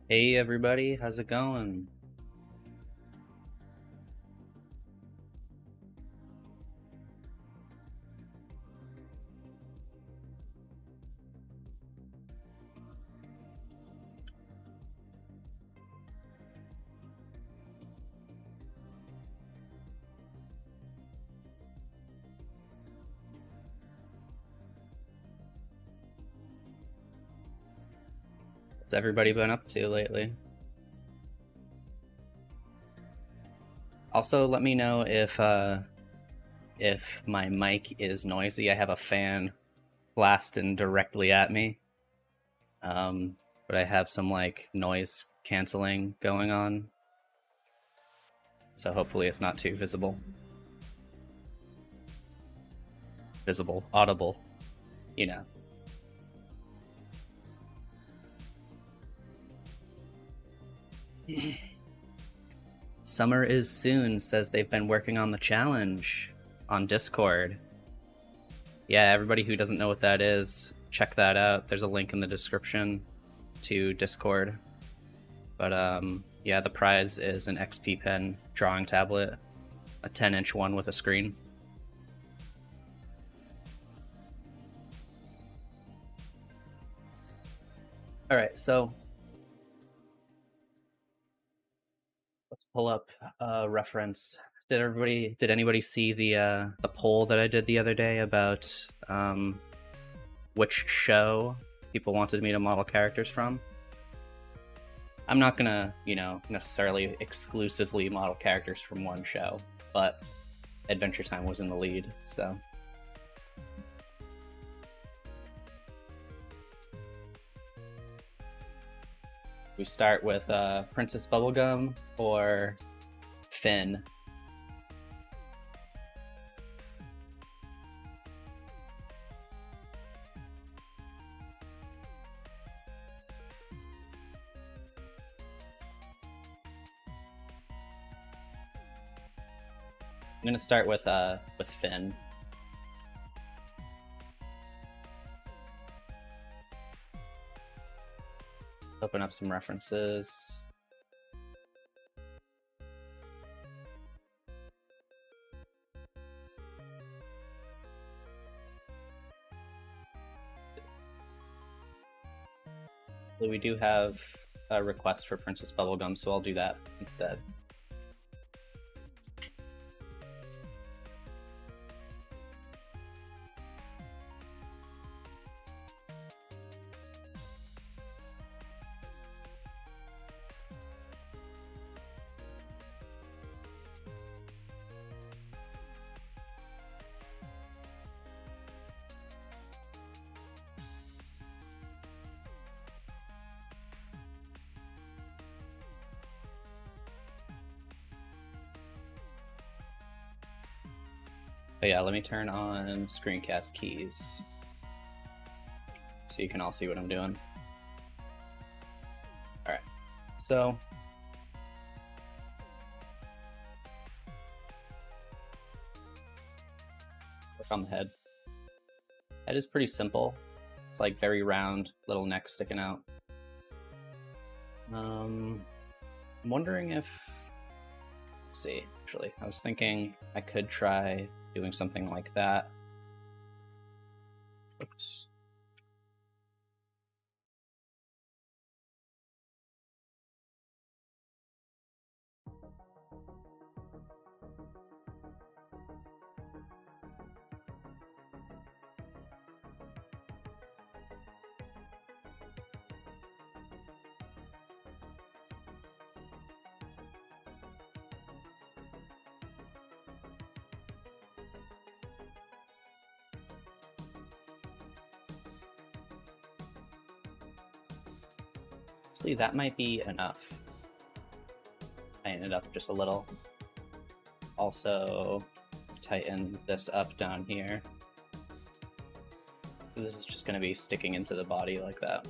Hey everybody, how's it going? What's everybody been up to lately? Also, let me know if my mic is noisy. I have a fan blasting directly at me. But I have some like noise canceling going on. So hopefully it's not too visible. Visible, audible, you know. Summer is soon says they've been working on the challenge on Discord. Yeah, everybody who doesn't know what that is, check that out. There's a link in the description to Discord. But yeah, the prize is an XP Pen drawing tablet, a 10-inch one with a screen. All right, so let's pull up a reference. Did anybody see the poll that I did the other day about which show people wanted me to model characters from? I'm not gonna, necessarily exclusively model characters from one show, but Adventure Time was in the lead, so. We start with Princess Bubblegum or Finn. I'm gonna start with Finn. Open up some references. We do have a request for Princess Bubblegum, so I'll do that instead. But yeah, let me turn on screencast keys so you can all see what I'm doing. All right, so work on the head. Head is pretty simple. It's like very round, little neck sticking out. I'm wondering if, let's see, actually, I was thinking I could try doing something like that. Oops. Honestly, that might be enough. Tighten it up just a little. Also, tighten this up down here. This is just going to be sticking into the body like that.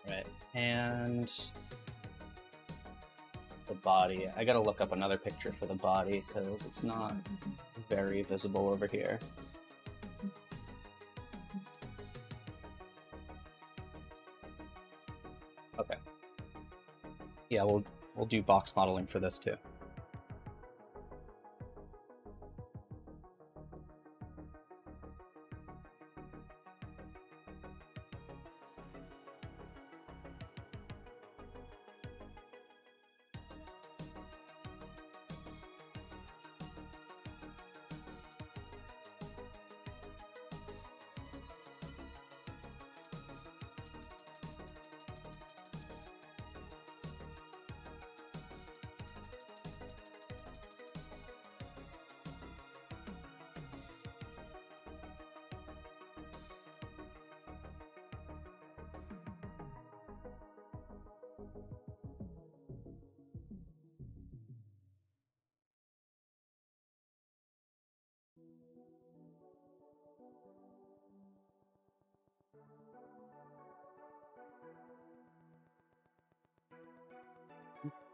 Right, and the body. I gotta look up another picture for the body because it's not very visible over here. Okay. Yeah, we'll do box modeling for this too.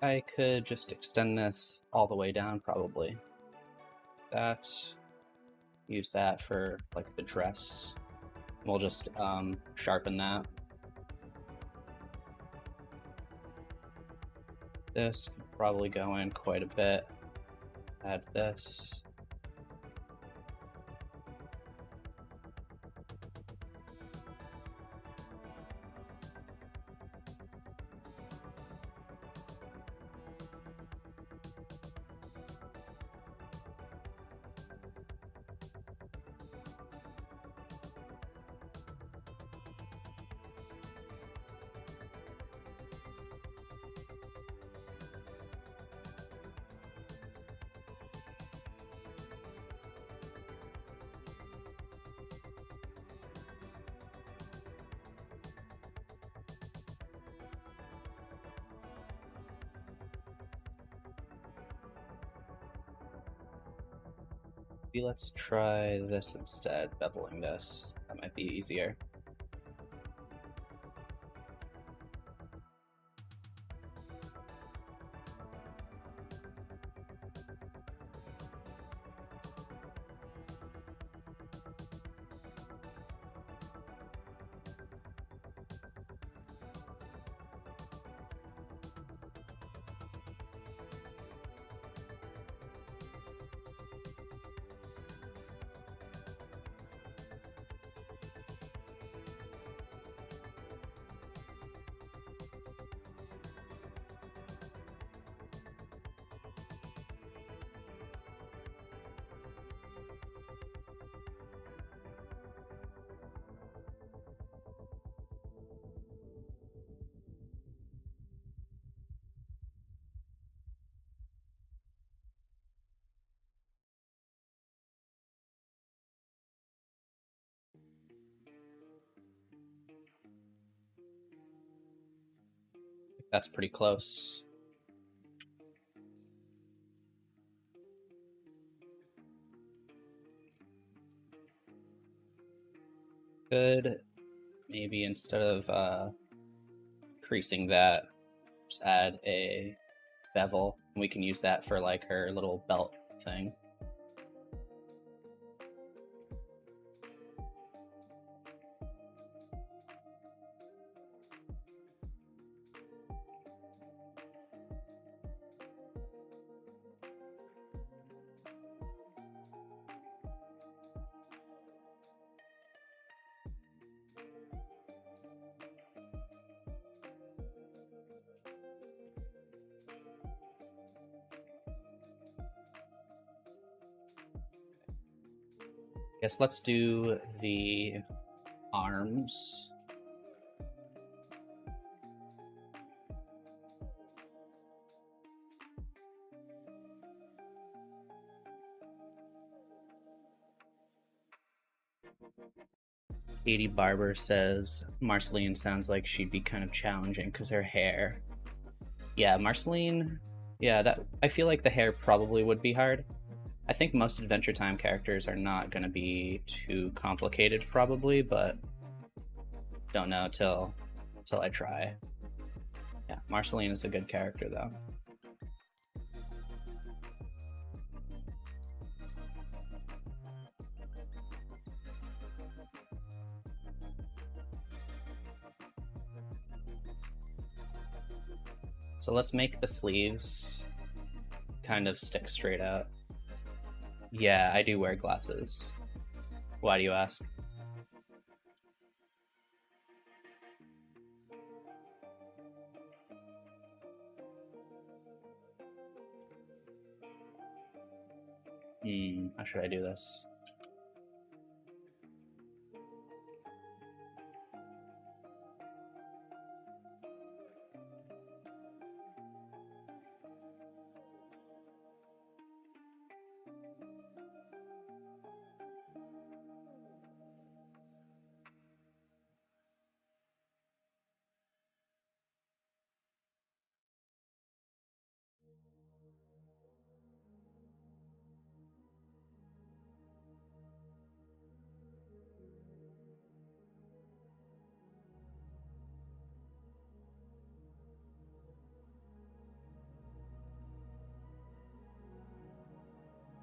I could just extend this all the way down, probably. That, use that for like the dress. We'll just sharpen that. This could probably go in quite a bit. Add this. Maybe let's try this instead, beveling this. That might be easier. That's pretty close. Good. Maybe instead of creasing that, just add a bevel. We can use that for like her little belt thing. Guess let's do the arms. Katie Barber says Marceline sounds like she'd be kind of challenging because her hair. Yeah, Marceline. Yeah, that I feel like the hair probably would be hard. I think most Adventure Time characters are not going to be too complicated, probably, but don't know till I try. Yeah, Marceline is a good character, though. So let's make the sleeves kind of stick straight out. Yeah, I do wear glasses. Why do you ask? How should I do this?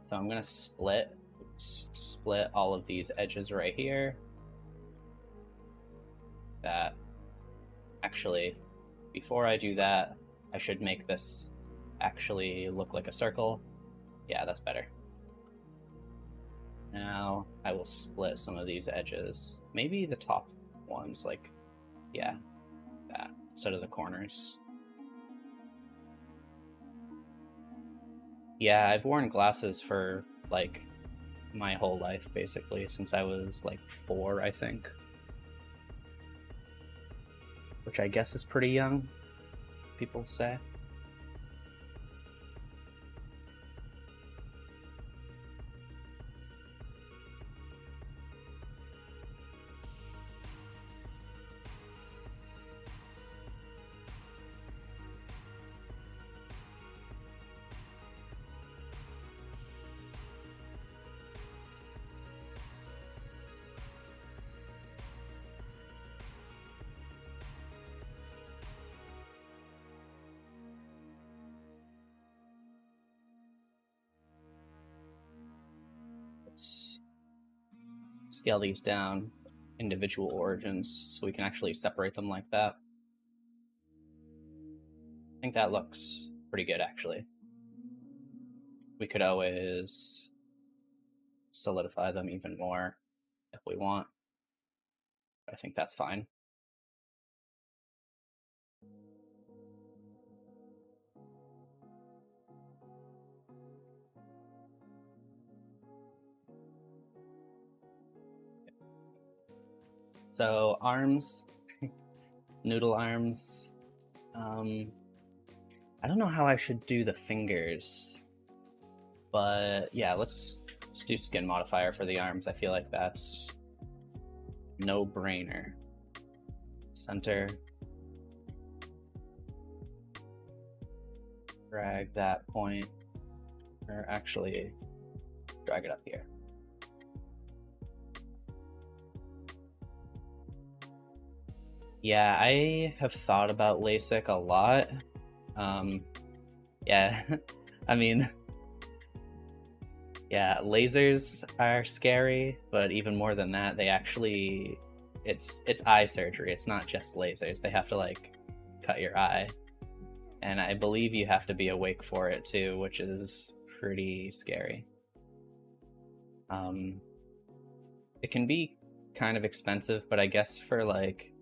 So I'm gonna split all of these edges right here. That. Actually, before I do that, I should make this actually look like a circle. Yeah, that's better. Now I will split some of these edges. Maybe the top ones, like, yeah, that, instead of the corners. Yeah, I've worn glasses for, like, my whole life, basically, since I was, like, 4, I think. Which I guess is pretty young, people say. Scale these down individual origins so we can actually separate them like that. I think that looks pretty good, actually. We could always solidify them even more if we want. I think that's fine. So arms, noodle arms. I don't know how I should do the fingers, but yeah, let's do skin modifier for the arms. I feel like that's no-brainer. Center. Drag that point, or actually drag it up here. Yeah, I have thought about LASIK a lot. Yeah, I mean, yeah, lasers are scary, but even more than that, they actually, it's eye surgery. It's not just lasers. They have to, like, cut your eye. And I believe you have to be awake for it too, which is pretty scary. It can be kind of expensive, but I guess for like,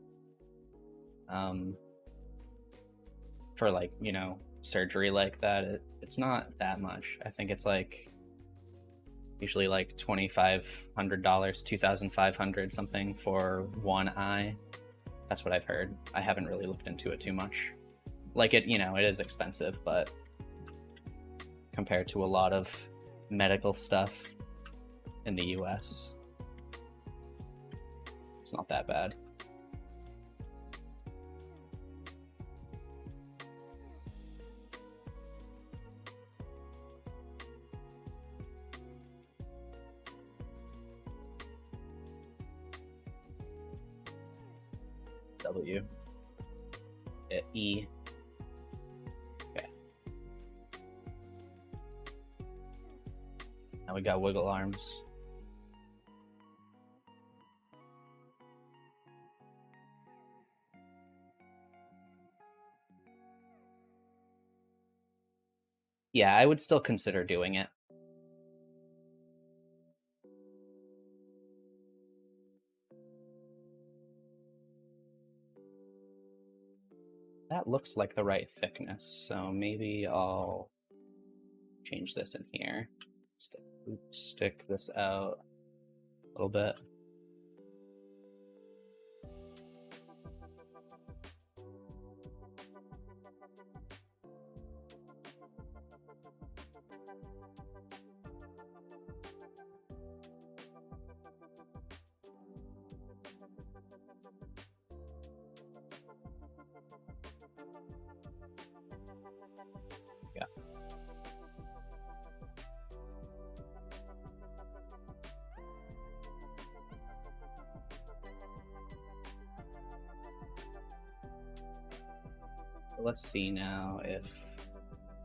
you know, surgery like that, it's not that much. I think it's like usually like $2,500, $2,500 something for one eye. That's what I've heard. I haven't really looked into it too much. Like, it, you know, it is expensive, but compared to a lot of medical stuff in the US, it's not that bad. W. E. Okay. Now we got wiggle arms. Yeah, I would still consider doing it. That looks like the right thickness, so maybe I'll change this in here. Stick this out a little bit. Yeah. Let's see now if,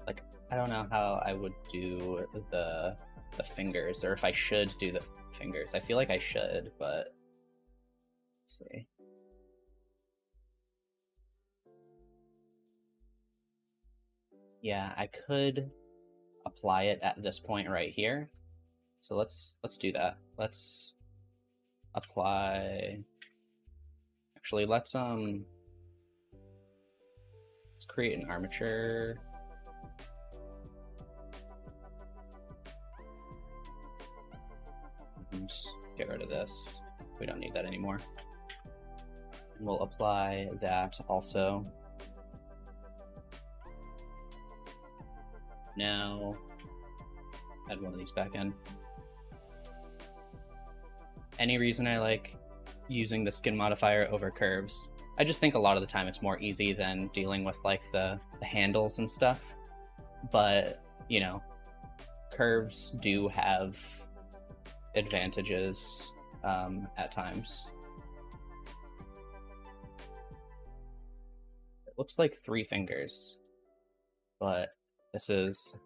like, I don't know how I would do the fingers, or if I should do the fingers. I feel like I should, but let's see. Yeah, I could apply it at this point right here. So let's do that. Let's apply. Actually, let's create an armature. And get rid of this. We don't need that anymore. And we'll apply that also. Now, add one of these back in. Any reason I like using the skin modifier over curves? I just think a lot of the time it's more easy than dealing with like the handles and stuff. But, you know, curves do have advantages at times. It looks like 3 fingers, but this is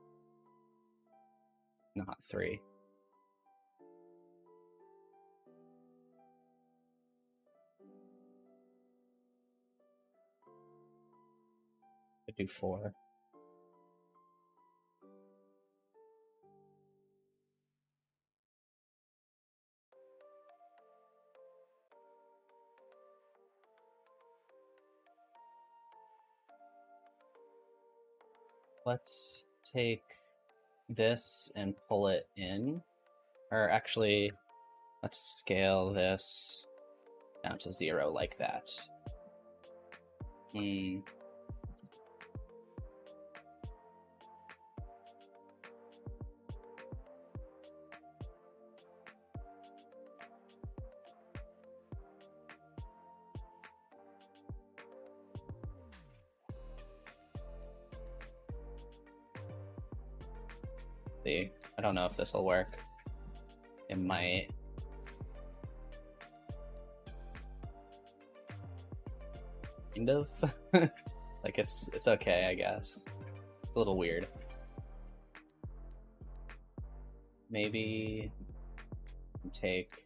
not 3. I do 4. Let's take this and pull it in, or actually, let's scale this down to 0 like that. See, I don't know if this will work. It might. Kind of. Like it's okay, I guess. It's a little weird. Maybe take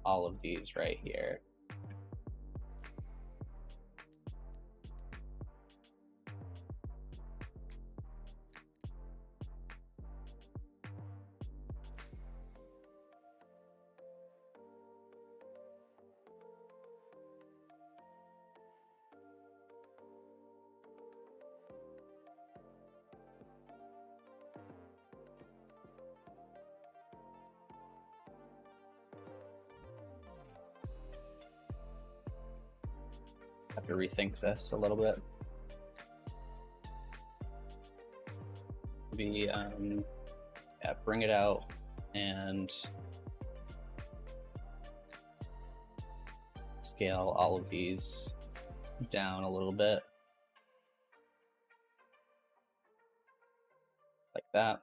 all of these right here. Have to rethink this a little bit. Maybe yeah, bring it out and scale all of these down a little bit. Like that.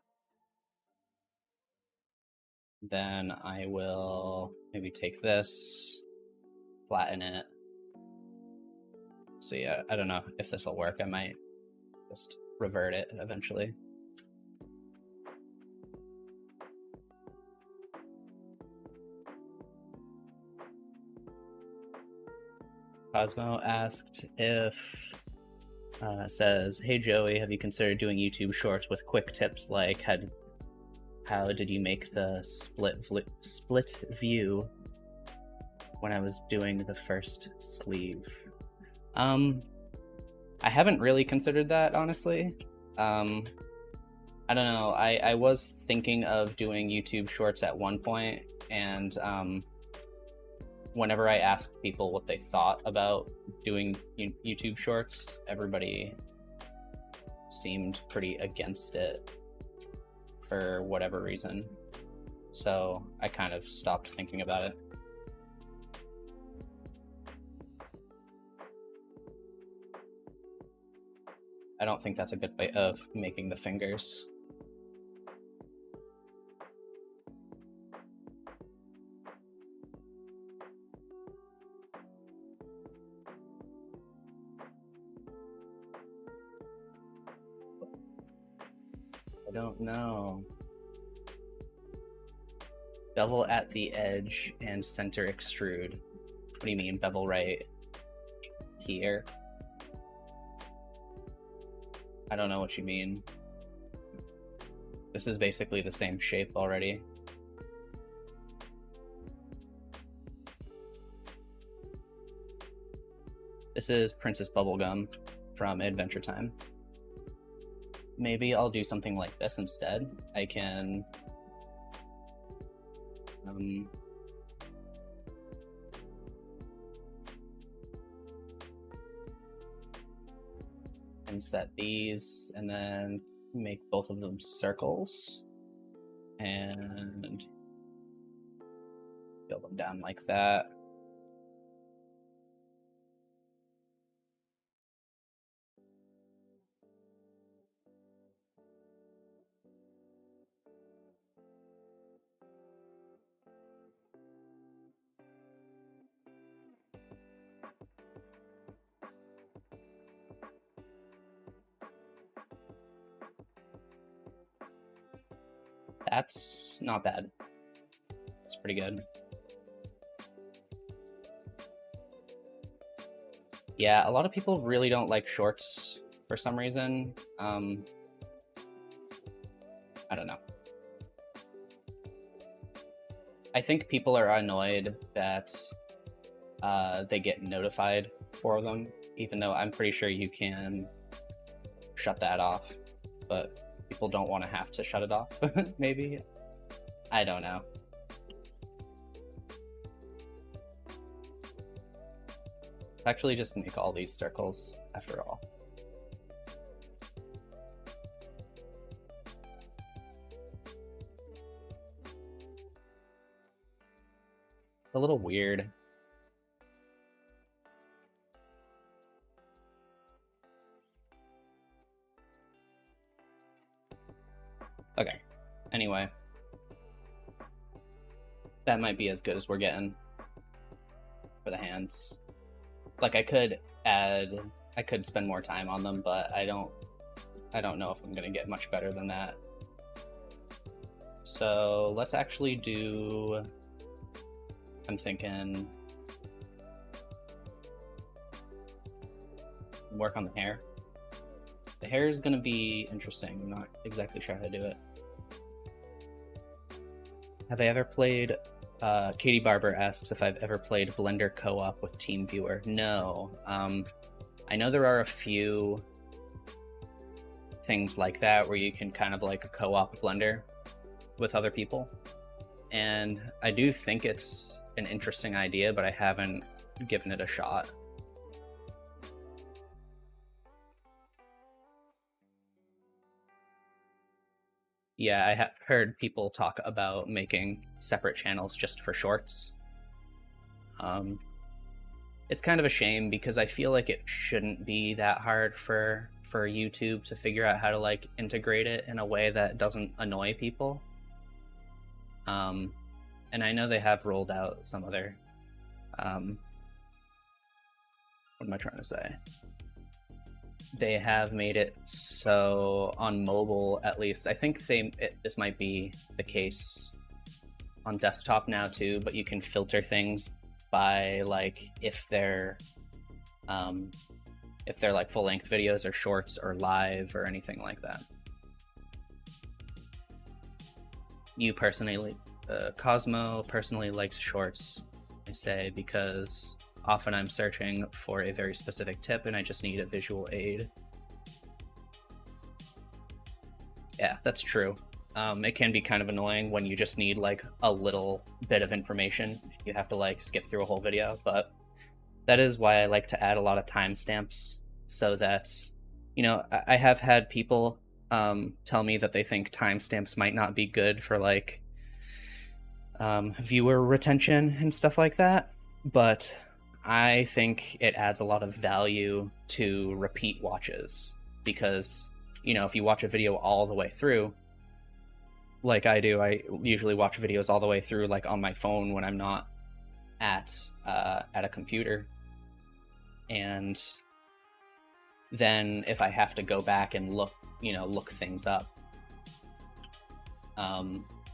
Then I will maybe take this, flatten it. So yeah, I don't know if this will work. I might just revert it eventually. Cosmo asked if Says, hey Joey, have you considered doing YouTube shorts with quick tips like how did you make the split view when I was doing the first sleeve? I haven't really considered that, honestly. I don't know. I was thinking of doing YouTube shorts at one point, and whenever I asked people what they thought about doing YouTube shorts, everybody seemed pretty against it for whatever reason. So I kind of stopped thinking about it. I don't think that's a good way of making the fingers. I don't know. Bevel at the edge and center extrude. What do you mean, bevel right here? I don't know what you mean. This is basically the same shape already. This is Princess Bubblegum from Adventure Time. Maybe I'll do something like this instead. I can and set these and then make both of them circles and build them down like that. That's not bad. It's pretty good. Yeah, a lot of people really don't like shorts for some reason. I don't know. I think people are annoyed that they get notified for them, even though I'm pretty sure you can shut that off, but people don't want to have to shut it off, maybe? I don't know. Actually, just make all these circles after all. It's a little weird. Okay, anyway. That might be as good as we're getting for the hands. Like, I could spend more time on them, but I don't know if I'm gonna get much better than that. So let's actually do, I'm thinking, work on the hair. The hair is gonna be interesting. I'm not exactly sure how to do it. Have I ever played, Katie Barber asks if I've ever played Blender co-op with TeamViewer. No. I know there are a few things like that where you can kind of like co-op Blender with other people. And I do think it's an interesting idea, but I haven't given it a shot. Yeah, I have heard people talk about making separate channels just for shorts. It's kind of a shame because I feel like it shouldn't be that hard for YouTube to figure out how to like integrate it in a way that doesn't annoy people. And I know they have rolled out some other, what am I trying to say? They have made it so on mobile, at least, I think this might be the case on desktop now too, but you can filter things by like if they're if they're like full-length videos or shorts or live or anything like that. You personally, Cosmo personally likes shorts, I say, because often I'm searching for a very specific tip and I just need a visual aid. Yeah, that's true. It can be kind of annoying when you just need like a little bit of information. You have to like skip through a whole video, but that is why I like to add a lot of timestamps so that, you know, I have had people tell me that they think timestamps might not be good for like viewer retention and stuff like that, but I think it adds a lot of value to repeat watches because, you know, if you watch a video all the way through, like I do, I usually watch videos all the way through like on my phone when I'm not at a computer, and then if I have to go back and look things up,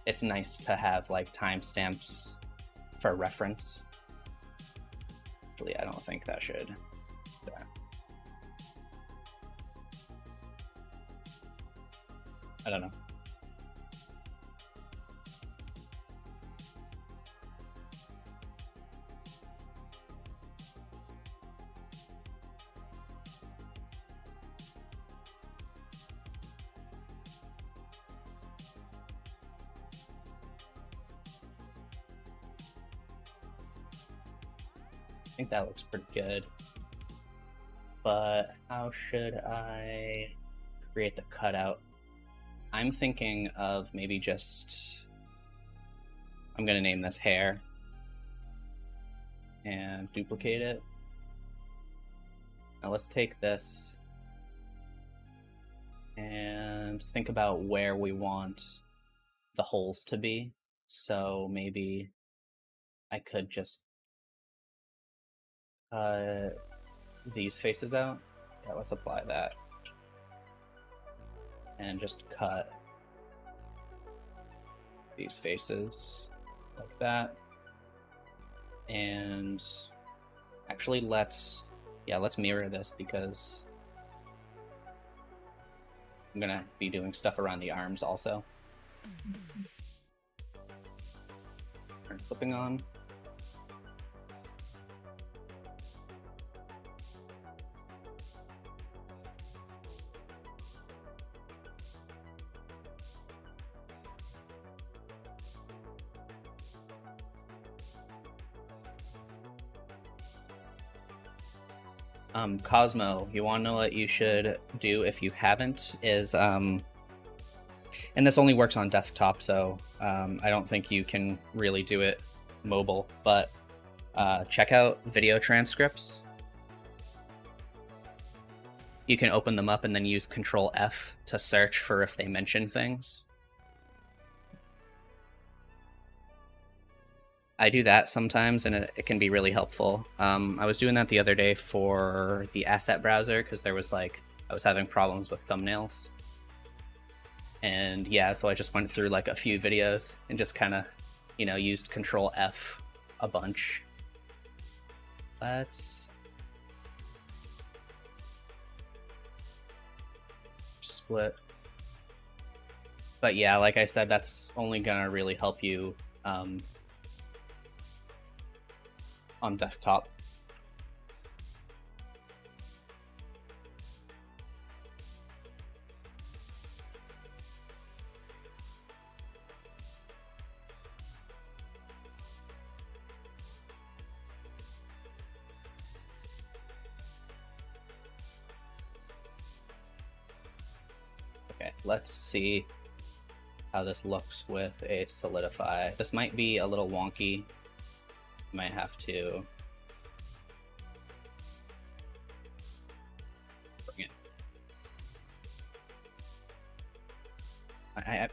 it's nice to have like timestamps for reference. Actually, I don't think that should. I don't know. I think that looks pretty good. But how should I create the cutout? I'm thinking of maybe just, I'm gonna name this hair and duplicate it. Now let's take this and think about where we want the holes to be. So maybe I could just these faces out. Yeah, let's apply that. And just cut these faces like that. And actually let's mirror this because I'm gonna be doing stuff around the arms also. Turn clipping on. Cosmo, you want to know what you should do if you haven't is, and this only works on desktop, so I don't think you can really do it mobile, but check out video transcripts. You can open them up and then use Control F to search for if they mention things. I do that sometimes, and it can be really helpful. I was doing that the other day for the asset browser because there was like, I was having problems with thumbnails. And yeah, so I just went through like a few videos and just kind of, you know, used Control F a bunch. Let's split. But yeah, like I said, that's only gonna really help you on desktop. Okay, let's see how this looks with a solidify. This might be a little wonky. Might have to bring it.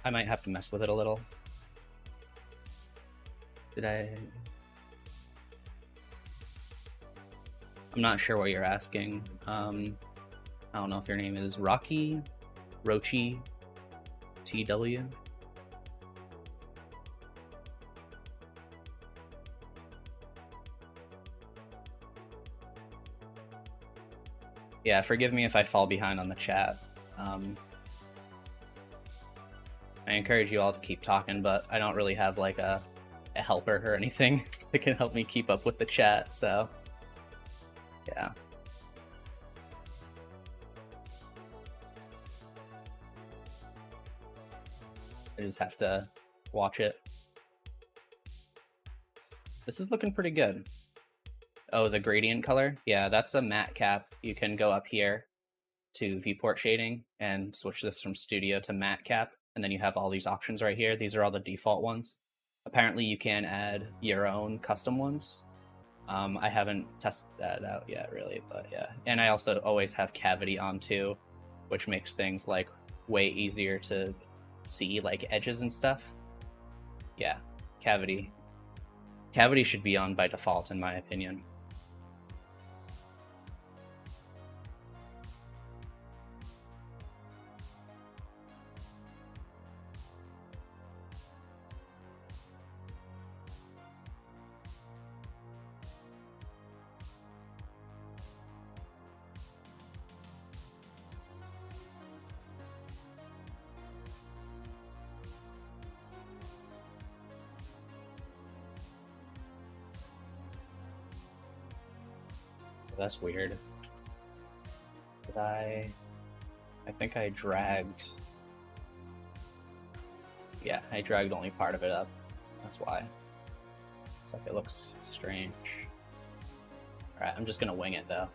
I might have to mess with it a little. I'm not sure what you're asking. I don't know if your name is Rocky, Rochi, TW. Yeah, forgive me if I fall behind on the chat. I encourage you all to keep talking, but I don't really have like a helper or anything that can help me keep up with the chat, so yeah. I just have to watch it. This is looking pretty good. Oh, the gradient color? Yeah, that's a matte cap. You can go up here to viewport shading and switch this from studio to matte cap, and then you have all these options right here. These are all the default ones. Apparently you can add your own custom ones. I haven't tested that out yet, really, but yeah. And I also always have cavity on too, which makes things like way easier to see, like edges and stuff. Yeah, cavity. Cavity should be on by default, in my opinion. That's weird. Did I think I dragged. Yeah, I dragged only part of it up. That's why. It's like it looks strange. Alright, I'm just gonna wing it though.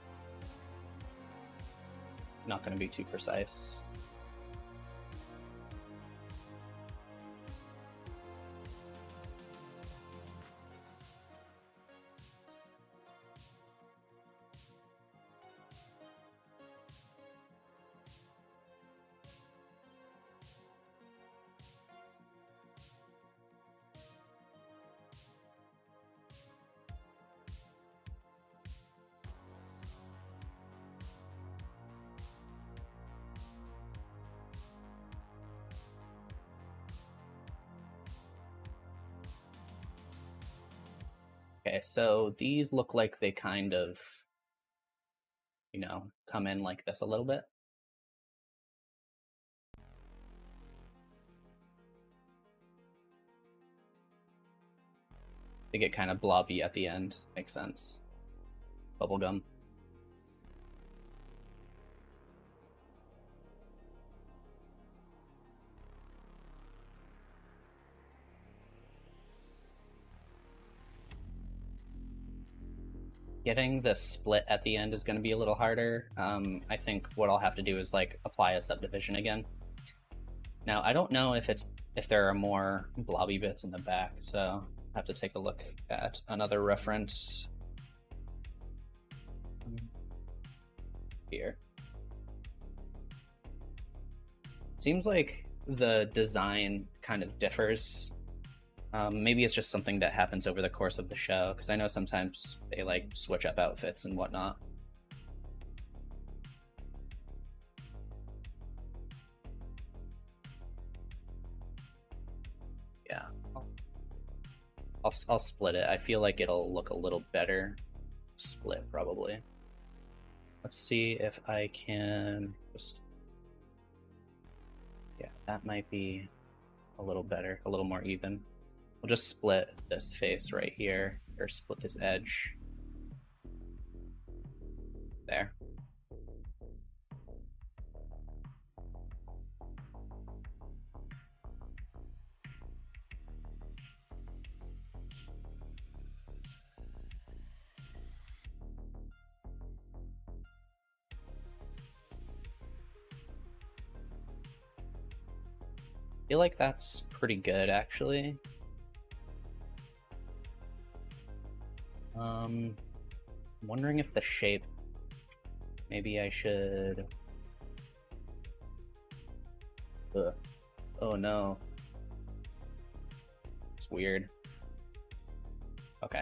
Not gonna be too precise. Okay, so these look like they kind of, you know, come in like this a little bit. They get kind of blobby at the end. Makes sense. Bubblegum. Getting the split at the end is going to be a little harder. I think what I'll have to do is like apply a subdivision again. Now I don't know if there are more blobby bits in the back, so I have to take a look at another reference here. Seems like the design kind of differs. Maybe it's just something that happens over the course of the show, because I know sometimes they like switch up outfits and whatnot. Yeah, I'll split it. I feel like it'll look a little better split probably. Let's see if I can just, yeah, that might be a little better, a little more even. We'll just split this face right here, or split this edge. There. I feel like that's pretty good, actually. I'm wondering if the shape, maybe I should, oh no, it's weird. Okay.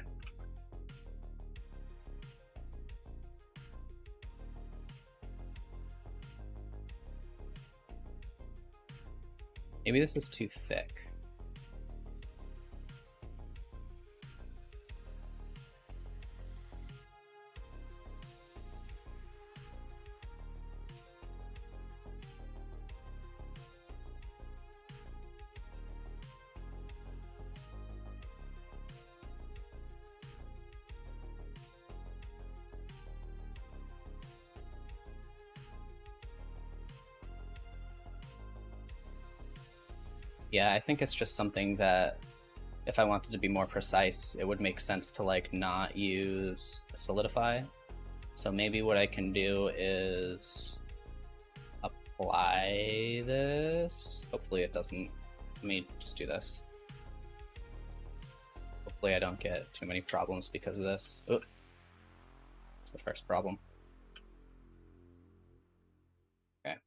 Maybe this is too thick. Yeah, I think it's just something that if I wanted to be more precise, it would make sense to like not use solidify. So maybe what I can do is apply this. Hopefully it doesn't, let me just do this. Hopefully I don't get too many problems because of this. Oh, that's the first problem. Okay,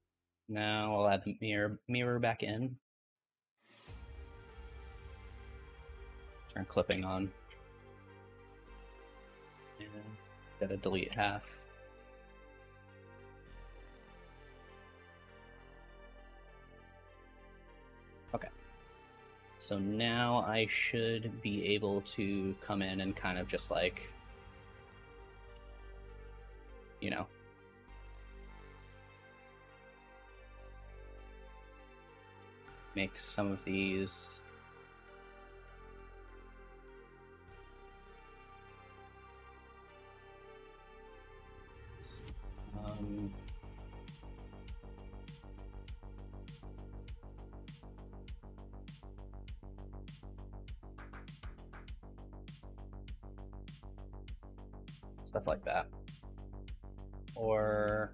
now I'll add the mirror back in. Turn clipping on. And gotta delete half. Okay. So now I should be able to come in and kind of just like, you know, make some of these stuff like that. Or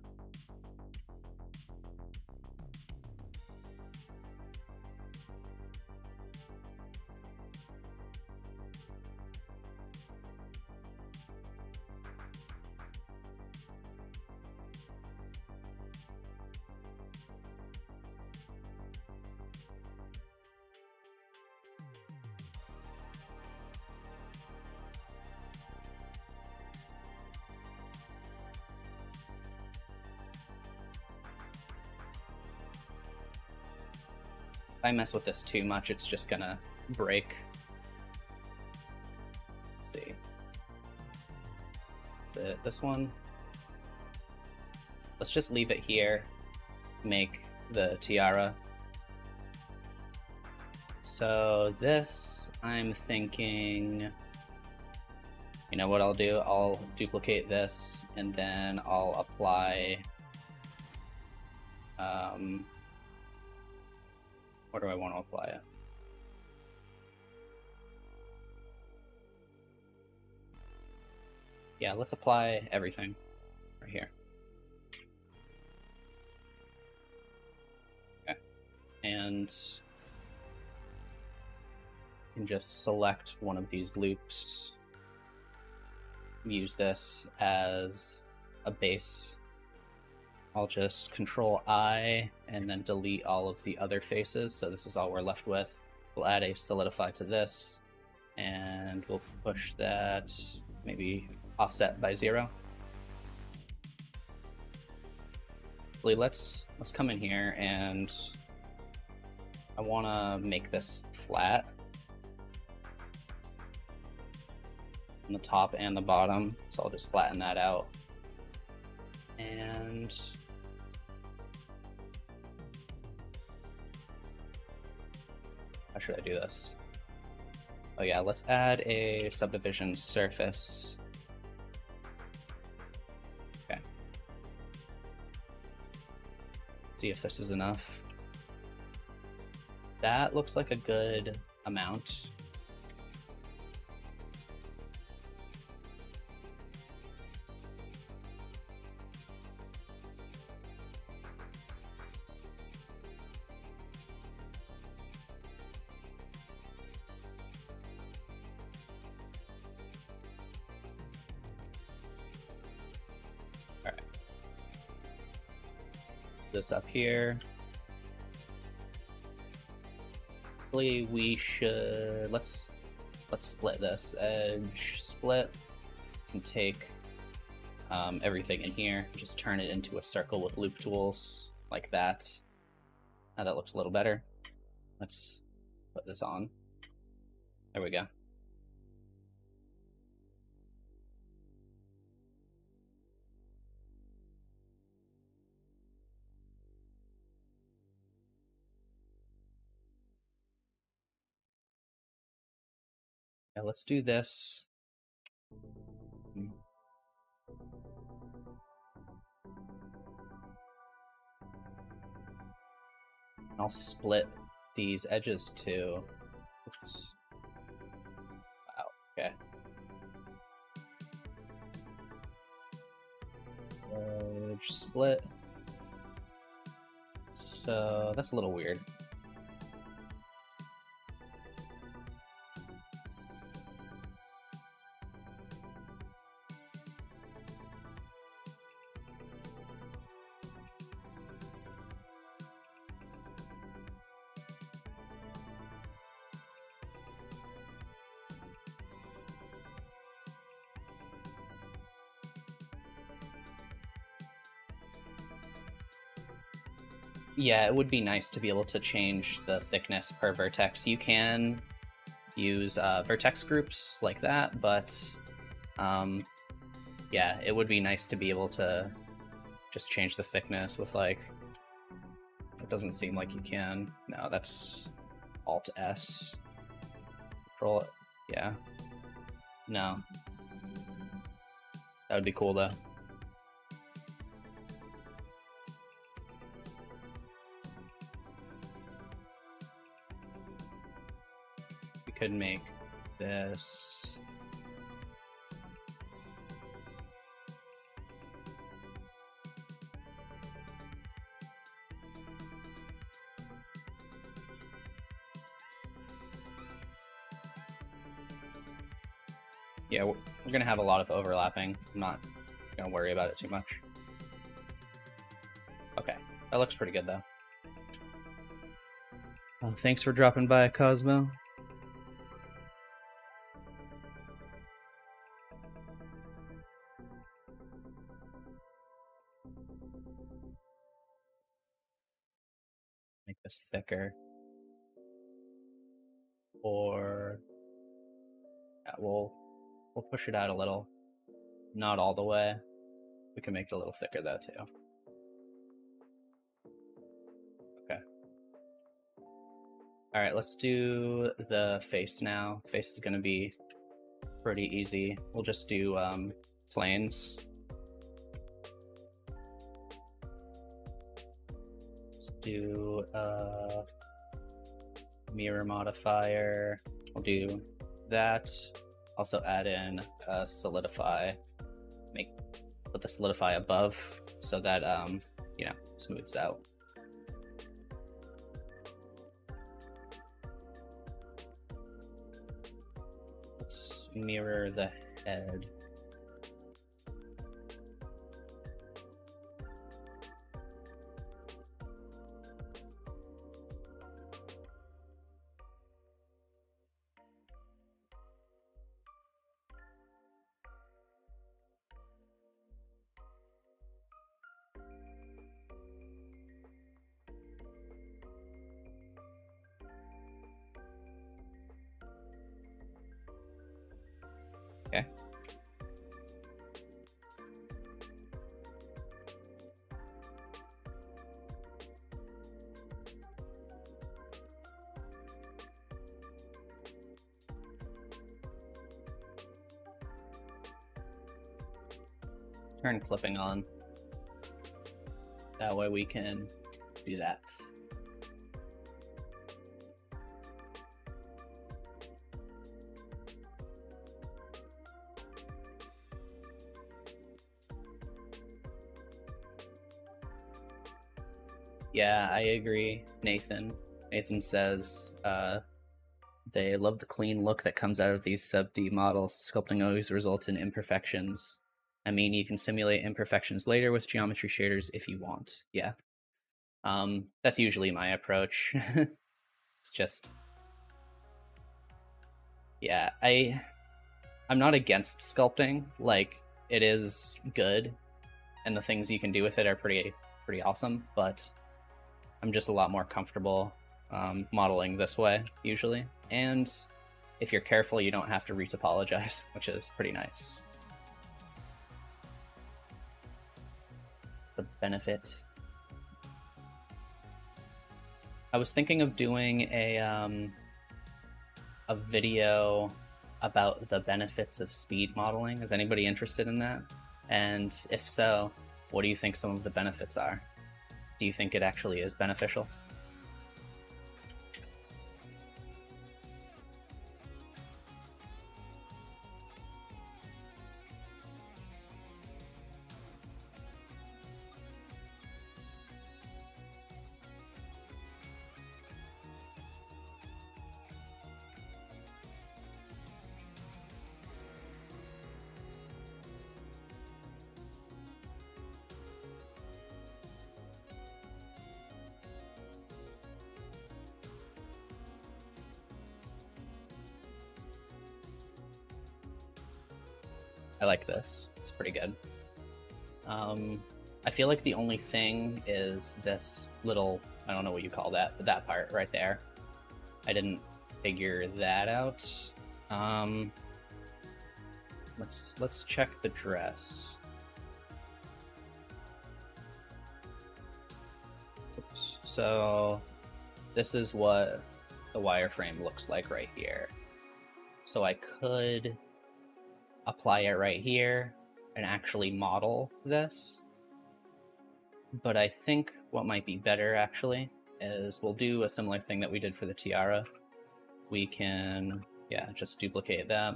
if I mess with this too much, it's just gonna break. Let's see. Is it this one? Let's just leave it here. Make the tiara. So this, I'm thinking, you know what I'll do? I'll duplicate this and then I'll apply, where do I want to apply it? Yeah, let's apply everything right here. Okay, and you can just select one of these loops. Use this as a base. I'll just Control I and then delete all of the other faces. So this is all we're left with. We'll add a solidify to this and we'll push that maybe offset by 0. Let's come in here and I want to make this flat on the top and the bottom. So I'll just flatten that out. And how should I do this? Oh yeah, let's add a subdivision surface. Okay. Let's see if this is enough. That looks like a good amount. This up here. Hopefully we should let's split this edge split and take everything in here, just turn it into a circle with loop tools like that. Now that looks a little better. Let's put this on. There we go. Yeah, let's do this. I'll split these edges too. Oops. Wow, okay. Edge split. So that's a little weird. Yeah, it would be nice to be able to change the thickness per vertex. You can use vertex groups like that, but yeah, it would be nice to be able to just change the thickness with, like, it doesn't seem like you can. No, that's Alt S. Control, yeah. No. That would be cool though. Could make this yeah, we're gonna have a lot of overlapping. I'm not gonna worry about it too much. Okay, that looks pretty good though. Well, thanks for dropping by, Cosmo. Make this thicker, or yeah, we'll push it out a little, not all the way. We can make it a little thicker though too. Okay. All right, let's do the face now. Face is gonna be pretty easy. We'll just do planes. Let's do mirror modifier. We'll do that. Also add in solidify. Put the solidify above so that you know, smooths out. Let's mirror the head. Okay. Let's turn clipping on. That way we can do that. Yeah, I agree, Nathan. Nathan says they love the clean look that comes out of these sub-D models. Sculpting always results in imperfections. I mean, you can simulate imperfections later with geometry shaders if you want. Yeah. That's usually my approach. It's just... yeah, I'm not against sculpting. Like, it is good, and the things you can do with it are pretty awesome, but I'm just a lot more comfortable modeling this way, usually. And if you're careful, you don't have to retopologize, which is pretty nice. The benefit. I was thinking of doing a video about the benefits of speed modeling. Is anybody interested in that? And if so, what do you think some of the benefits are? Do you think it actually is beneficial? I like this. It's pretty good. I feel like the only thing is this little, I don't know what you call that, but that part right there. I didn't figure that out. Let's check the dress. Oops. So this is what the wireframe looks like right here. So I could apply it right here and actually model this. But I think what might be better actually is we'll do a similar thing that we did for the tiara. We can, yeah, just duplicate that.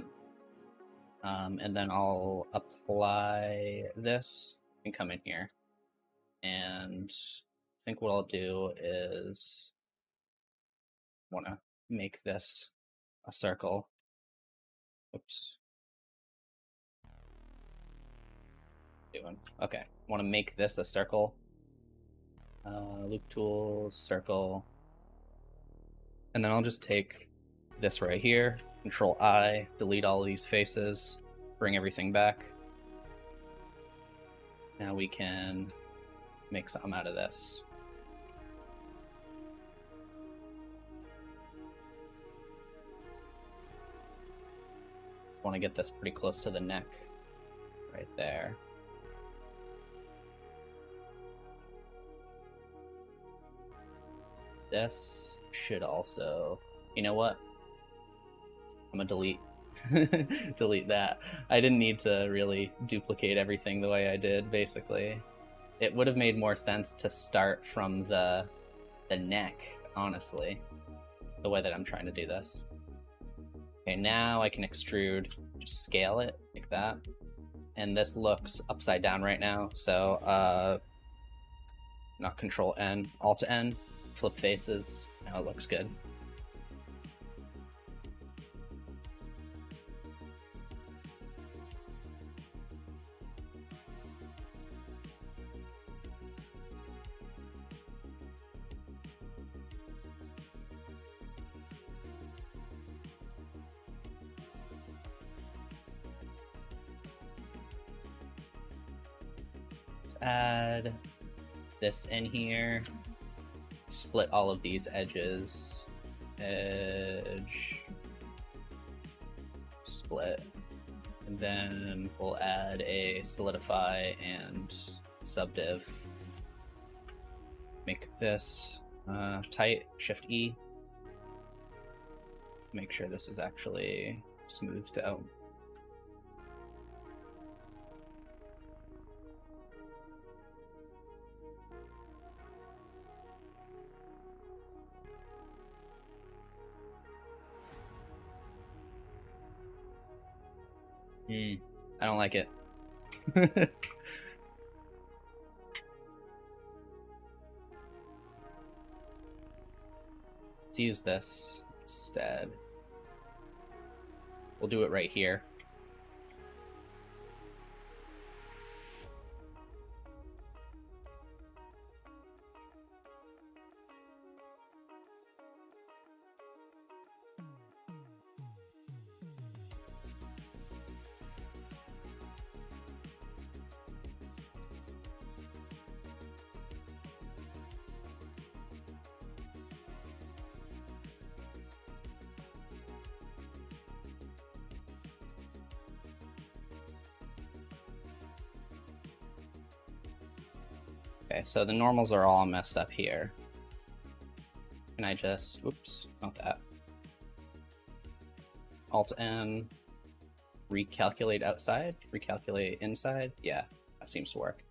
And then I'll apply this and come in here. And I think what I'll do is want to make this a circle. Oops. Okay, want to make this a circle. Loop tools, circle. And then I'll just take this right here, Control I, delete all of these faces, bring everything back. Now we can make something out of this. Just want to get this pretty close to the neck, right there. This should also, you know what? I'm gonna delete delete that. I didn't need to really duplicate everything the way I did, basically. It would have made more sense to start from the neck, honestly, the way that I'm trying to do this. Okay, now I can extrude, just scale it like that. And this looks upside down right now, so not Control N, Alt N, flip faces. Now it looks good. Let's add this in here. Split all of these edges. Edge. Split. And then we'll add a solidify and subdiv. Make this tight, Shift E. To make sure this is actually smoothed out. I don't like it. Let's use this instead. We'll do it right here. Okay, so the normals are all messed up here. Can I just, oops, not that. Alt N, recalculate outside, recalculate inside. Yeah, that seems to work.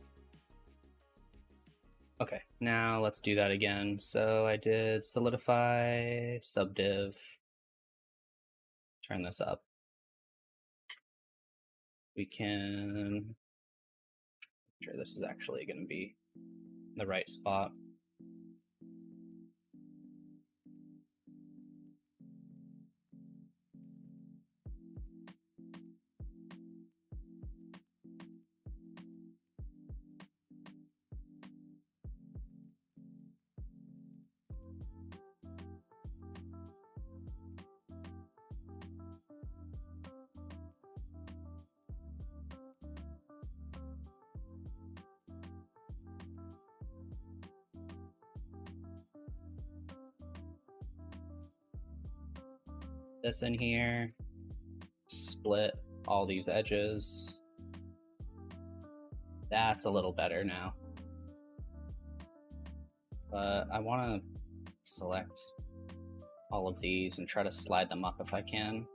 Okay, now let's do that again. So I did solidify, subdiv, turn this up. We can make sure this is actually going to be in the right spot. this in here, split all these edges. That's a little better now. But I want to select all of these and try to slide them up if I can.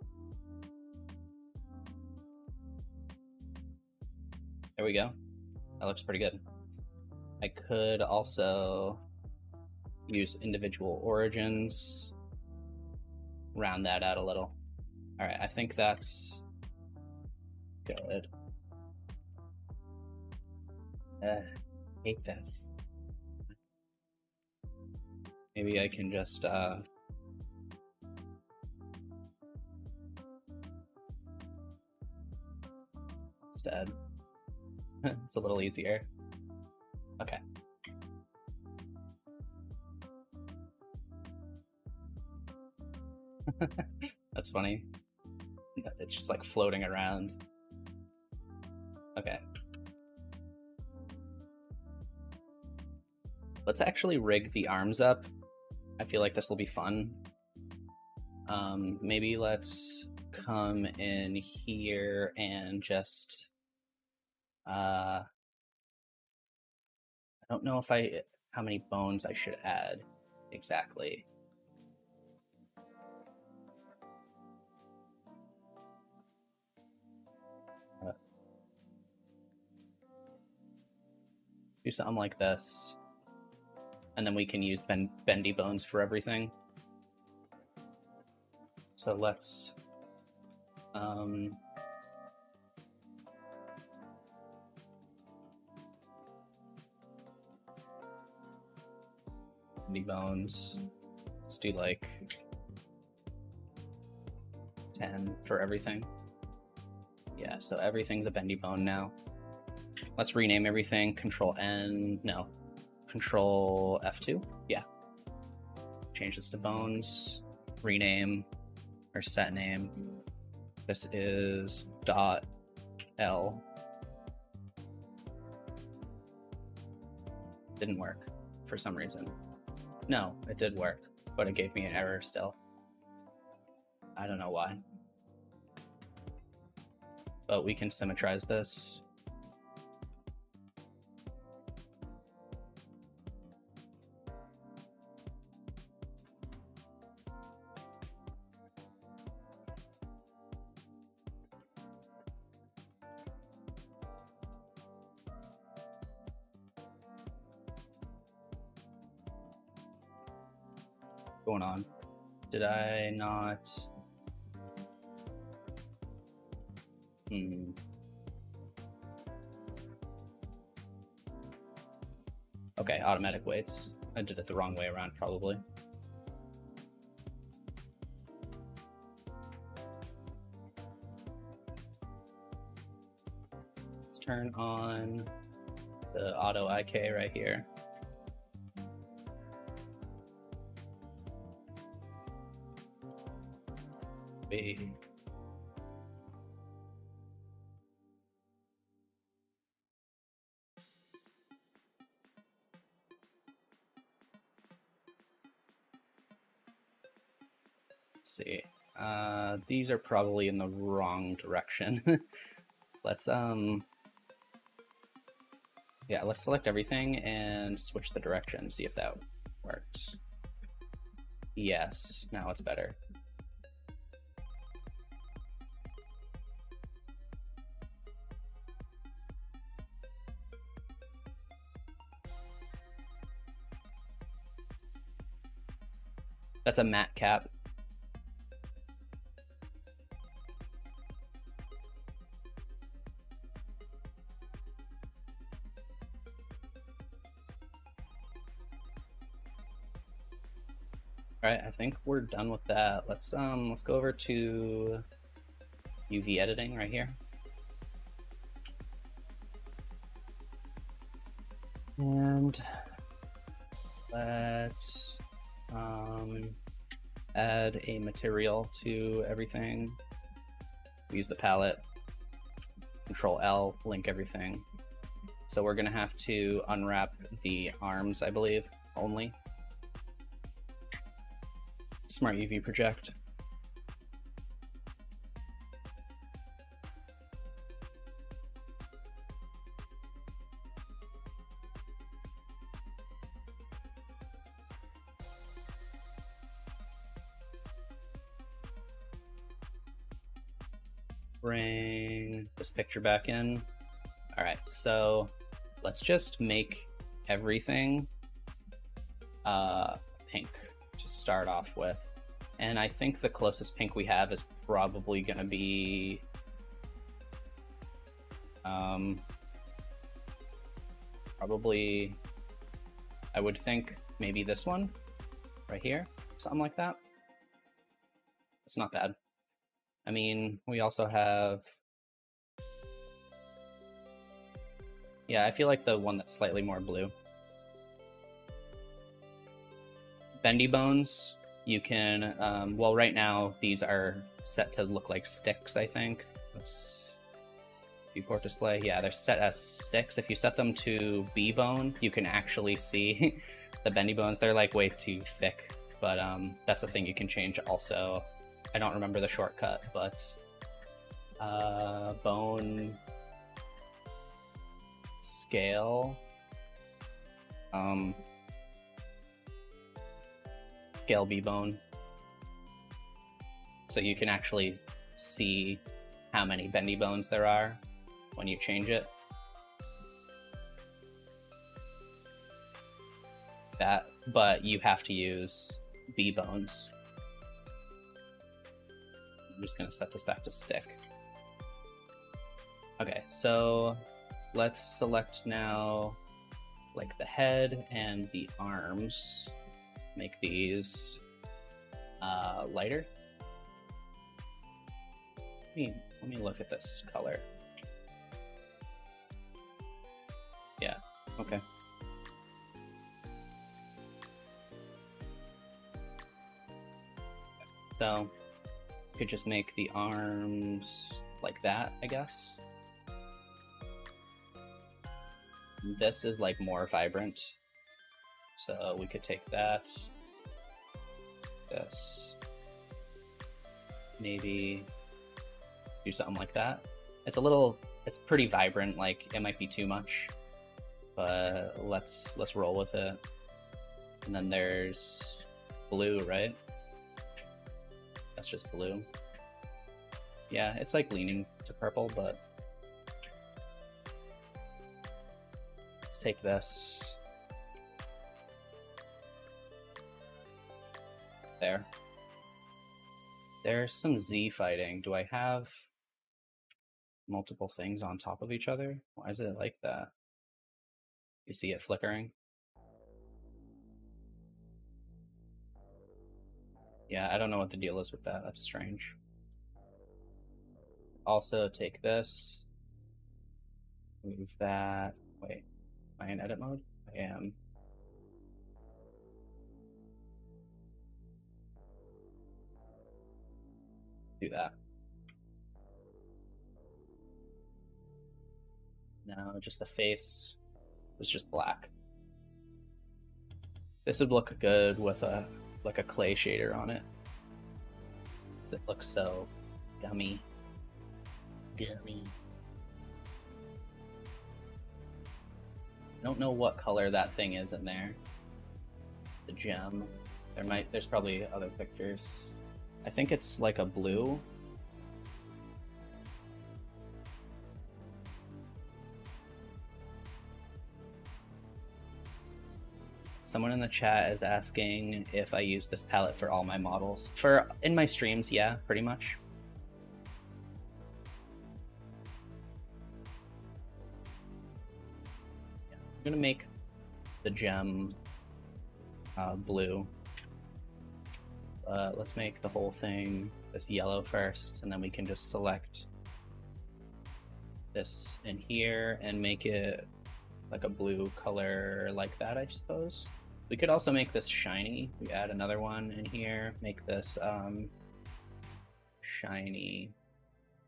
There we go. That looks pretty good. I could also use individual origins, round that out a little. All right, I think that's good. Hate this. Maybe I can just instead. It's a little easier. Okay. That's funny. It's just like floating around. Okay. Let's actually rig the arms up. I feel like this will be fun. Maybe let's come in here and just I don't know if how many bones I should add exactly. Do something like this, and then we can use bendy bones for everything. So let's bendy bones. Let's do like 10 for everything. Yeah, so everything's a bendy bone now. Let's rename everything. Control N, no, Control F2. Yeah. Change this to bones. Rename or set name. This is .L. Didn't work for some reason. No, it did work, but it gave me an error still. I don't know why. But we can symmetrize this. Going on? Did I not? Okay, automatic weights. I did it the wrong way around, probably. Let's turn on the auto IK right here. Let's see. These are probably in the wrong direction. Let's yeah, let's select everything and switch the direction, see if that works. Yes, now it's better. That's a matte cap. All right, I think we're done with that. Let's go over to UV editing right here. And let's add a material to everything. Use the palette, Control L, link everything. So we're gonna have to unwrap the arms, I believe, only. Smart UV project. bring this picture back in. All right, so let's just make everything pink to start off with. And I think the closest pink we have is probably gonna be probably, I would think maybe this one right here, something like that. It's not bad. I mean, we also have, yeah, I feel like the one that's slightly more blue. Bendy bones, you can, well, right now these are set to look like sticks, I think. Let's viewport display. Yeah, they're set as sticks. If you set them to B bone, you can actually see the bendy bones. They're like way too thick, but that's a thing you can change also. I don't remember the shortcut, but bone scale, scale B bone. So you can actually see how many bendy bones there are when you change it. That, but you have to use B bones. I'm just gonna set this back to stick. Okay, so let's select now like the head and the arms. Make these lighter. Let me look at this color. Yeah, okay. So you could just make the arms like that, I guess. This is like more vibrant. So we could take that, this, maybe do something like that. It's a little, it's pretty vibrant, like it might be too much, but let's roll with it. And then there's blue, right? That's just blue. Yeah, it's like leaning to purple, but let's take this. There. There's some Z fighting. Do I have multiple things on top of each other? Why is it like that? You see it flickering? Yeah, I don't know what the deal is with that. That's strange. Also take this, move that. Wait, am I in edit mode? I am. Do that. Now just the face was just black. This would look good with a like a clay shader on it. It looks so gummy. Gummy. I don't know what color that thing is in there. The gem. There's probably other pictures. I think it's like a blue. Someone in the chat is asking if I use this palette for all my models. In my streams, yeah, pretty much. Yeah, I'm gonna make the gem blue. Let's make the whole thing this yellow first, and then we can just select this in here and make it like a blue color like that, I suppose. We could also make this shiny. We add another one in here, make this shiny,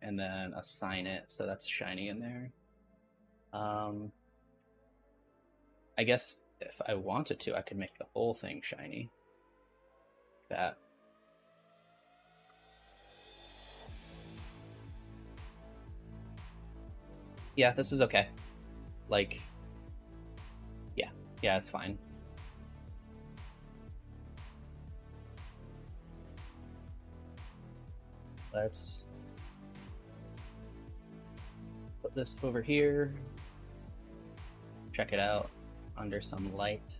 and then assign it so that's shiny in there. I guess if I wanted to, I could make the whole thing shiny. Like that. Yeah, this is okay. Like, yeah, it's fine. Let's Put this over here. Check it out under some light.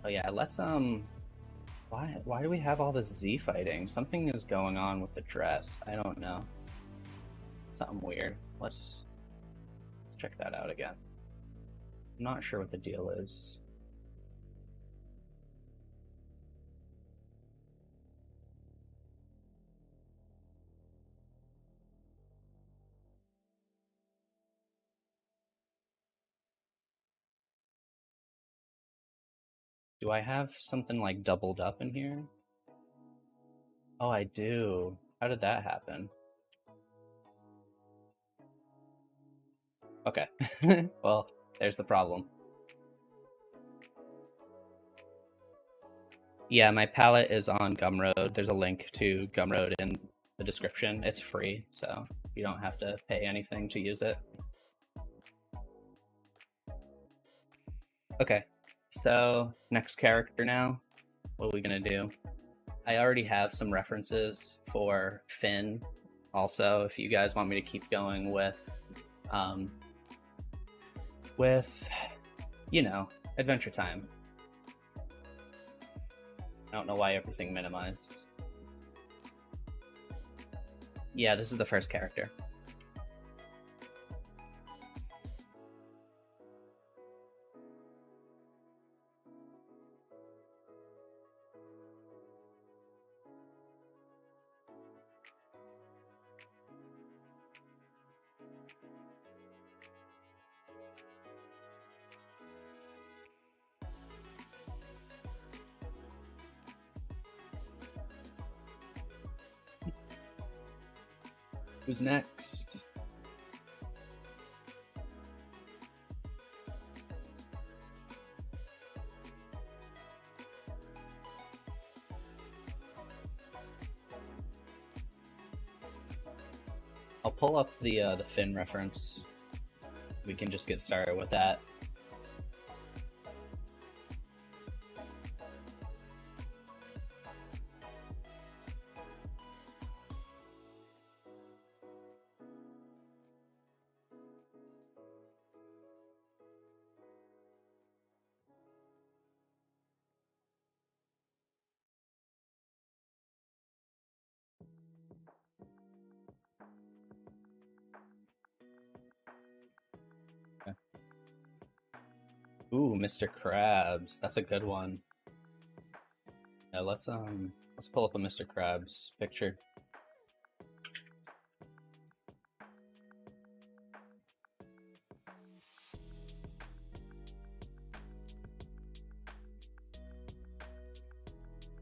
Oh yeah, let's why do we have all this Z fighting? Something is going on with the dress. I don't know. Something weird. Let's check that out again. I'm not sure what the deal is. Do I have something like doubled up in here? Oh, I do. How did that happen? Okay. Well, there's the problem. Yeah, my palette is on Gumroad. There's a link to Gumroad in the description. It's free, so you don't have to pay anything to use it. Okay, so next character now. What are we gonna do? I already have some references for Finn. Also, if you guys want me to keep going with, you know, Adventure Time. I don't know why everything minimized. Yeah, this is the first character. Who's next? I'll pull up the Finn reference. We can just get started with that. Ooh, Mr. Krabs. That's a good one. Yeah, let's pull up a Mr. Krabs picture.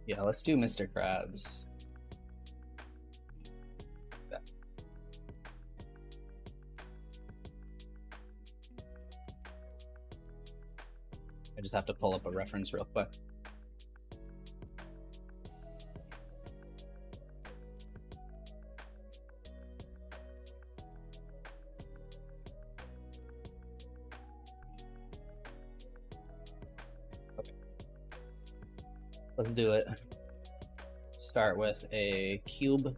Yeah, let's do Mr. Krabs. I just have to pull up a reference real quick. Okay. Let's do it. Start with a cube.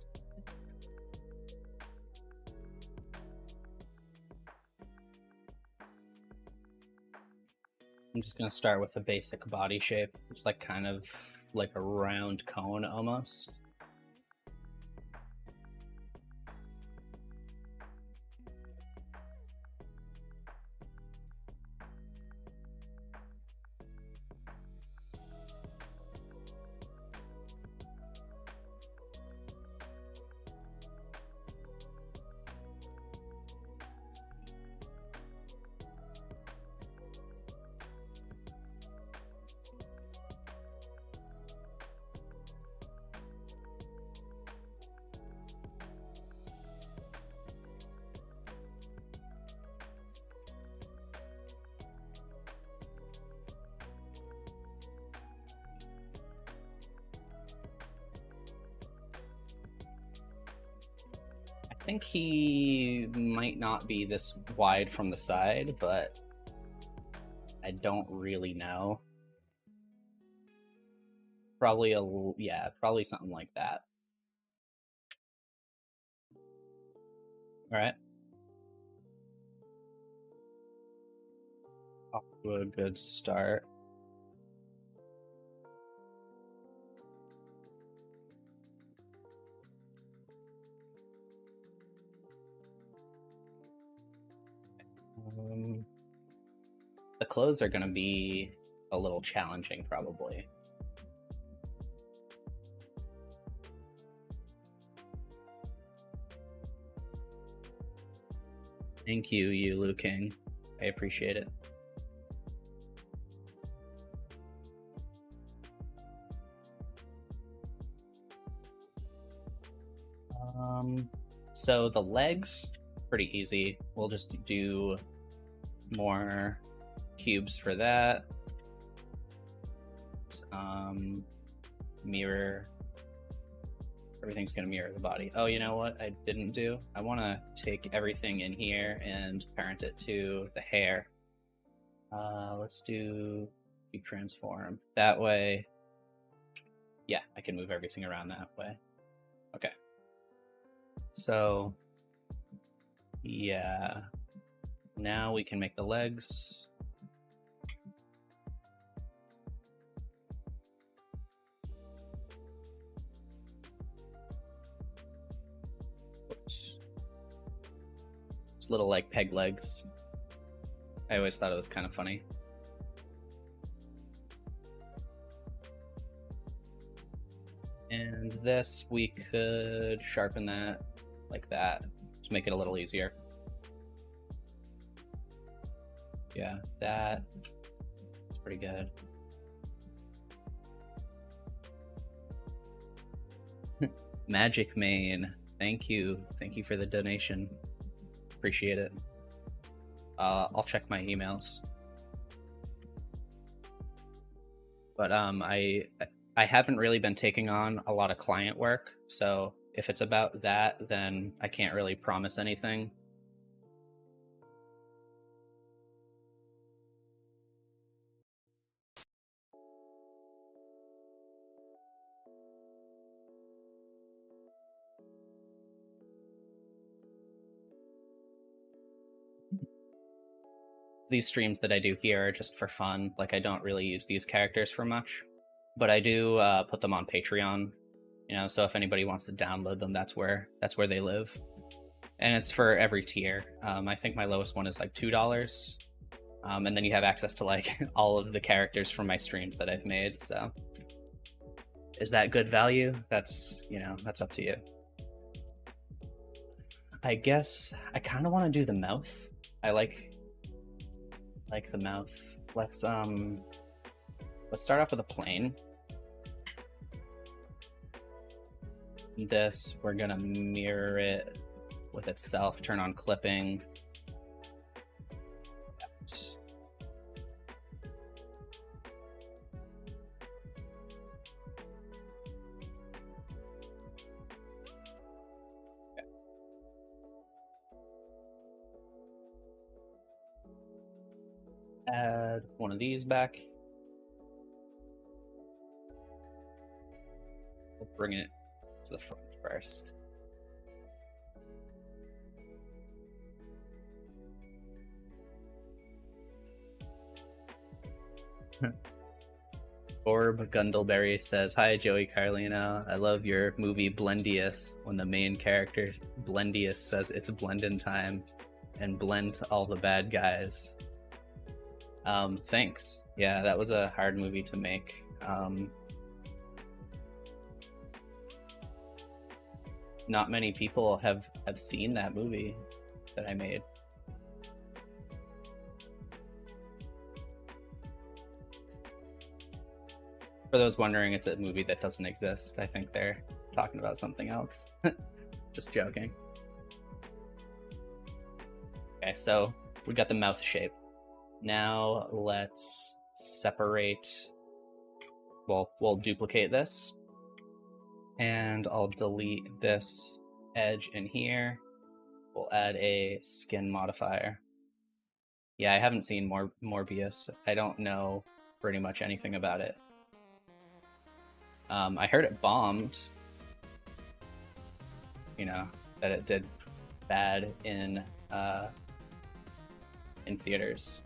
I'm just gonna start with a basic body shape. It's like kind of like a round cone almost. I think he might not be this wide from the side, but I don't really know. Probably probably something like that. All right. Off to a good start. The clothes are going to be a little challenging, probably. Thank you, Lu King. I appreciate it. So the legs, pretty easy. We'll just do more cubes for that. Mirror. Everything's gonna mirror the body. Oh, you know what I didn't do? I wanna take everything in here and parent it to the hair. Let's do transform. That way, yeah, I can move everything around that way. Okay. So, yeah. Now we can make the legs. Oops. Just little like peg legs. I always thought it was kind of funny. And this, we could sharpen that like that to make it a little easier. Yeah, that's pretty good. Magic Main, thank you for the donation. Appreciate it. I'll check my emails. But I haven't really been taking on a lot of client work, so if it's about that, then I can't really promise anything. These streams that I do here are just for fun. Like, I don't really use these characters for much, but I do put them on Patreon, you know, so if anybody wants to download them, that's where they live. And it's for every tier. I think my lowest one is like $2. And then you have access to like all of the characters from my streams that I've made. So is that good value? That's, you know, that's up to you. I guess I kind of want to do the mouth. I like the mouth. Let's start off with a plane. This, we're gonna mirror it with itself, turn on clipping. Add one of these back. We'll bring it to the front first. Orb Gundleberry says, "Hi Joey Carlino, I love your movie Blendius when the main character Blendius says it's blendin' time and blend all the bad guys." Thanks. Yeah, that was a hard movie to make. Not many people have seen that movie that I made. For those wondering, it's a movie that doesn't exist. I think they're talking about something else. Just joking. Okay, so we got the mouth shape. Now let's separate. Well, we'll duplicate this. And I'll delete this edge in here. We'll add a skin modifier. Yeah, I haven't seen Morbius. I don't know pretty much anything about it. I heard it bombed. You know, that it did bad in theaters.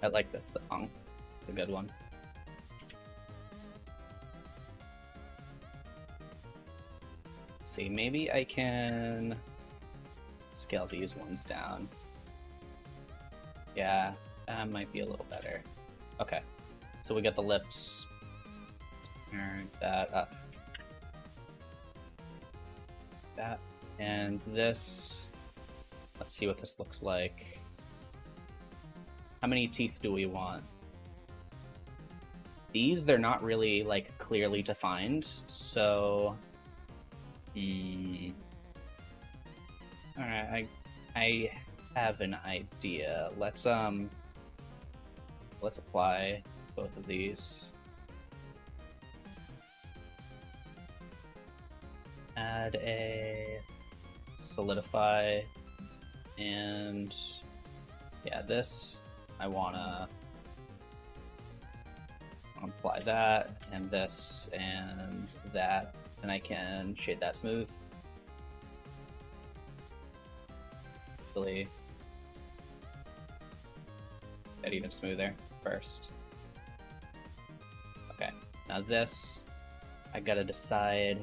I like this song. It's a good one. Let's see, maybe I can scale these ones down. Yeah, that might be a little better. Okay, so we got the lips. Turn that up. That and this. Let's see what this looks like. How many teeth do we want? These, they're not really like clearly defined, so alright, I have an idea. Let's apply both of these. Add a solidify, and yeah, this I wanna apply that and this and that, and I can shade that smooth. Really get even smoother first. Okay, now this I gotta decide.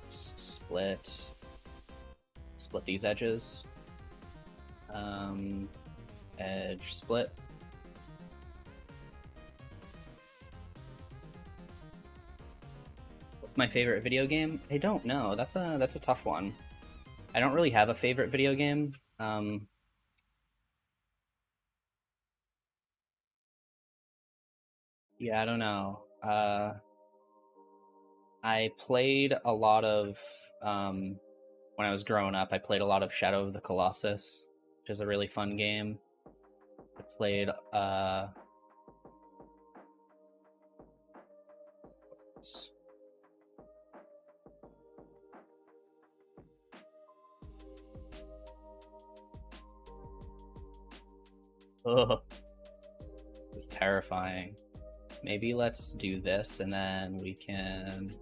Split these edges. Edge split. What's my favorite video game? I don't know. That's a tough one. I don't really have a favorite video game. Yeah, I don't know. I played a lot of, when I was growing up, I played a lot of Shadow of the Colossus, which is a really fun game. I played, ugh, this is terrifying. Maybe let's do this and then we can,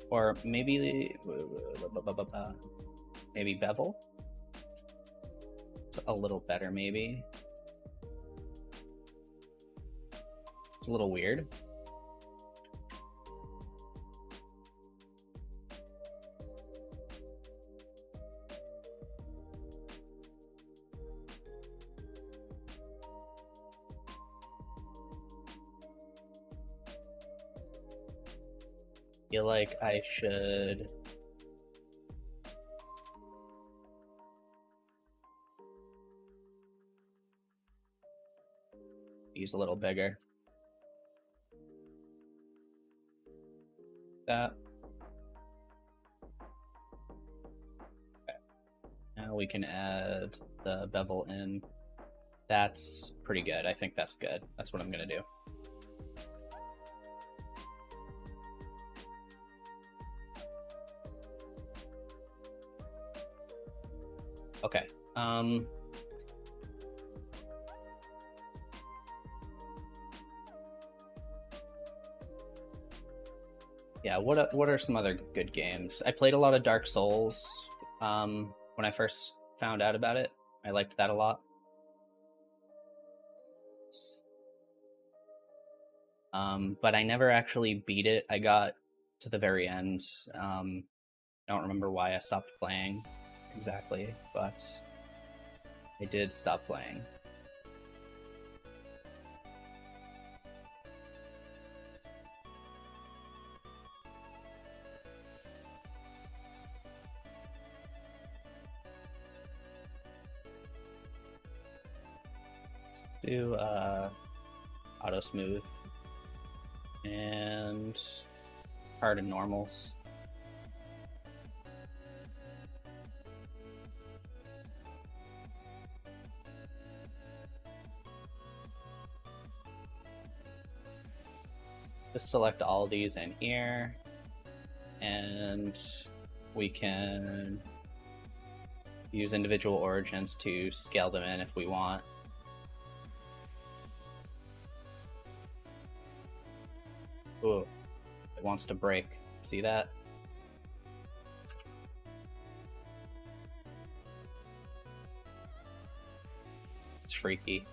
or maybe bevel. It's a little better, maybe. It's a little weird. Feel like I should use a little bigger. That. Okay. Now we can add the bevel in. That's pretty good. I think that's good. That's what I'm gonna do. Okay. Yeah, what are some other good games? I played a lot of Dark Souls when I first found out about it. I liked that a lot. But I never actually beat it. I got to the very end. I don't remember why I stopped playing exactly, but I did stop playing. Let's do auto smooth and hard and normals. Just select all of these in here, and we can use individual origins to scale them in if we want. Ooh, it wants to break. See that? freaky.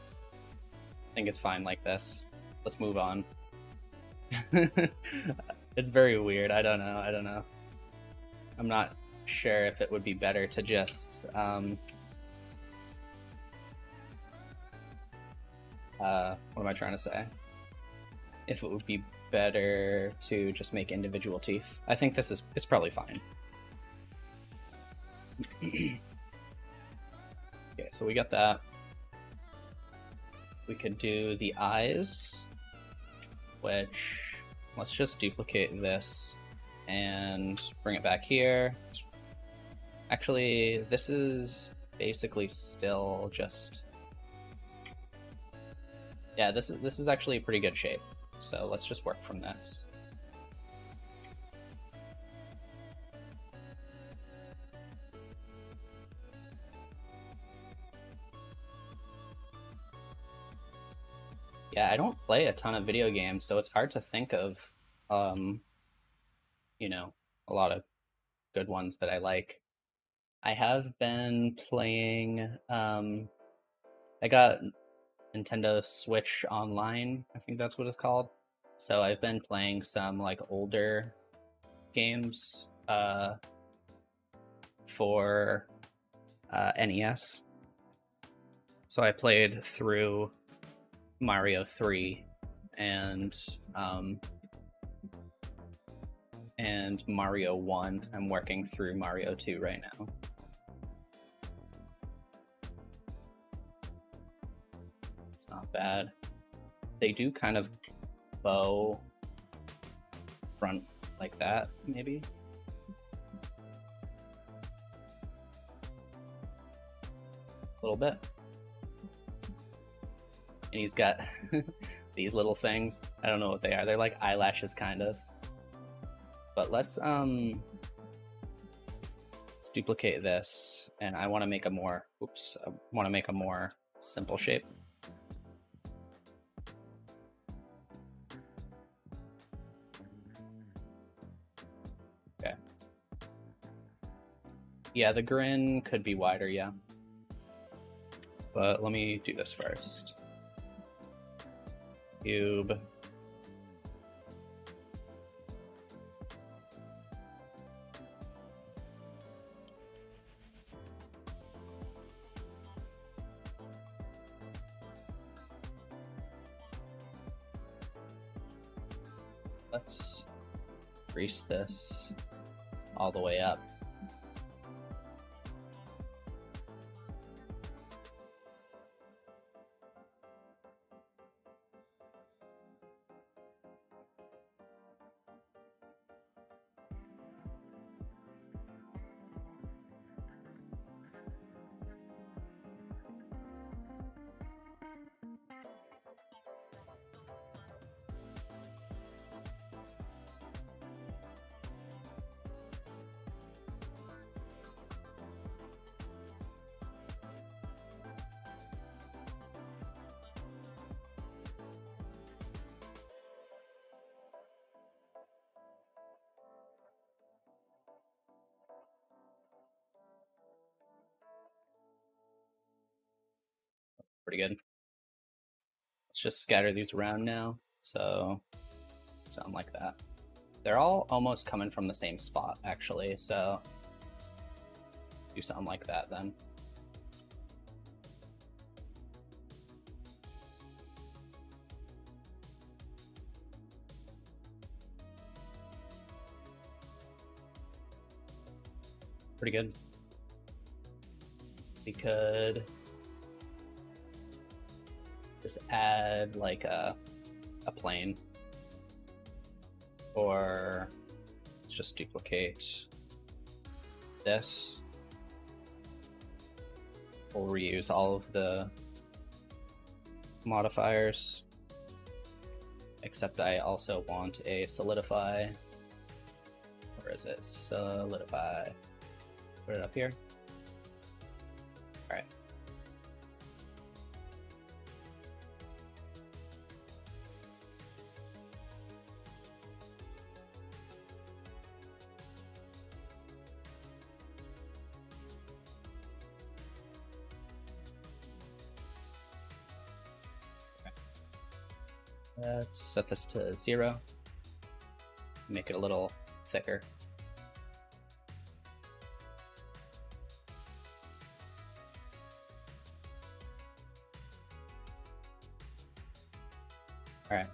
I think it's fine like this. Let's move on. It's very weird. I don't know. I'm not sure if it would be better to just what am I trying to say? If it would be better to just make individual teeth. I think it's probably fine. Okay, so we got that. We could do the eyes, which let's just duplicate this and bring it back here. Actually, this is basically still just, yeah, this is actually a pretty good shape. So let's just work from this. Yeah, I don't play a ton of video games, so it's hard to think of, you know, a lot of good ones that I like. I have been playing, I got Nintendo Switch Online, I think that's what it's called. So I've been playing some like older games for NES. So I played through Mario 3 and Mario 1. I'm working through Mario 2 right now. It's not bad. They do kind of bow front like that, maybe. A little bit. And he's got these little things. I don't know what they are. They're like eyelashes, kind of. But let's duplicate this, and I want to make a more, I want to make a more simple shape. Okay. Yeah, the grin could be wider, yeah. But let me do this first. Cube. Let's grease this all the way up. Pretty good. Let's just scatter these around now. So, something like that. They're all almost coming from the same spot, actually, so do something like that then. Pretty good. We could just add like a plane, or let's just duplicate this. We'll reuse all of the modifiers, except I also want a solidify. Where is it? Solidify. Put it up here. All right. Let's set this to 0. Make it a little thicker. All right.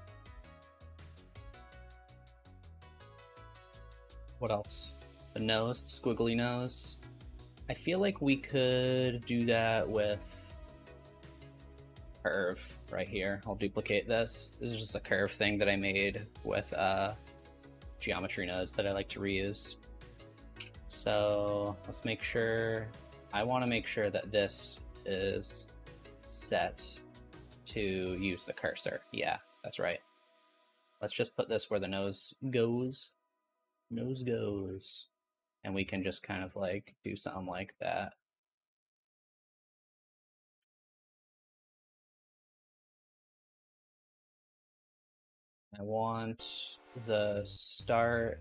What else? The nose, the squiggly nose. I feel like we could do that with curve right here. I'll duplicate this. This is just a curve thing that I made with geometry nodes that I like to reuse. So let's make sure, I want to make sure that this is set to use the cursor. Yeah, that's right. Let's just put this where the nose goes. Nose goes. And we can just kind of like do something like that. I want the start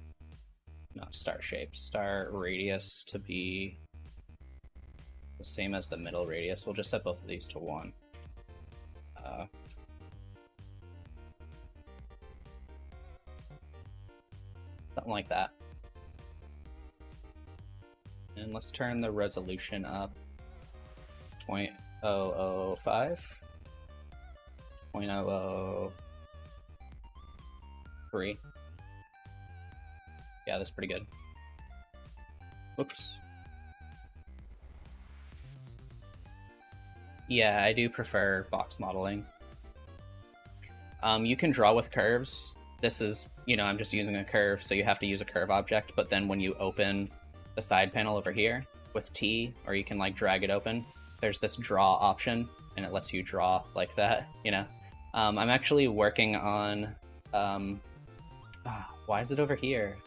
radius to be the same as the middle radius. We'll just set both of these to 1. Something like that. And let's turn the resolution up 0.005, 0.003. Yeah, that's pretty good. Whoops. Yeah, I do prefer box modeling. You can draw with curves. This is, you know, I'm just using a curve, so you have to use a curve object, but then when you open the side panel over here with T, or you can like drag it open, there's this draw option, and it lets you draw like that, you know? I'm actually working on, why is it over here?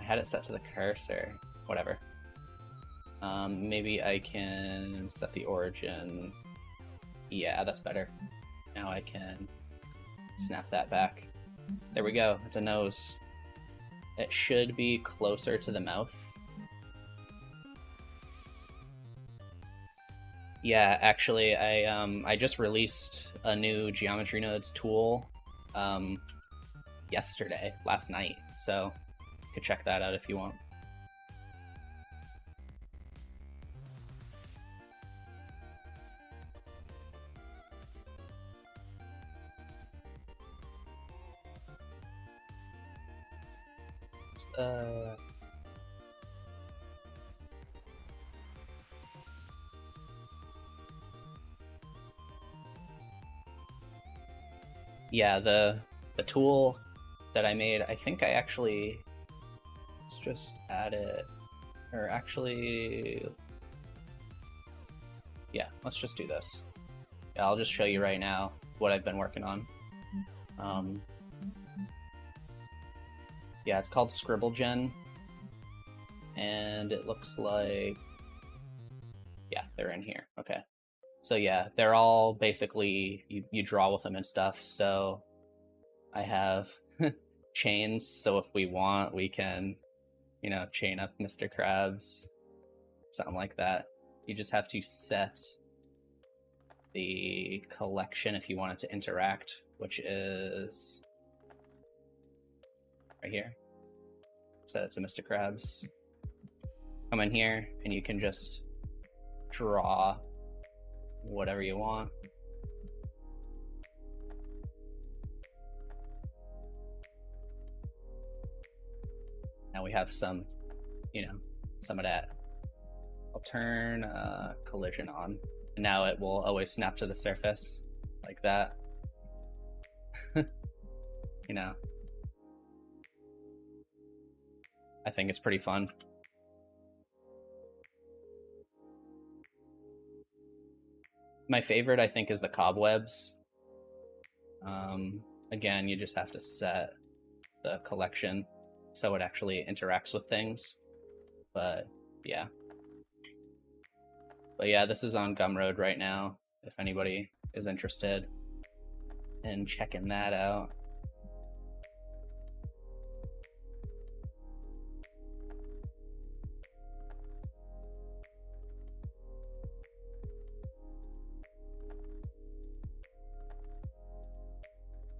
I had it set to the cursor, whatever. Maybe I can set the origin. Yeah, that's better. Now I can snap that back. There we go, it's a nose. It should be closer to the mouth. Yeah, actually, I just released a new geometry nodes tool yesterday, last night, so you could check that out if you want. Yeah, the tool that I made, I think I actually, let's just add it, or actually, yeah, let's just do this. Yeah, I'll just show you right now what I've been working on. Yeah, it's called ScribbleGen, and it looks like, yeah, they're in here. Okay. So yeah, they're all basically, you draw with them and stuff. So I have chains, so if we want, we can, you know, chain up Mr. Krabs, something like that. You just have to set the collection if you want it to interact, which is right here. Set it to Mr. Krabs. Come in here, and you can just draw whatever you want. Now we have some, you know, some of that. I'll turn collision on. And now it will always snap to the surface like that. You know, I think it's pretty fun. My favorite, I think, is the cobwebs. Again, you just have to set the collection so it actually interacts with things. But yeah. But yeah, this is on Gumroad right now, if anybody is interested in checking that out.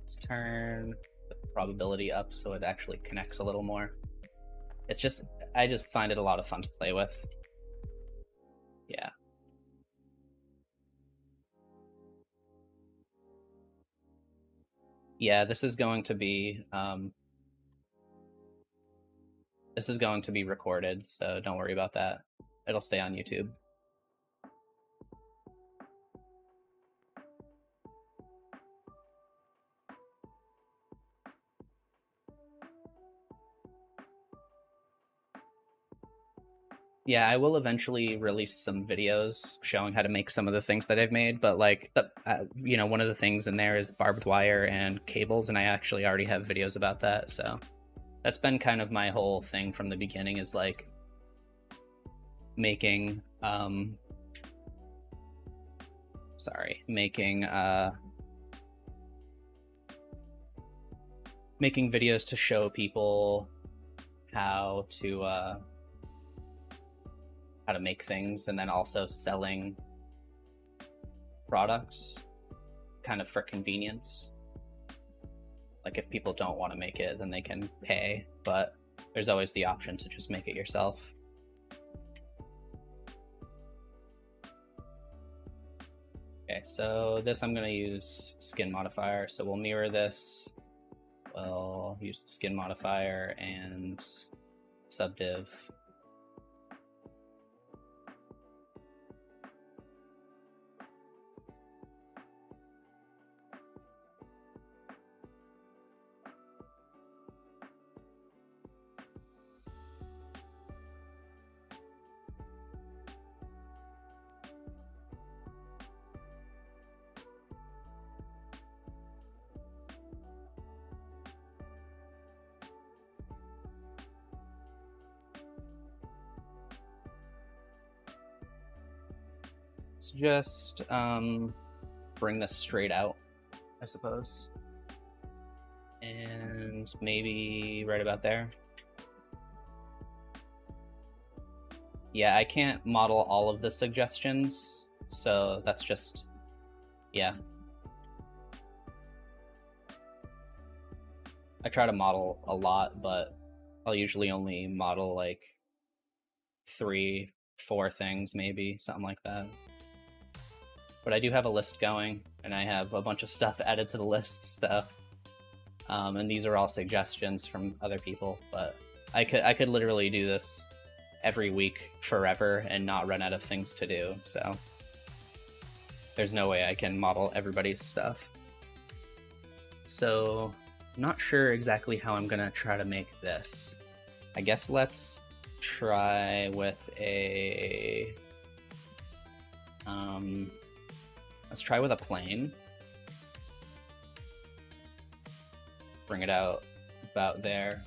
Let's turn the probability up so it actually connects a little more. It's just, I just find it a lot of fun to play with. Yeah. Yeah, this is going to be recorded, so don't worry about that. It'll stay on YouTube. Yeah, I will eventually release some videos showing how to make some of the things that I've made, but like, you know, one of the things in there is barbed wire and cables, and I actually already have videos about that, so that's been kind of my whole thing from the beginning, is like making, making videos to show people how to make things, and then also selling products kind of for convenience. Like if people don't want to make it, then they can pay, but there's always the option to just make it yourself. Okay, so this I'm going to use skin modifier, so we'll mirror this. We'll use the skin modifier and subdiv. Just bring this straight out, I suppose, and maybe right about there. Yeah, I can't model all of the suggestions, so that's just, yeah. I try to model a lot, but I'll usually only model like 3-4 things, maybe, something like that. But I do have a list going, and I have a bunch of stuff added to the list, so and these are all suggestions from other people, but I could literally do this every week forever and not run out of things to do, so there's no way I can model everybody's stuff. So I'm not sure exactly how I'm gonna try to make this. I guess let's try with a let's try with a plane. Bring it out about there.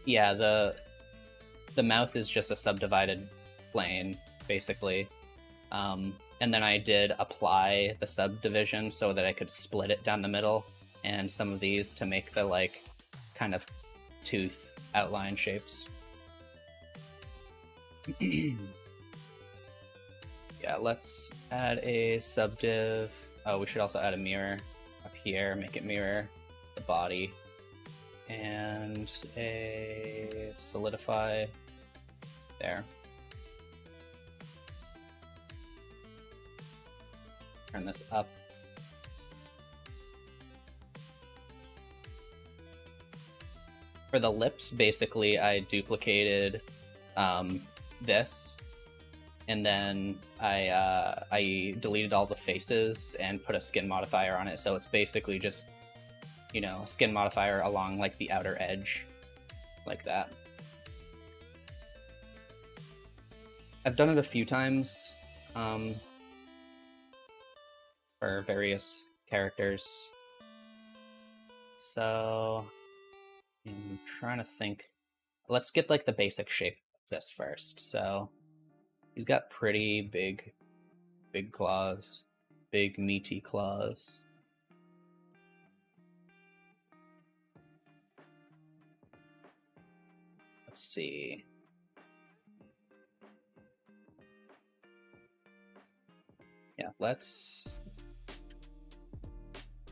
Yeah, the mouth is just a subdivided plane, basically. And then I did apply the subdivision so that I could split it down the middle, and some of these to make the like kind of tooth outline shapes. Yeah, let's add a subdiv. Oh, we should also add a mirror up here, make it mirror the body, and a solidify there. Turn this up. For the lips, basically, I duplicated this, and then I deleted all the faces and put a skin modifier on it, so it's basically just, you know, skin modifier along like the outer edge, like that. I've done it a few times for various characters, so I'm trying to think. Let's get like the basic shape of this first. So he's got pretty big claws, big meaty claws. Let's see. Yeah, let's...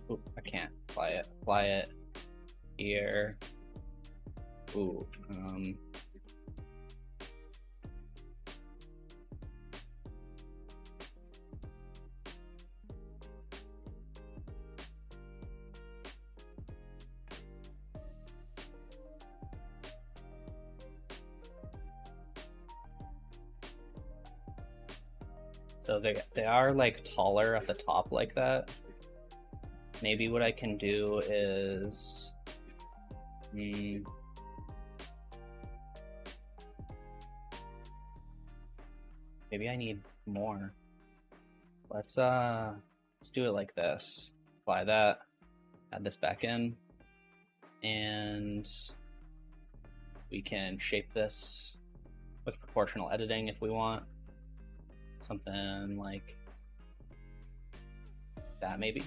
Ooh, I can't apply it. Apply it here. Ooh, so they are like taller at the top like that. Maybe what I can do is maybe I need more. Let's do it like this. Apply that, add this back in, and we can shape this with proportional editing if we want. Something like that, maybe.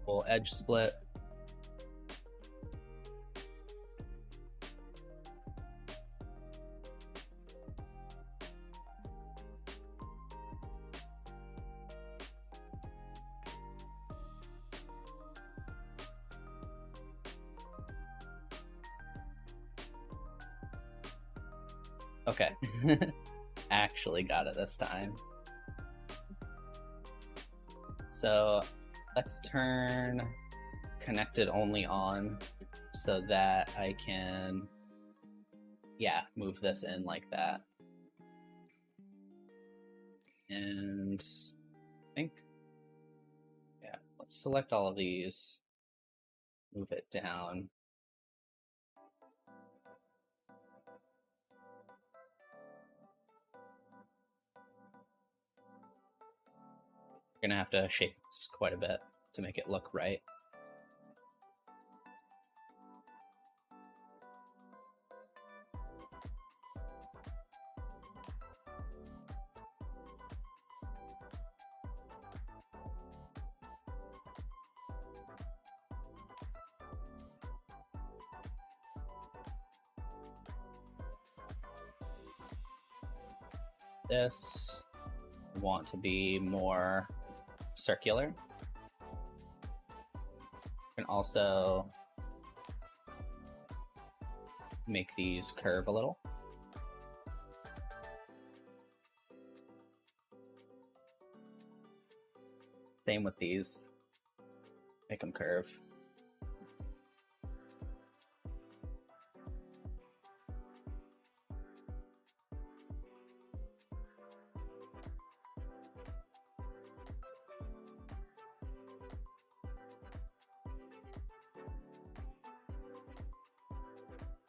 We'll edge split. Okay, actually got it this time. So let's turn connected only on so that I can, yeah, move this in like that. And I think, yeah, let's select all of these, move it down. We're gonna have to shape this quite a bit to make it look right. This I want to be more circular. You can also make these curve a little. Same with these, make them curve.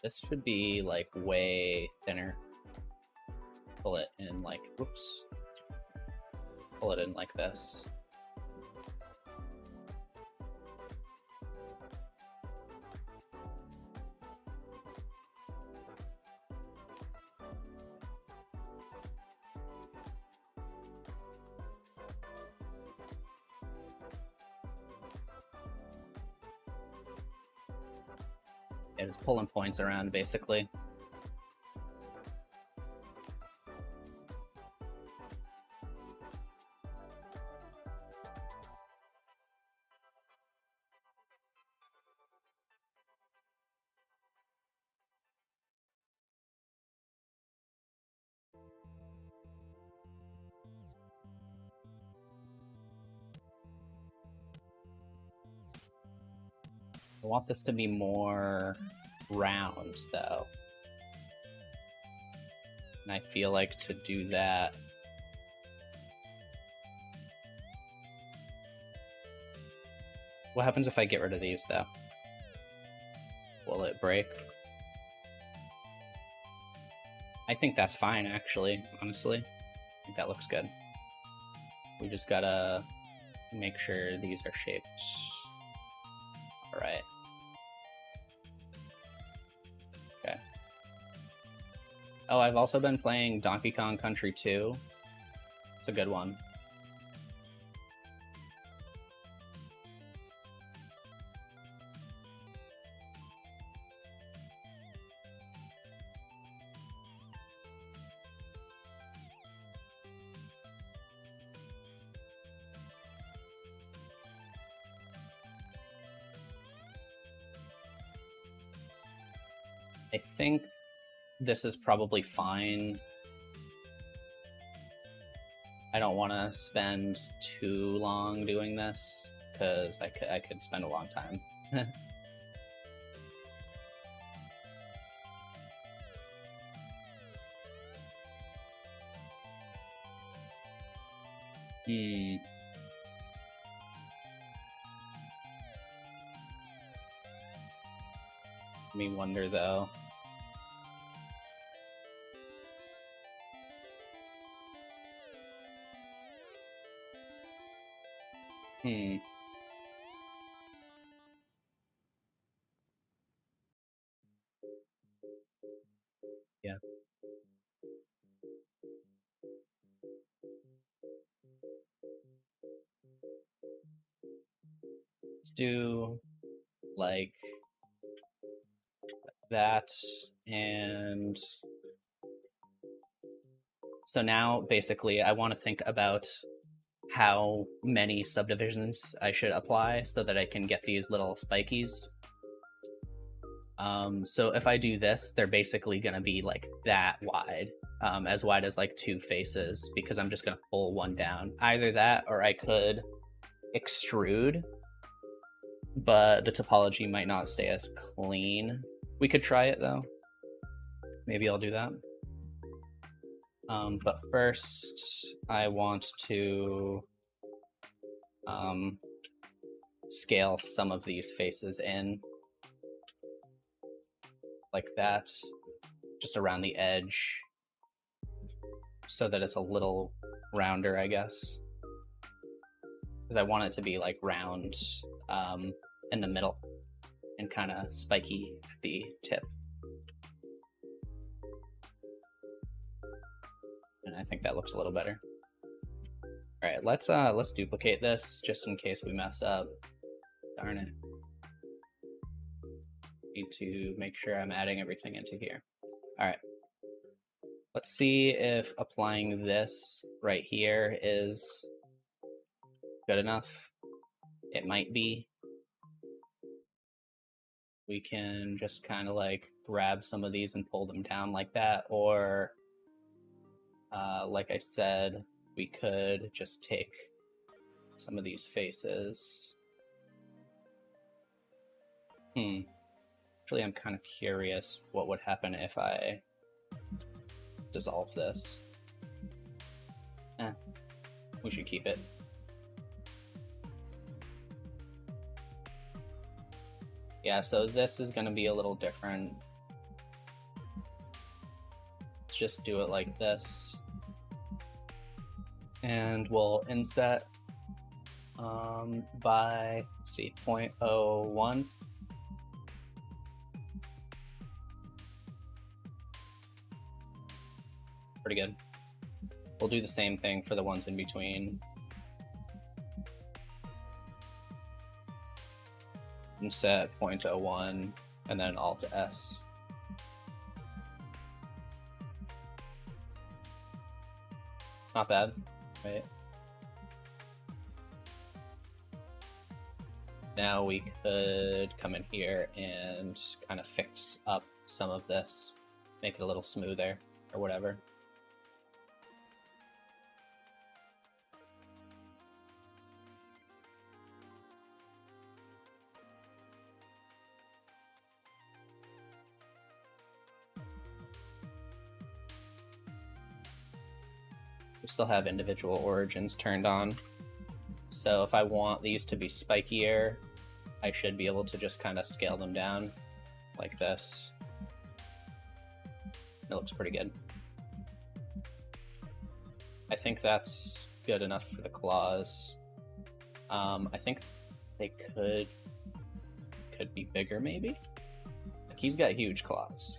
This should be like way thinner. Pull it in like, whoops. Pull it in like this. Yeah, just pulling points around basically. I want this to be more round though. And I feel like to do that, what happens if I get rid of these though? Will it break? I think that's fine actually, honestly. I think that looks good. We just gotta make sure these are shaped. Alright. Okay. Oh, I've also been playing Donkey Kong Country 2. It's a good one. I think this is probably fine. I don't want to spend too long doing this, because I could spend a long time. Let me wonder, though. Yeah. Let's do like that, and so now basically I want to think about how many subdivisions I should apply so that I can get these little spikies. So if I do this, they're basically going to be like that wide as like 2 faces, because I'm just going to pull one down. Either that, or I could extrude, but the topology might not stay as clean. We could try it though. Maybe I'll do that. But first, I want to scale some of these faces in, like that, just around the edge, so that it's a little rounder, I guess. Because I want it to be like round in the middle and kind of spiky at the tip. And I think that looks a little better. All right, let's duplicate this just in case we mess up. Darn it. Need to make sure I'm adding everything into here. All right. Let's see if applying this right here is good enough. It might be. We can just kind of like grab some of these and pull them down like that, or like I said, we could just take some of these faces. Actually, I'm kind of curious what would happen if I dissolve this. We should keep it. Yeah, so this is going to be a little different. Let's just do it like this. And we'll inset by, let's see, 0.01. Pretty good. We'll do the same thing for the ones in between. Inset 0.01 and then Alt S. Not bad, right? Now we could come in here and kind of fix up some of this, make it a little smoother or whatever. We still have individual origins turned on. So if I want these to be spikier, I should be able to just kind of scale them down like this. It looks pretty good. I think that's good enough for the claws. I think they could be bigger maybe? Like, he's got huge claws.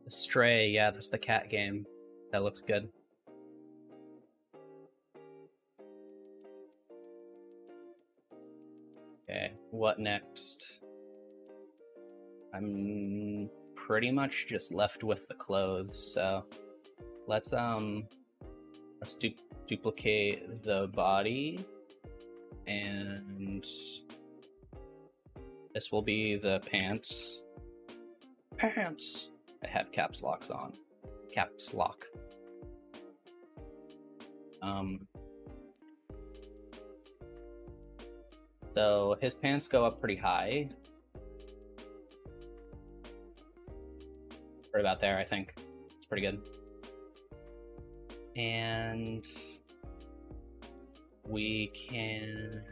Stray, yeah, that's the cat game. That looks good. Okay, what next? I'm pretty much just left with the clothes, so let's duplicate the body, and this will be the pants. Pants! I have caps locks on. Caps lock. So his pants go up pretty high. Right about there, I think. It's pretty good. And we can,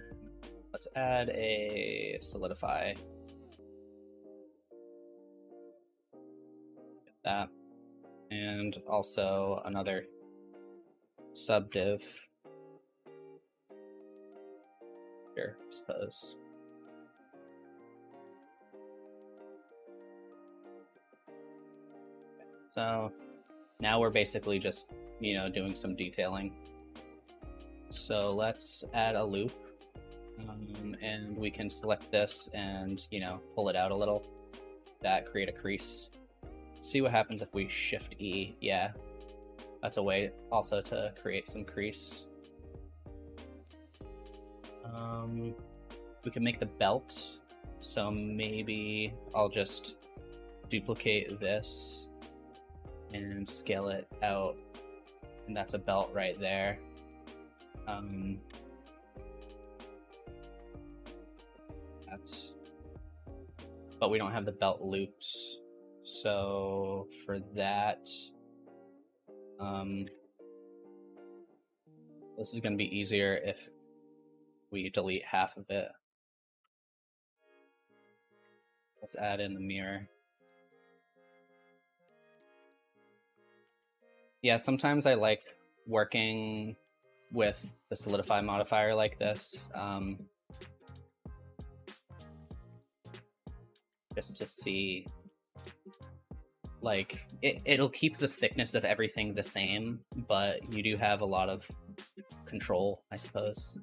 let's add a solidify. Get that. And also another subdiv. Here, I suppose. So now we're basically just, you know, doing some detailing. So let's add a loop, and we can select this and, you know, pull it out a little. That, create a crease. See what happens if we Shift E. Yeah, that's a way also to create some crease. We can make the belt. So maybe I'll just duplicate this and scale it out, and that's a belt right there. But we don't have the belt loops, so for that, this is going to be easier if we delete half of it. Let's add in the mirror. Yeah, sometimes I like working with the solidify modifier like this, just to see, like, it'll keep the thickness of everything the same, but you do have a lot of control, I suppose.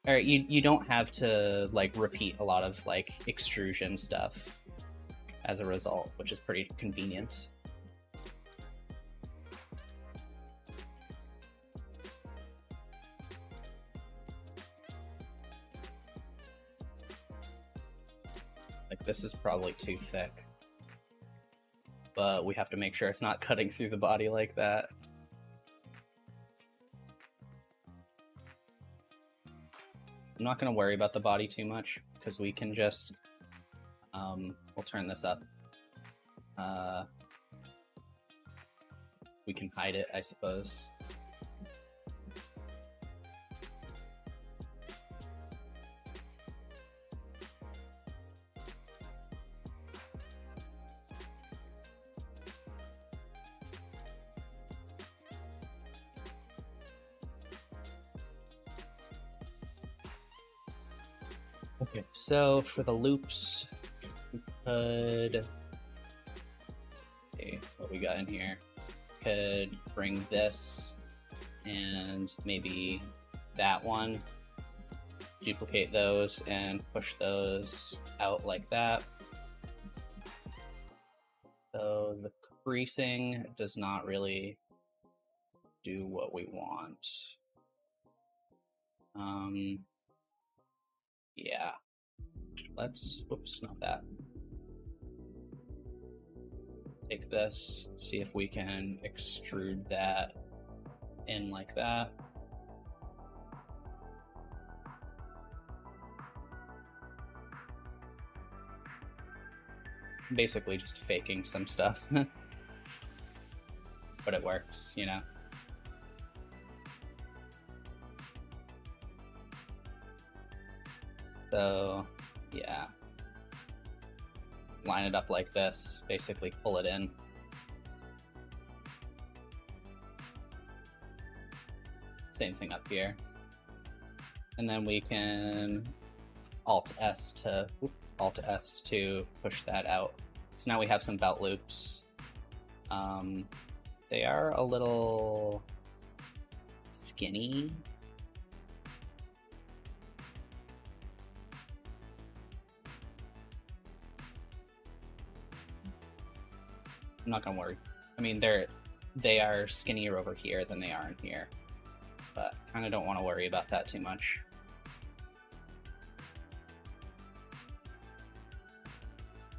Or you don't have to, like, repeat a lot of, like, extrusion stuff as a result, which is pretty convenient. Like, this is probably too thick, but we have to make sure it's not cutting through the body like that. I'm not going to worry about the body too much, because we can just, we'll turn this up. We can hide it, I suppose. Okay, so for the loops, we could, okay, what we got in here, could bring this and maybe that one, duplicate those and push those out like that. So the creasing does not really do what we want. Yeah, let's, whoops, not that. Take this, see if we can extrude that in like that. Basically just faking some stuff, but it works, you know? So, yeah. Line it up like this, basically pull it in. Same thing up here. And then we can Alt-S to push that out. So now we have some belt loops. They are a little skinny. I'm not gonna worry. I mean, they are skinnier over here than they are in here, but kind of don't want to worry about that too much.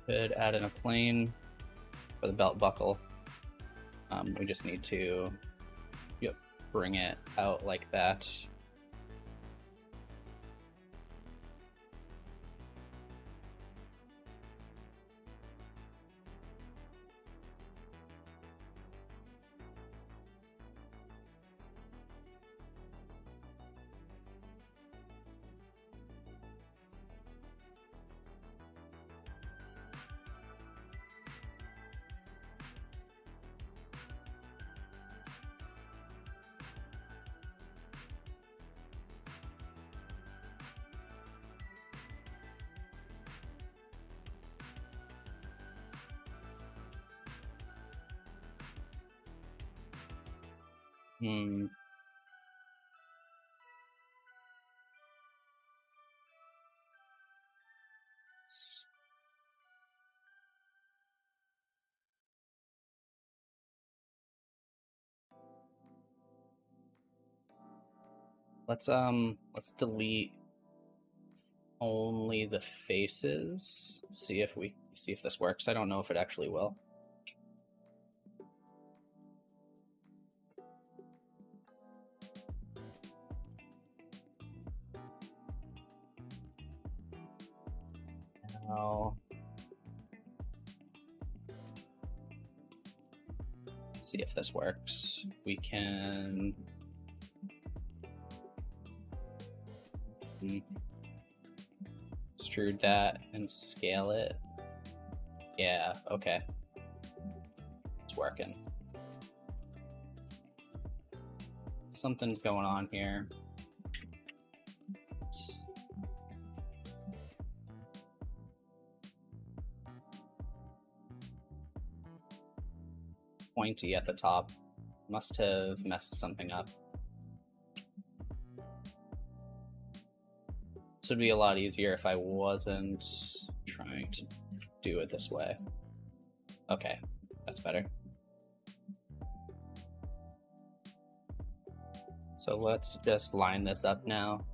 Could add in a plane for the belt buckle. We just need to bring it out like that. Let's delete only the faces. See if this works. I don't know if it actually will. Now, let's see if this works. We can extrude that and scale it. Yeah, okay. It's working. Something's going on here. Pointy at the top. Must have messed something up. This would be a lot easier if I wasn't trying to do it this way. Okay, that's better. So let's just line this up now.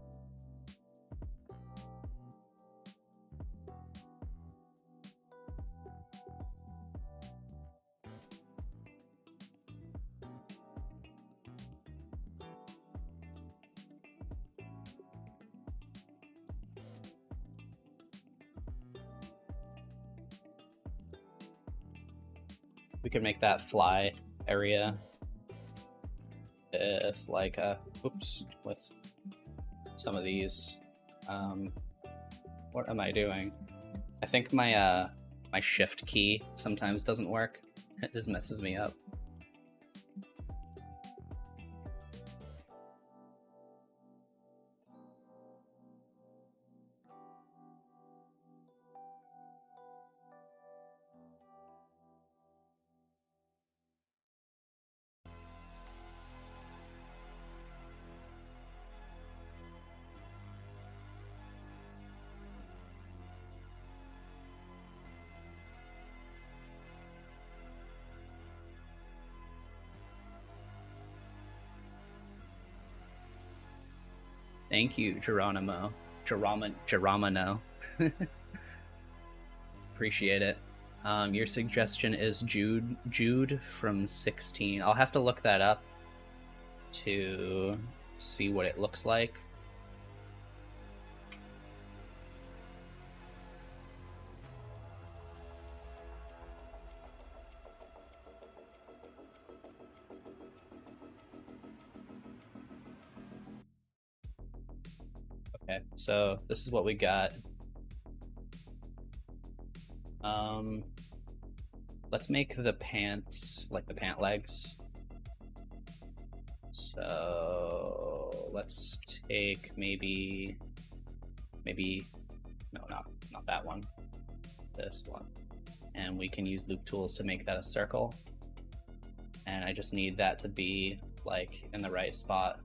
We could make that fly area if like with some of these. What am I doing? I think my my shift key sometimes doesn't work. It just messes me up. Thank you, Geronimo. Geronimo. Appreciate it. Your suggestion is Jude from 16. I'll have to look that up to see what it looks like. Okay, so this is what we got. Let's make the pants, like the pant legs. So let's take maybe, no, not that one, this one. And we can use loop tools to make that a circle. And I just need that to be like in the right spot,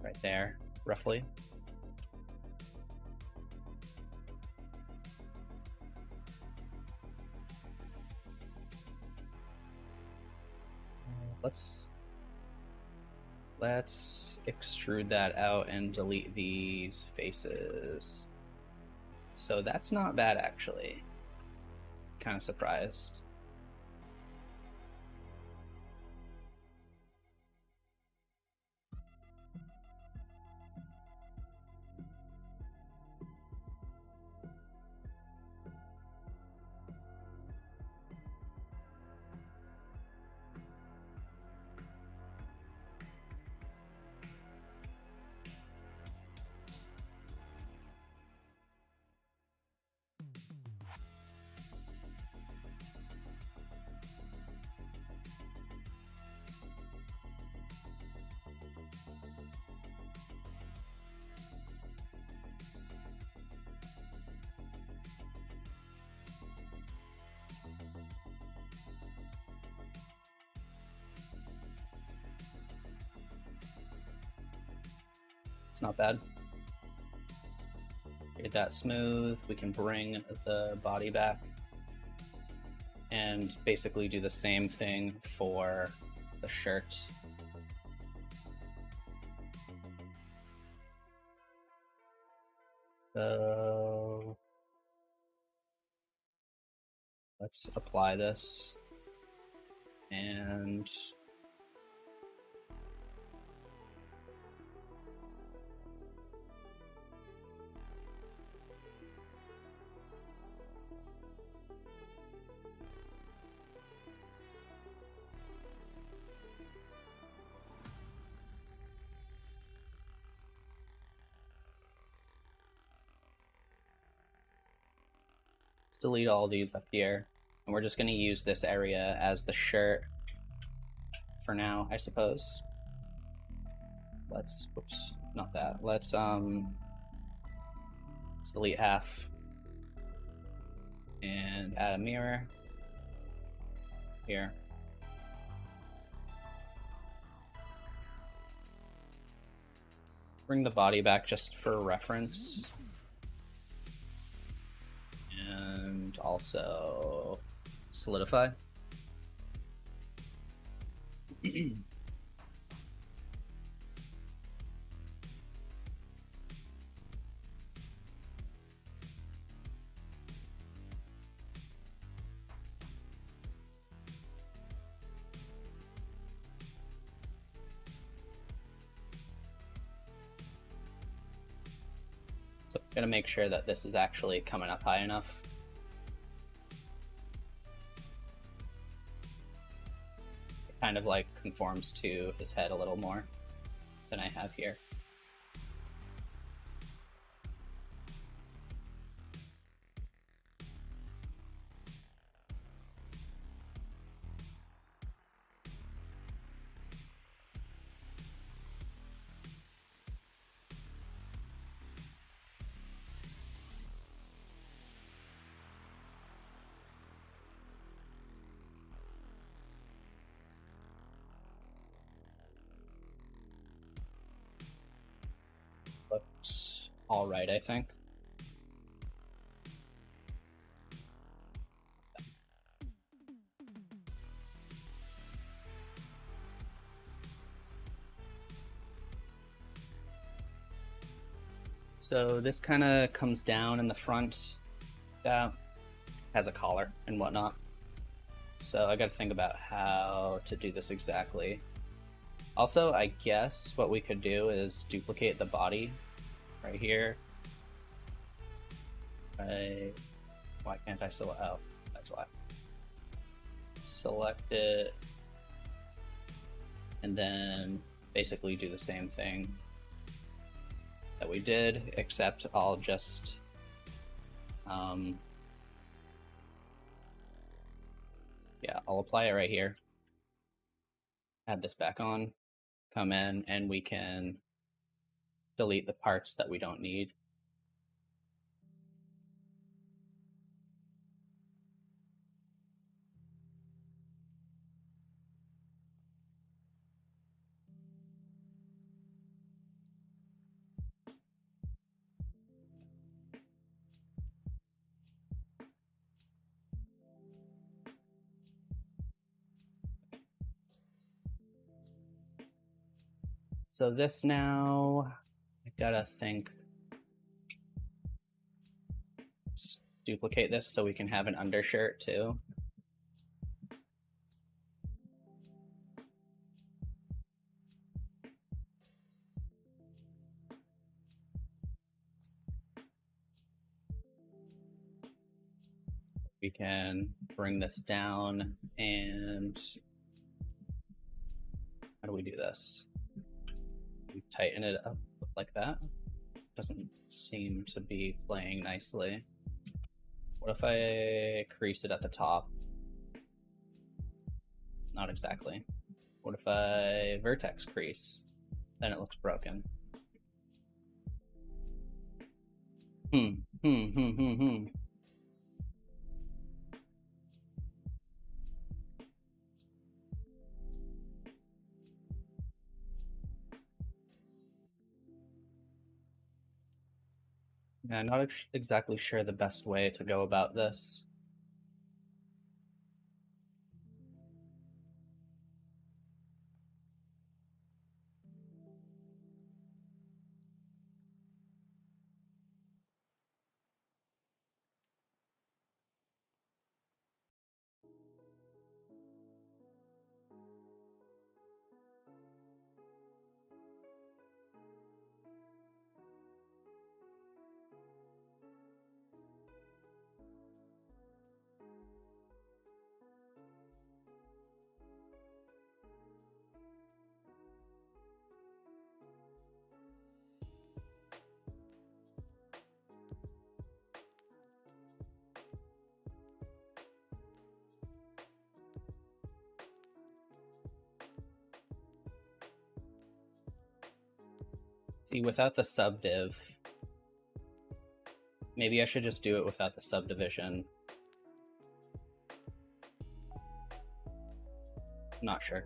right there, roughly. let's extrude that out and delete these faces. So that's not bad, actually. Kind of surprised. It's not bad. Get that smooth. We can bring the body back and basically do the same thing for the shirt. So let's apply this and delete all these up here, and we're just going to use this area as the shirt for now, I suppose. Let's, whoops, not that. Let's delete half and add a mirror here. Bring the body back just for reference. And also solidify. So I'm gonna make sure that this is actually coming up high enough. It kind of like conforms to his head a little more than I have here. Looks all right, I think. So this kind of comes down in the front, has a collar and whatnot. So I got to think about how to do this exactly. Also, I guess what we could do is duplicate the body right here. Why can't I select? Oh, that's why. Select it, and then basically do the same thing that we did, except I'll just yeah, I'll apply it right here. Add this back on, come in, and we can delete the parts that we don't need. So this now, I gotta think. Let's duplicate this so we can have an undershirt too. We can bring this down, and how do we do this? We tighten it up like that. Doesn't seem to be playing nicely. What if I crease it at the top? Not exactly. What if I vertex crease? Then it looks broken. Yeah, I'm not exactly sure the best way to go about this. See, without the subdiv, maybe I should just do it without the subdivision. Not sure.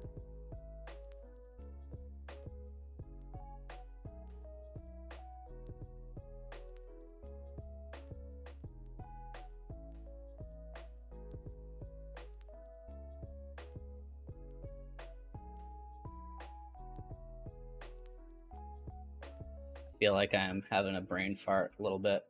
Feel like I'm having a brain fart a little bit.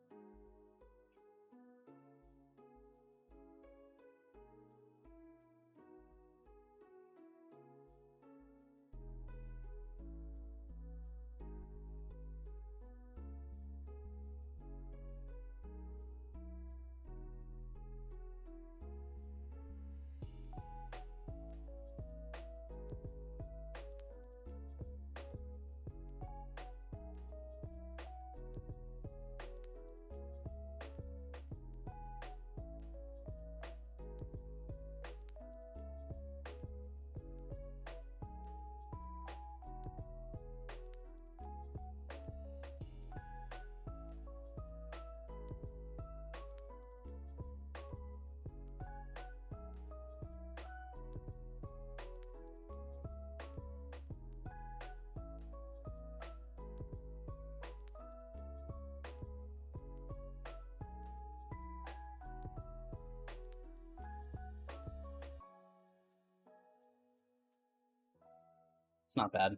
It's not bad.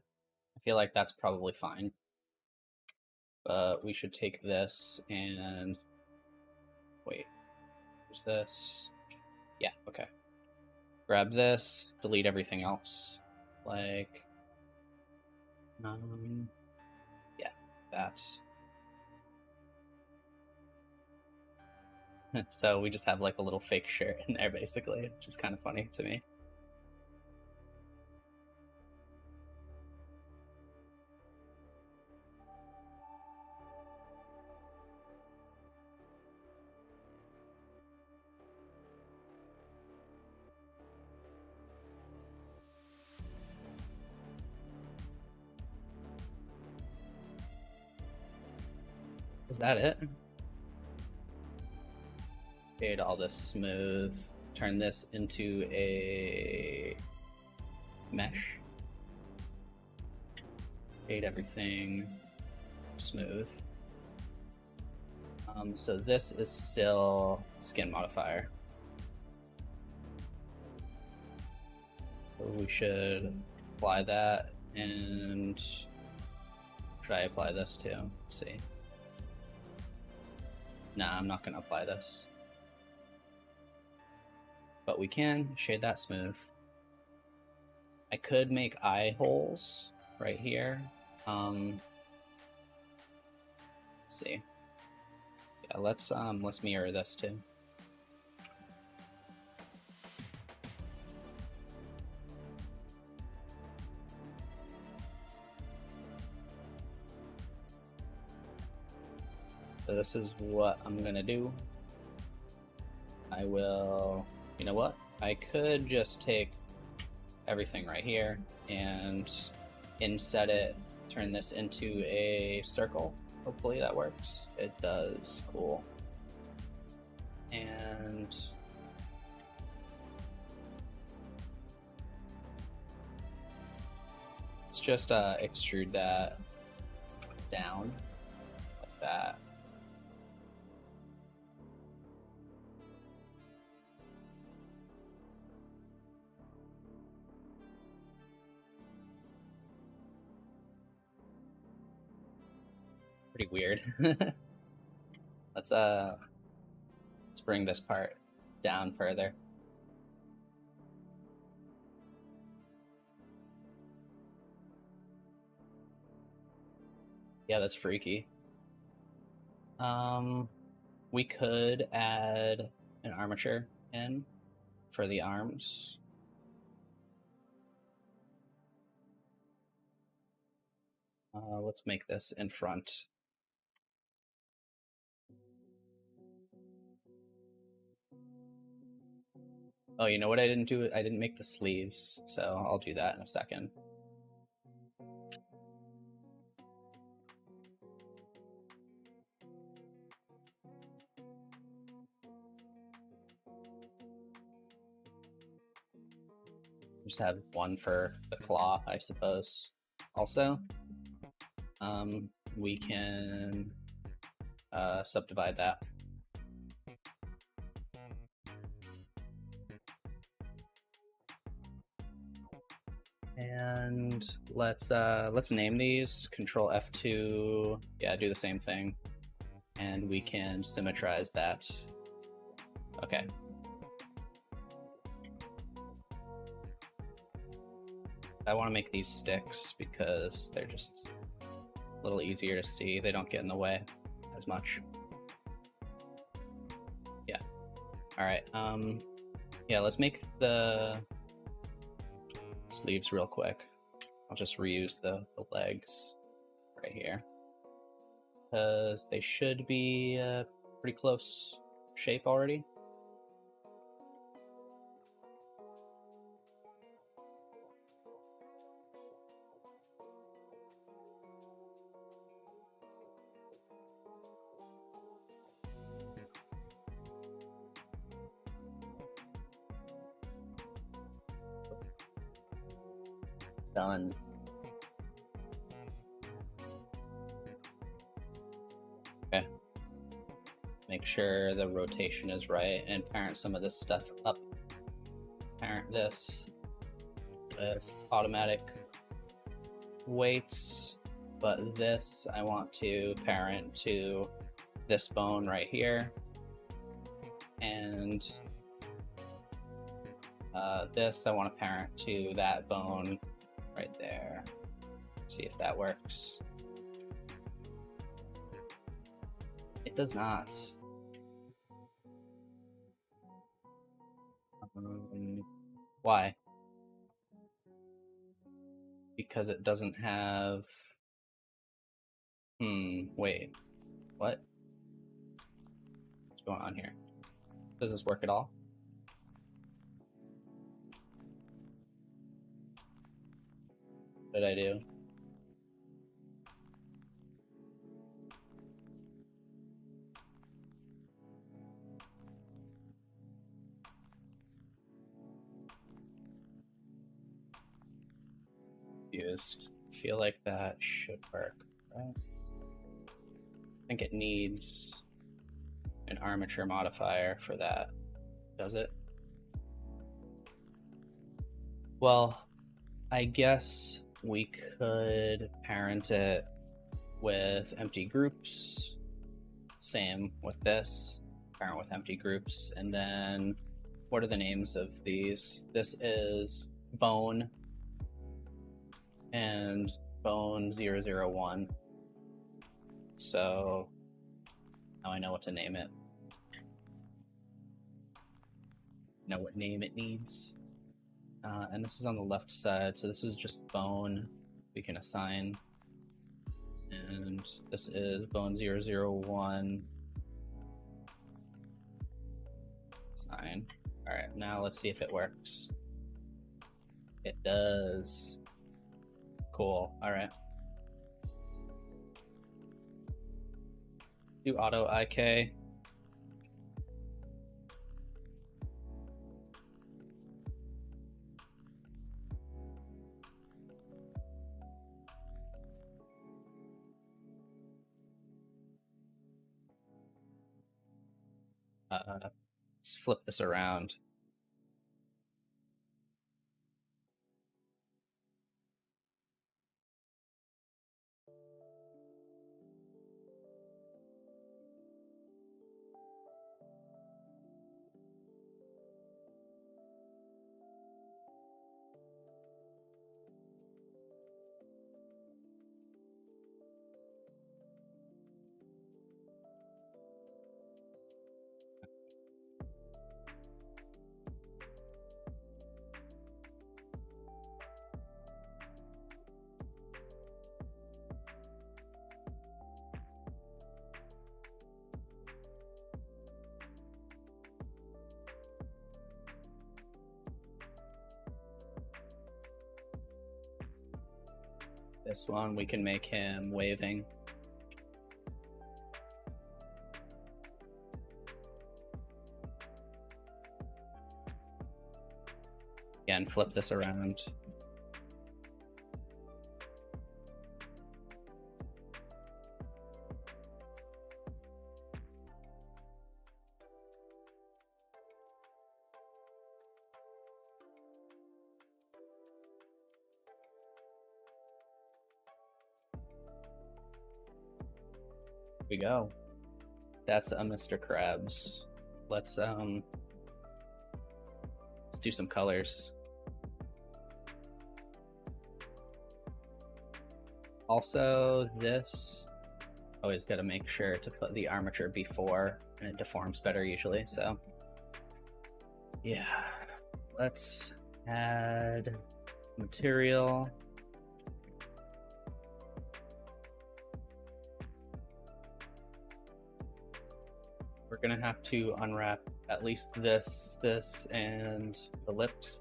I feel like that's probably fine. But we should take this and wait. Where's this? Yeah, okay. Grab this, delete everything else. Like, yeah, that. So we just have like a little fake shirt in there basically, which is kind of funny to me. Is that it? Fade all this smooth. Turn this into a mesh. Fade everything smooth. So this is still skin modifier. So we should apply that, and Should I apply this too? Let's see. Nah, I'm not gonna apply this. But we can shade that smooth. I could make eye holes right here. Let's see. Yeah, let's mirror this too. So this is what I'm gonna do. I will, you know what? I could just take everything right here and inset it, turn this into a circle. Hopefully that works. It does, cool. And let's just extrude that down like that. Pretty weird. Let's bring this part down further. Yeah, that's freaky. We could add an armature in for the arms. Let's make this in front. Oh, you know what I didn't do? I didn't make the sleeves, so I'll do that in a second. Just have one for the claw, I suppose. Also, we can subdivide that. And let's name these. Control F2. Yeah, do the same thing. And we can symmetrize that. Okay. I want to make these sticks because they're just a little easier to see. They don't get in the way as much. Yeah. All right. Yeah, let's make the sleeves real quick. I'll just reuse the legs right here because they should be pretty close shape already. Done. Okay. Make sure the rotation is right and parent some of this stuff up. Parent this with automatic weights, but this I want to parent to this bone right here, and this I want to parent to that bone right there. See if that works. It does not. Why? Because it doesn't have... wait. What? What's going on here? Does this work at all? What did I do? Confused. I feel like that should work, right? I think it needs an armature modifier for that. Does it? Well, I guess we could parent it with empty groups. Same with this, parent with empty groups. And then what are the names of these? This is bone and bone 001. So now I know what to name it. Know what name it needs. And this is on the left side, so this is just bone we can assign. And this is bone 001. Assign. Alright, now let's see if it works. It does. Cool, alright. Do auto IK. Let's flip this around. This one, we can make him waving. Again, flip this around. We go. That's a Mr. Krabs. Let's do some colors. Also, this always got to make sure to put the armature before, and it deforms better usually. So yeah, let's add material. We're gonna have to unwrap at least this, and the lips.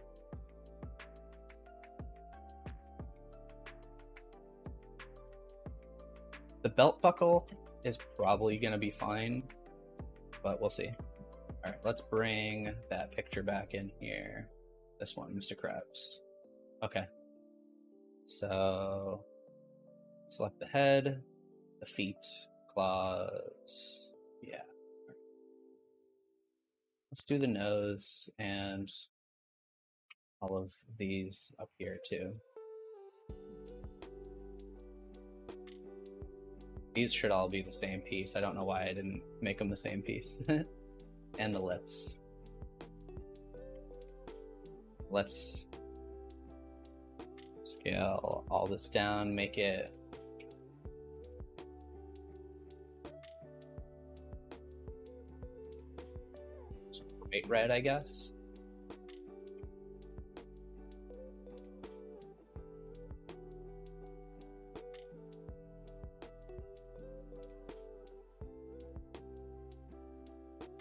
The belt buckle is probably gonna be fine, but we'll see. All right, let's bring that picture back in here. This one, Mr. Krabs. Okay. So select the head, the feet, claws. Yeah. Let's do the nose and all of these up here too. These should all be the same piece. I don't know why I didn't make them the same piece. And the lips. Let's scale all this down, make it bright red, I guess.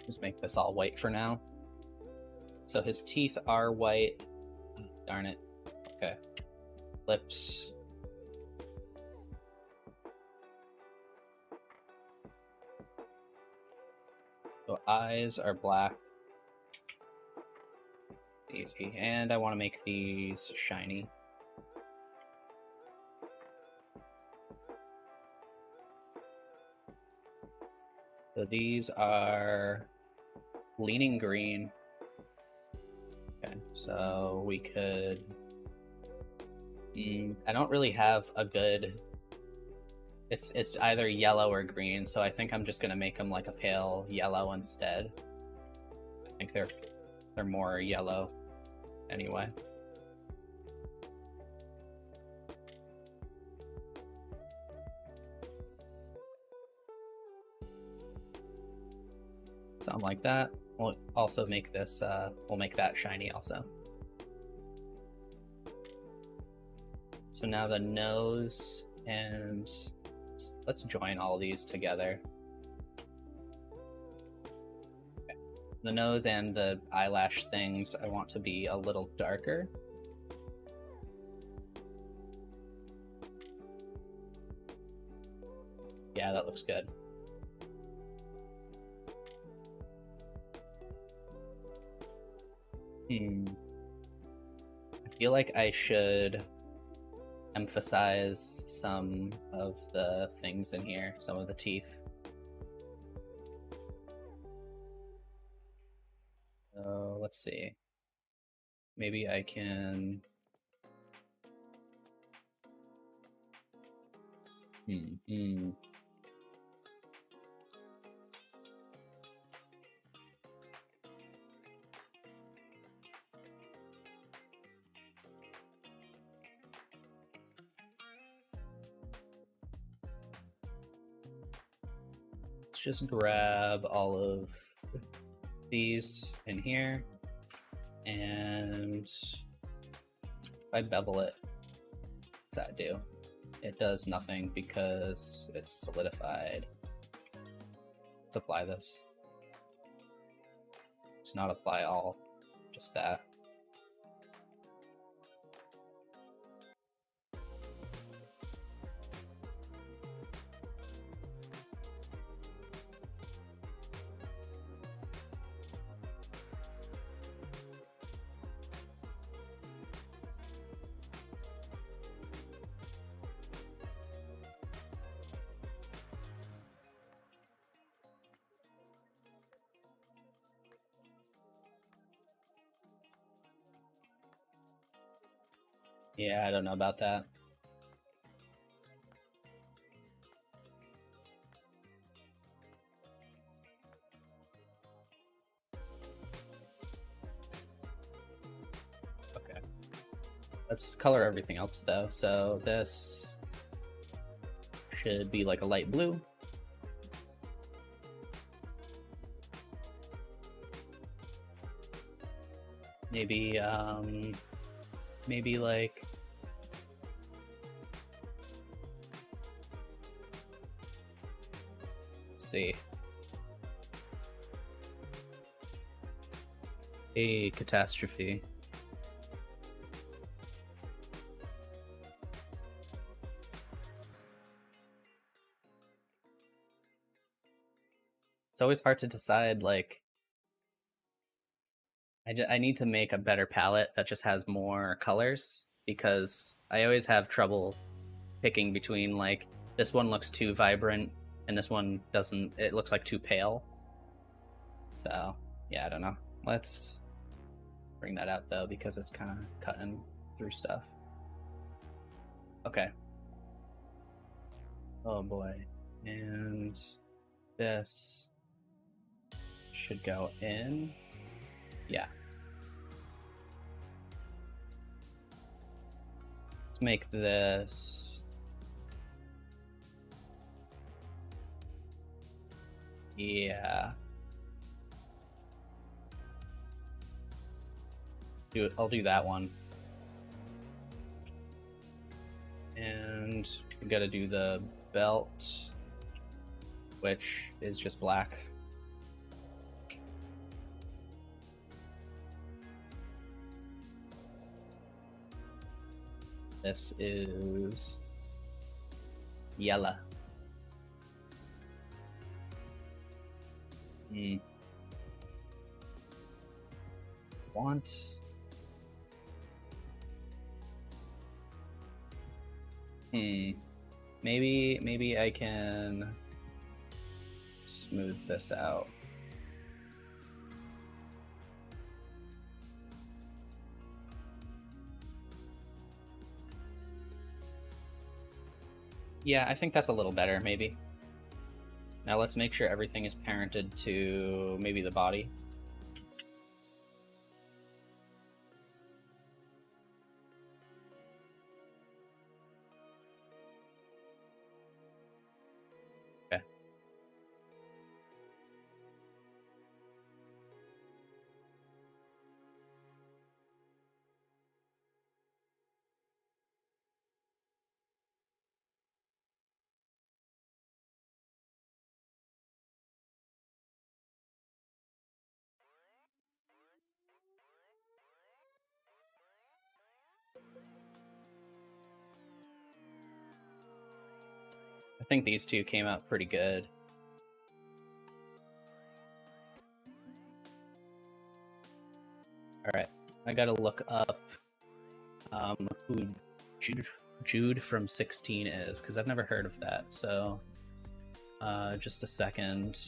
Just make this all white for now. So his teeth are white. Darn it. Okay. Lips. So eyes are black. Easy. And I want to make these shiny. So these are leaning green. Okay, so we could... I don't really have a good It's either yellow or green, so I think I'm just gonna make them like a pale yellow instead. I think they're more yellow anyway. Something like that. We'll also make this, we'll make that shiny also. So now the nose, and let's join all these together. Okay. The nose and the eyelash things I want to be a little darker. Yeah, that looks good. I feel like I should emphasize some of the things in here, some of the teeth. So let's see. Maybe I can... Just grab all of these in here, and if I bevel it, what's that do? It does nothing because it's solidified. Let's apply this. Let's not apply all, just that. Yeah, I don't know about that. Okay. Let's color everything else though. So this should be like a light blue. Maybe, maybe like... Let's see. A catastrophe. It's always hard to decide, like... I need to make a better palette that just has more colors, because I always have trouble picking between, like, this one looks too vibrant and this one doesn't, it looks like too pale. So yeah, I don't know. Let's bring that out though, because it's kind of cutting through stuff. Okay. Oh boy. And this should go in. Yeah. Let's make this... Yeah. I'll do that one. And we gotta do the belt, which is just black. This is yellow. Maybe I can smooth this out. Yeah, I think that's a little better, maybe. Now let's make sure everything is parented to maybe the body. Okay. I think these two came out pretty good. All right, I gotta look up who Jude from 16 is, because I've never heard of that. So, just a second.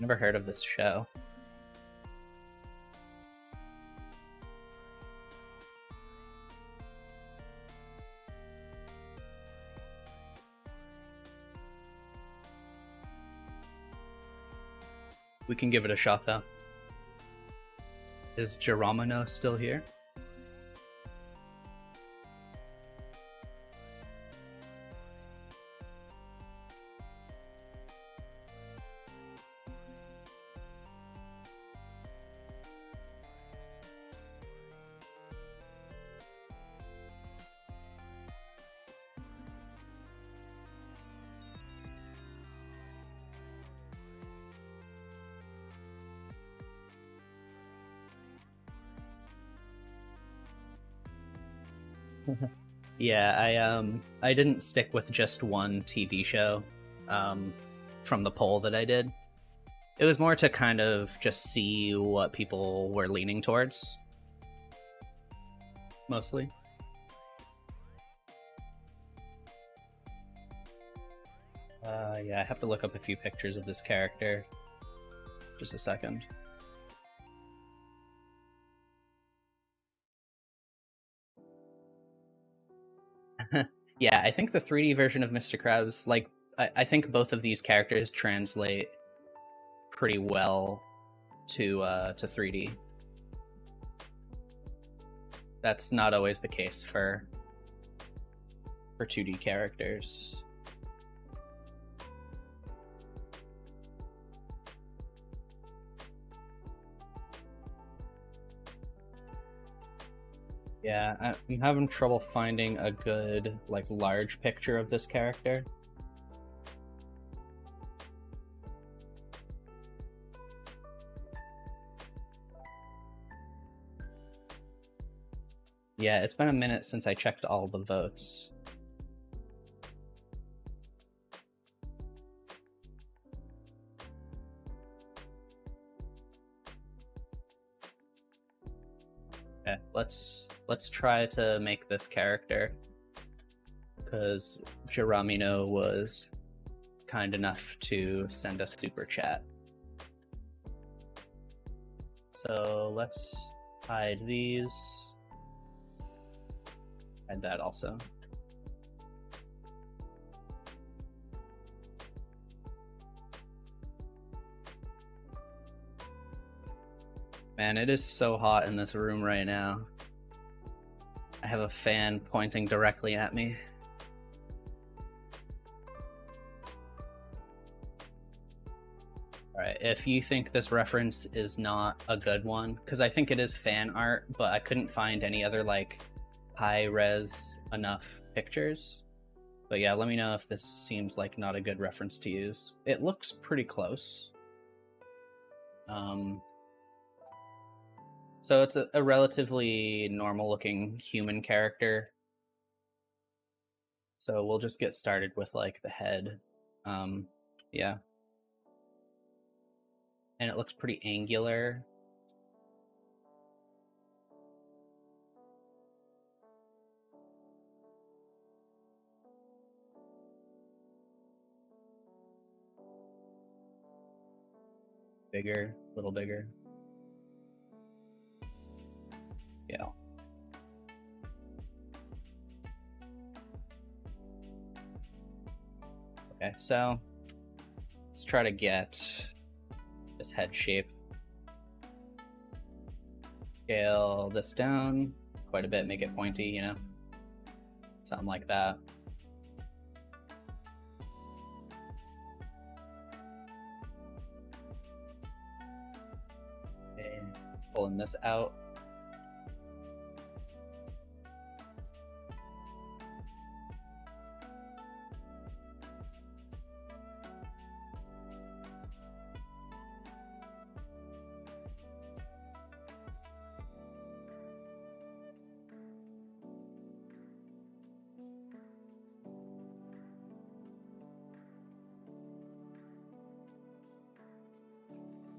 Never heard of this show. We can give it a shot, though. Is Geronimo still here? Yeah, I didn't stick with just one TV show from the poll that I did. It was more to kind of just see what people were leaning towards, mostly. Yeah, I have to look up a few pictures of this character. Just a second. Yeah, I think the 3D version of Mr. Krabs, like, I think both of these characters translate pretty well to 3D. That's not always the case for 2D characters. Yeah, I'm having trouble finding a good, like, large picture of this character. Yeah, it's been a minute since I checked all the votes. Okay, let's try to make this character, because Geronimo was kind enough to send a super chat. So let's hide these. Hide that also. Man, it is so hot in this room right now. I have a fan pointing directly at me. Alright, if you think this reference is not a good one, because I think it is fan art, but I couldn't find any other, like, high-res enough pictures. But yeah, let me know if this seems like not a good reference to use. It looks pretty close. So it's a relatively normal-looking human character. So we'll just get started with, like, the head. Yeah. And it looks pretty angular. bigger, a little bigger. Yeah. Okay, so let's try to get this head shape. Scale this down quite a bit, make it pointy, you know? Something like that. Okay, pulling this out.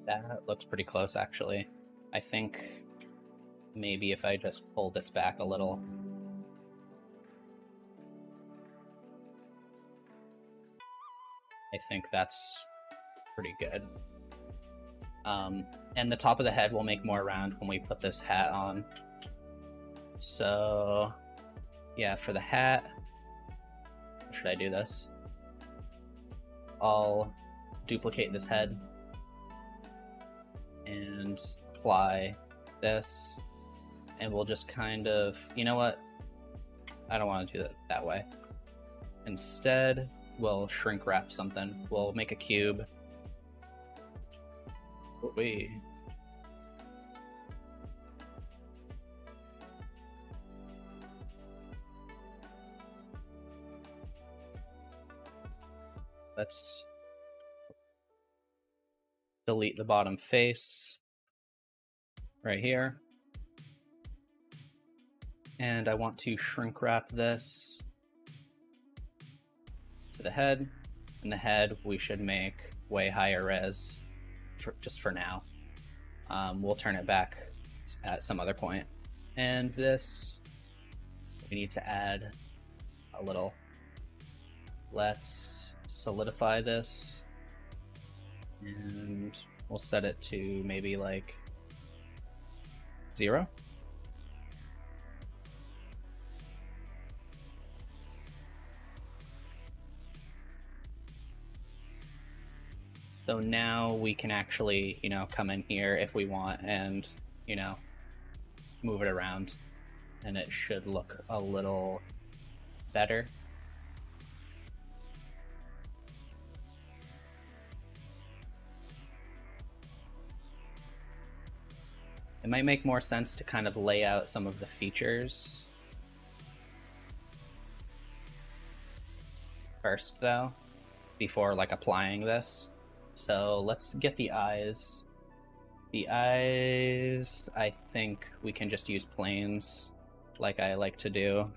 That looks pretty close, actually. I think maybe if I just pull this back a little. I think that's pretty good. And the top of the head will make more round when we put this hat on. So, yeah, for the hat, how should I do this? I'll duplicate this head and apply this, and we'll just kind of, you know what? I don't want to do it that way. Instead, we'll shrink wrap something. We'll make a cube. Wait. Let's delete the bottom face right here. And I want to shrink wrap this to the head. And the head we should make way higher res just for now. We'll turn it back at some other point. And this, we need to add a little. Let's solidify this. And we'll set it to maybe like 0. So now we can actually, you know, come in here if we want and, you know, move it around, and it should look a little better. It might make more sense to kind of lay out some of the features first, though, before like applying this. So let's get the eyes. The eyes, I think we can just use planes like I like to do.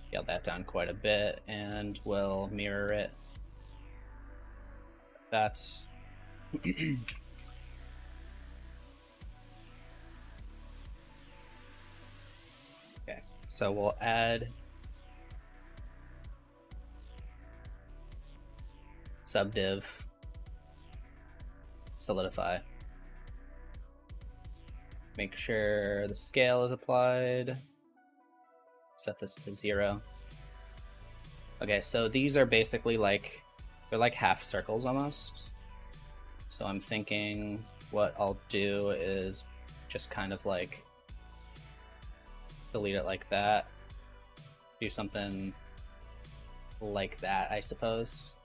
Scale that down quite a bit and we'll mirror it. That's okay, so we'll add subdiv, solidify. Make sure the scale is applied. Set this to 0. Okay, so these are basically like, they're like half circles almost. So I'm thinking what I'll do is just kind of like delete it like that. Do something like that, I suppose.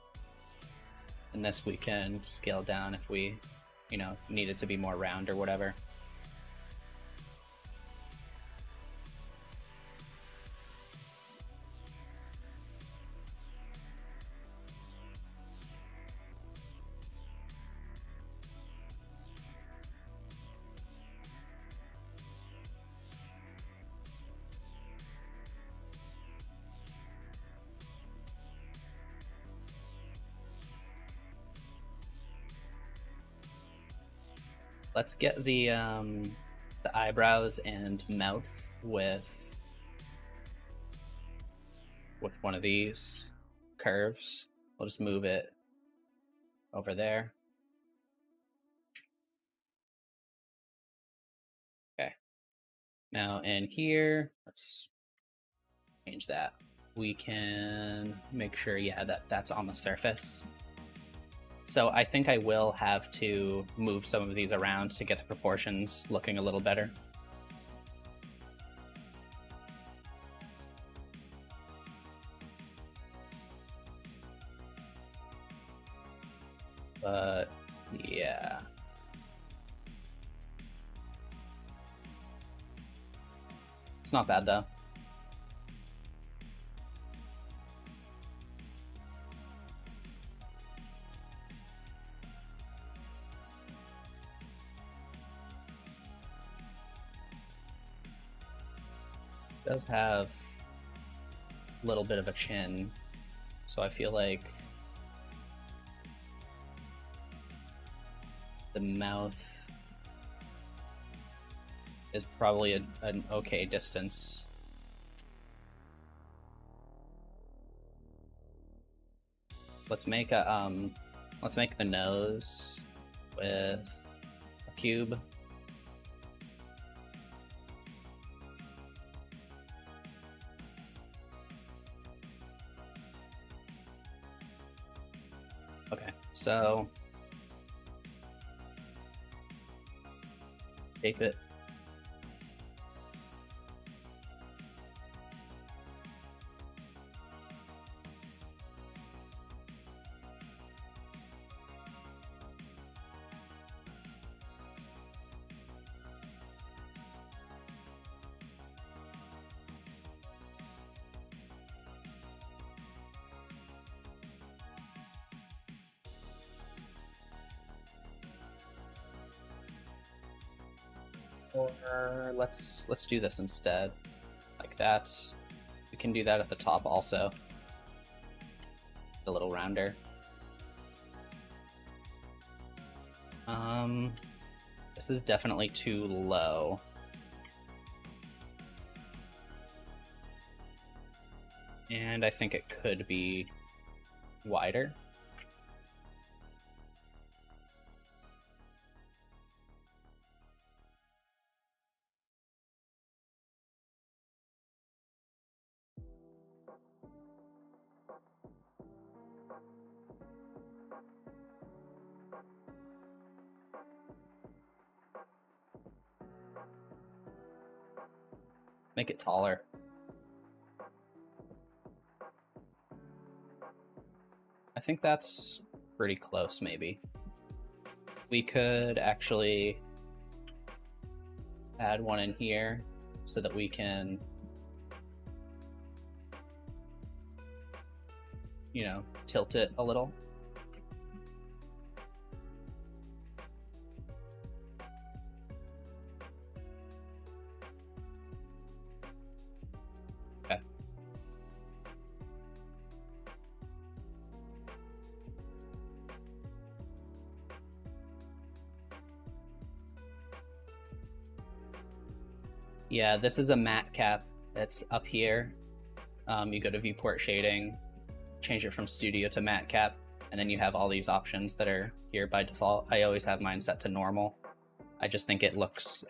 And this we can scale down if we, you know, need it to be more round or whatever. Let's get the eyebrows and mouth with one of these curves. We'll just move it over there. Okay. Now in here, let's change that. We can make sure, yeah, that's on the surface. So I think I will have to move some of these around to get the proportions looking a little better. But yeah. It's not bad though. It does have a little bit of a chin, so I feel like the mouth is probably an okay distance. Let's make a let's make the nose with a cube. Okay, so tape it. Or let's do this instead, like that. We can do that at the top also, a little rounder. This is definitely too low. And I think it could be wider. Make it taller. I think that's pretty close, maybe. We could actually add one in here so that we can, you know, tilt it a little. Okay. Yeah, this is a matte cap that's up here. You go to viewport shading, change it from studio to matte cap, and then you have all these options that are here by default. I always have mine set to normal. I just think it's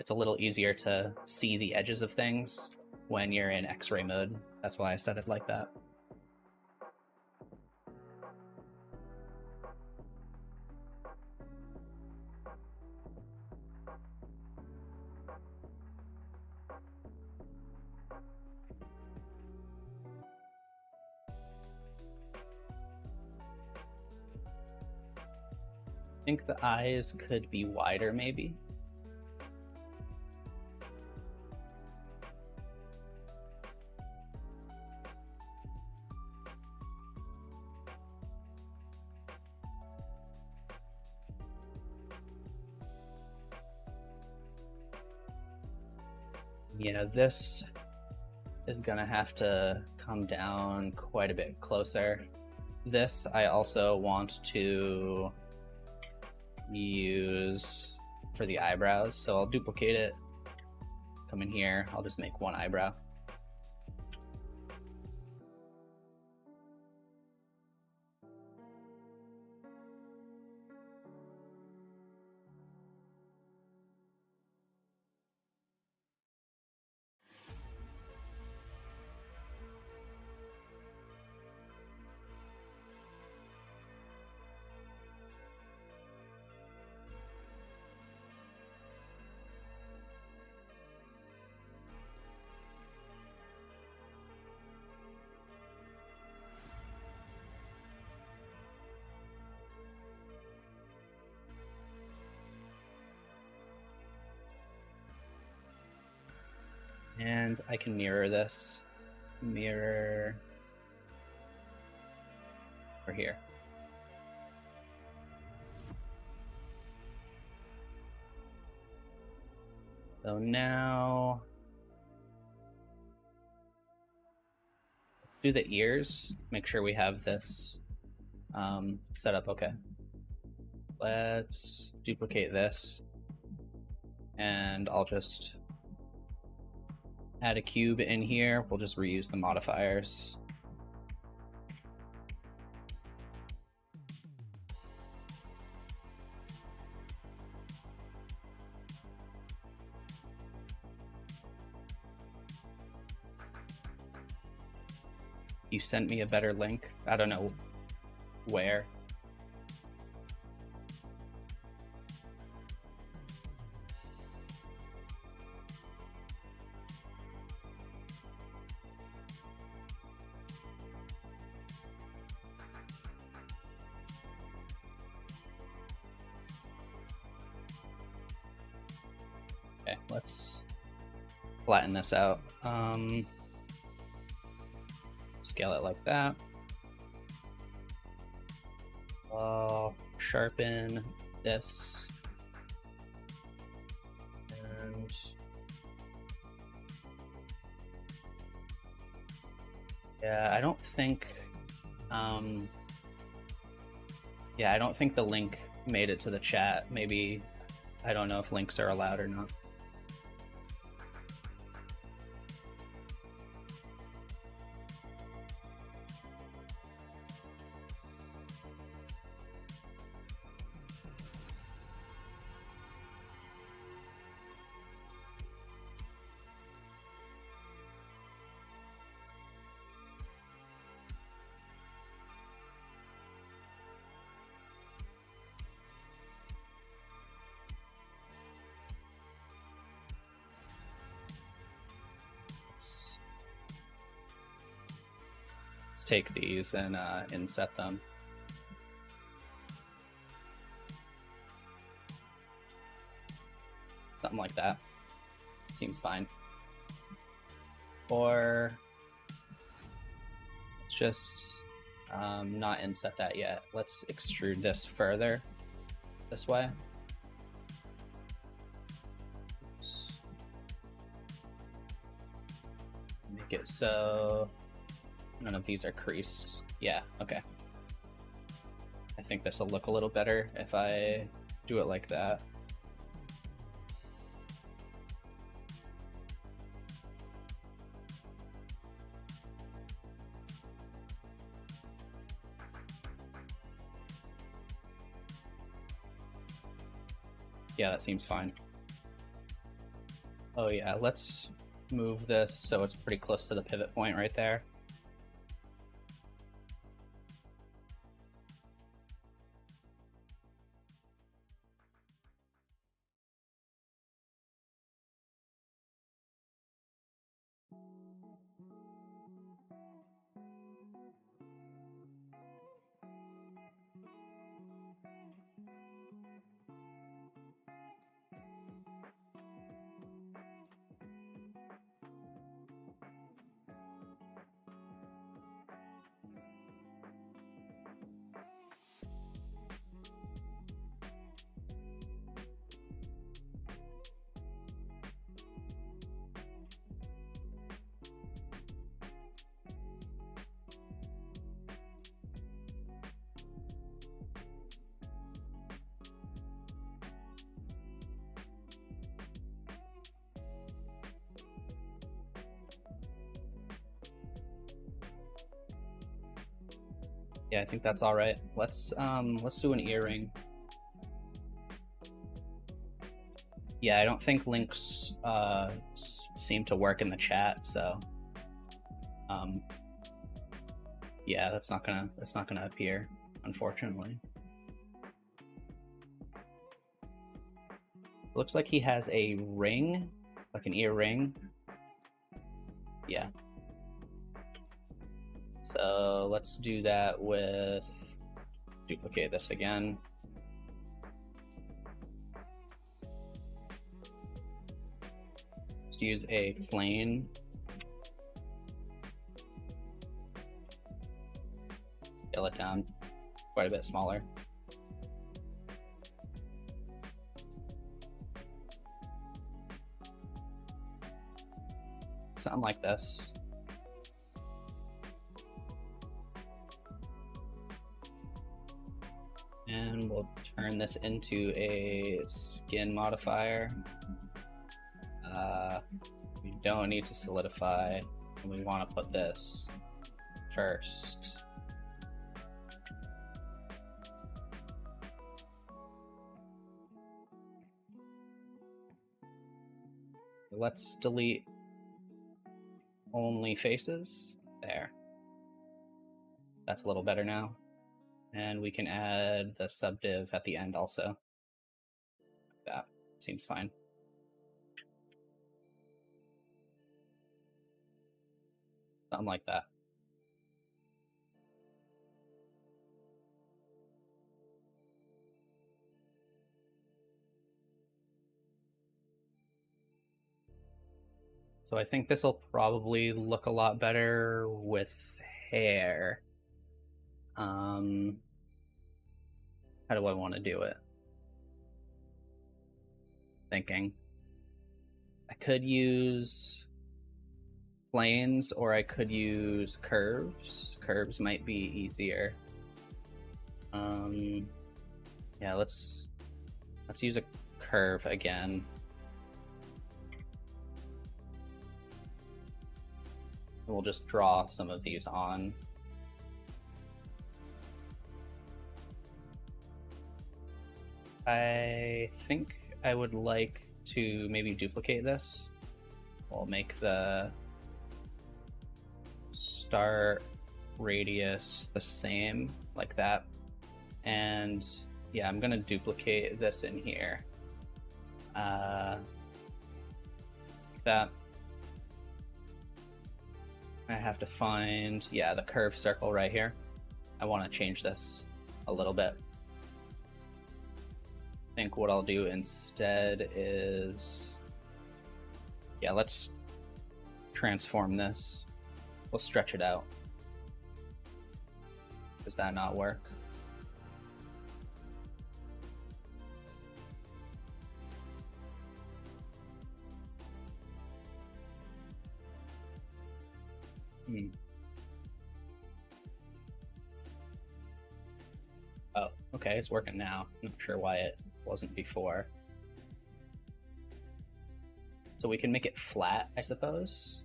a little easier to see the edges of things when you're in X-ray mode. That's why I set it like that. I think the eyes could be wider, maybe. Yeah, this is gonna have to come down quite a bit closer. This I also want to use for the eyebrows, so I'll duplicate it, come in here, I'll just make one eyebrow. And I can mirror this. Mirror over here. So now let's do the ears. Make sure we have this set up okay. Let's duplicate this, and I'll just add a cube in here. We'll just reuse the modifiers. You sent me a better link. I don't know where. Okay, let's flatten this out. Scale it like that. Sharpen this. And yeah, I don't think I don't think the link made it to the chat. Maybe, I don't know if links are allowed or not. Take these and inset them. Something like that. Seems fine. Or let's just not inset that yet. Let's extrude this further this way. Oops. Make it so none of these are creased. Yeah, okay. I think this will look a little better if I do it like that. Yeah, that seems fine. Oh yeah, let's move this so it's pretty close to the pivot point right there. Yeah, I think that's all right. Let's do an earring. Yeah, I don't think links seem to work in the chat, so yeah, that's not gonna appear, unfortunately. Looks like he has a ring, like an ear ring. Yeah. So let's do that with, duplicate this again. Let's use a plane. Scale it down quite a bit smaller. Something like this. And we'll turn this into a skin modifier. We don't need to solidify, and we want to put this first. Let's delete only faces. There. That's a little better now. And we can add the subdiv at the end also. That seems fine. Something like that. So I think this will probably look a lot better with hair. How do I want to do it? Thinking. I could use planes or I could use curves. Curves might be easier. Yeah, let's use a curve again. We'll just draw some of these on. I think I would like to maybe duplicate this. We'll make the start radius the same, like that. And yeah, I'm gonna duplicate this in here. Like that. I have to find, yeah, the curve circle right here. I want to change this a little bit. I think what I'll do instead is, yeah, let's transform this. We'll stretch it out. Does that not work? Oh, okay, it's working now. I'm not sure why it wasn't before. So we can make it flat, I suppose.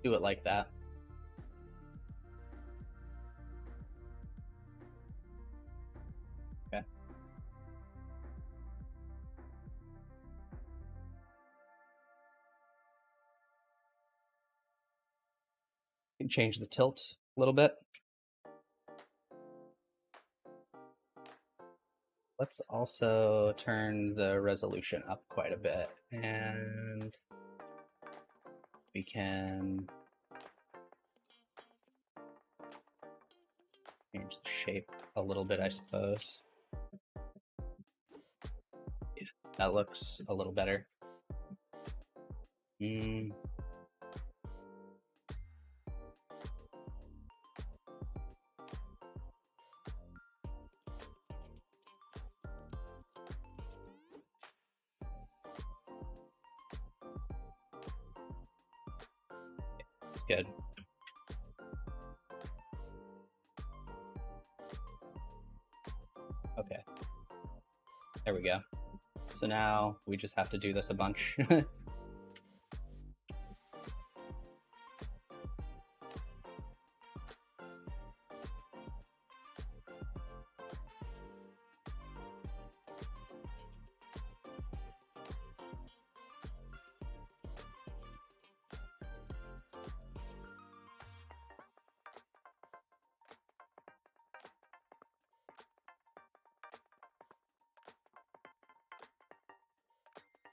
Do it like that. Okay. Can change the tilt a little bit. Let's also turn the resolution up quite a bit, and we can change the shape a little bit, I suppose. Yeah, that looks a little better. Good. Okay. There we go. So now we just have to do this a bunch.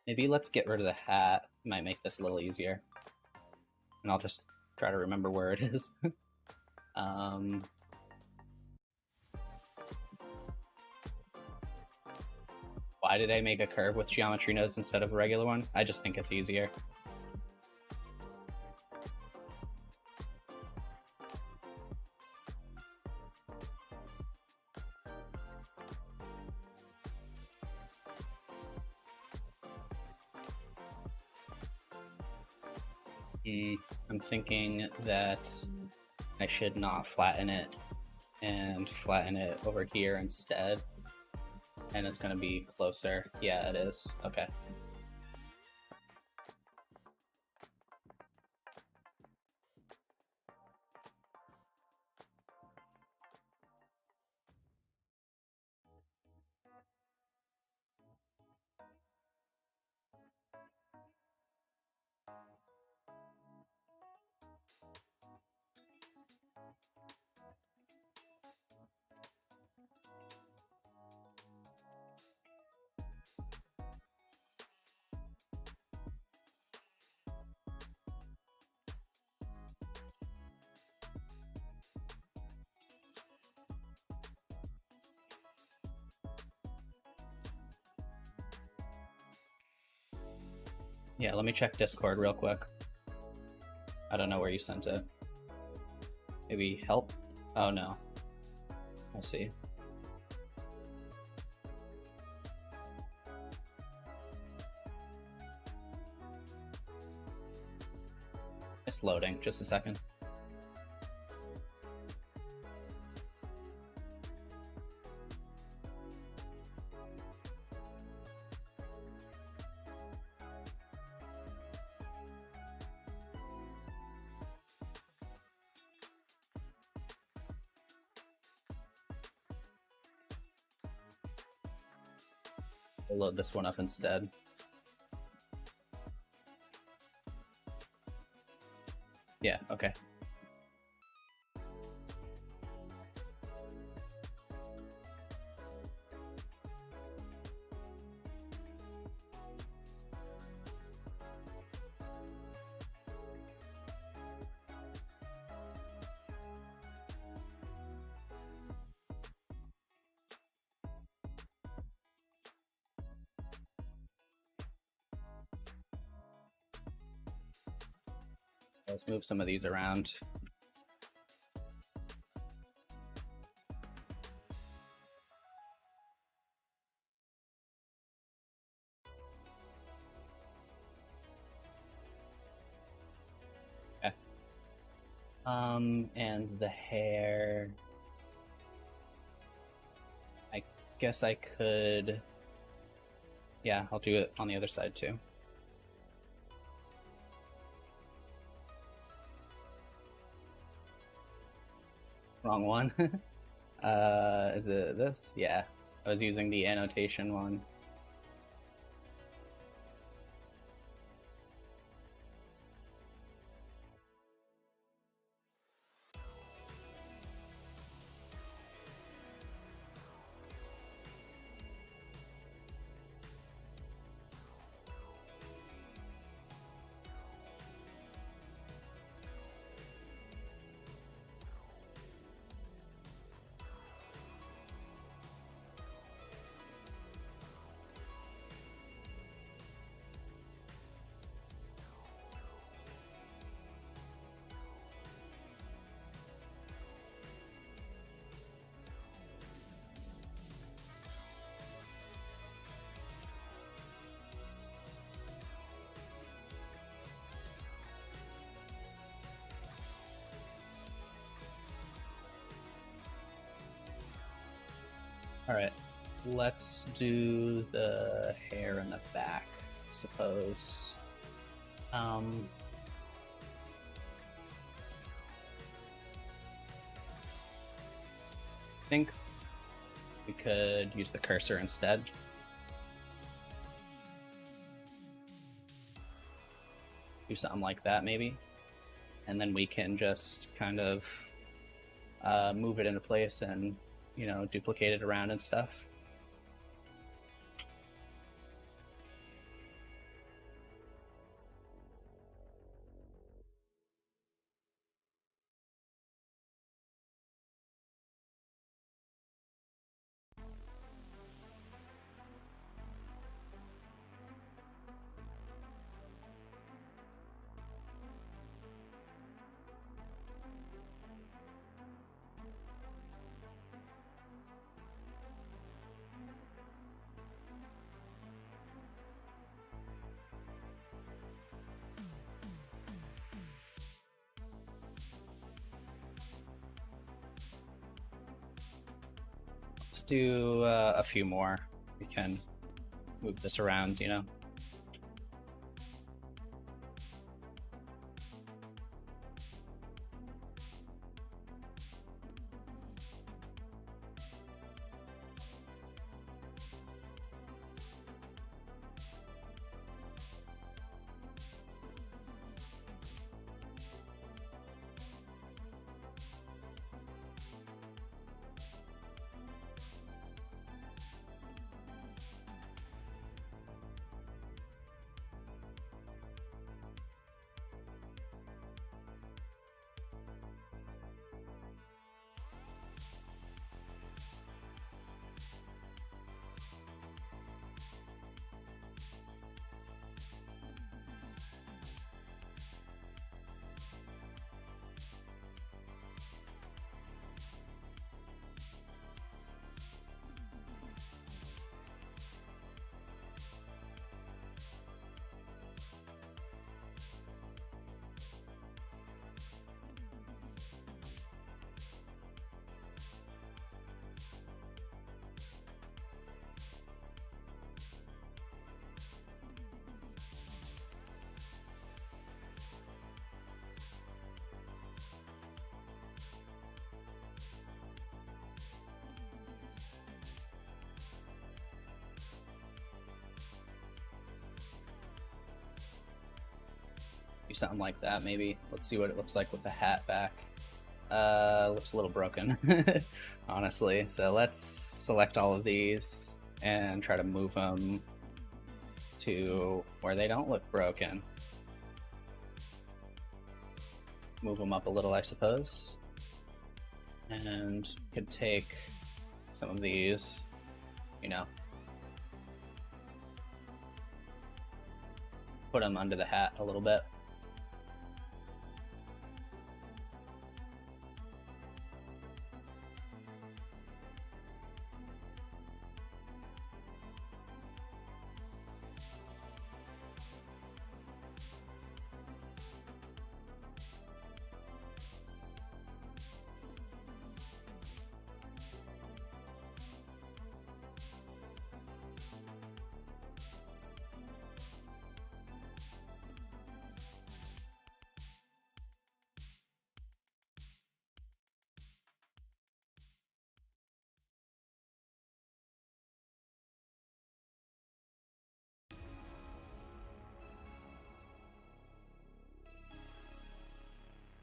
Maybe let's get rid of the hat. Might make this a little easier. And I'll just try to remember where it is. why did I make a curve with geometry nodes instead of a regular one? I just think it's easier. I'm thinking that I should not flatten it and flatten it over here instead. And it's going to be closer. Yeah, it is. Okay. Yeah, let me check Discord real quick. I don't know where you sent it. Maybe help? Oh no. I see. It's loading, just a second. We'll load this one up instead. Yeah, okay. Let's move some of these around. Okay. And the hair, I guess I could, yeah, I'll do it on the other side too. Wrong one. Is it this? Yeah, I was using the annotation one. All right, let's do the hair in the back, I suppose. I think we could use the cursor instead. Do something like that, maybe. And then we can just kind of move it into place and, you know, duplicate it around and stuff. Let's do a few more. We can move this around, you know. Do something like that, maybe. Let's see what it looks like with the hat back. Looks a little broken, honestly. So let's select all of these and try to move them to where they don't look broken. Move them up a little, I suppose. And could take some of these, you know, put them under the hat a little bit.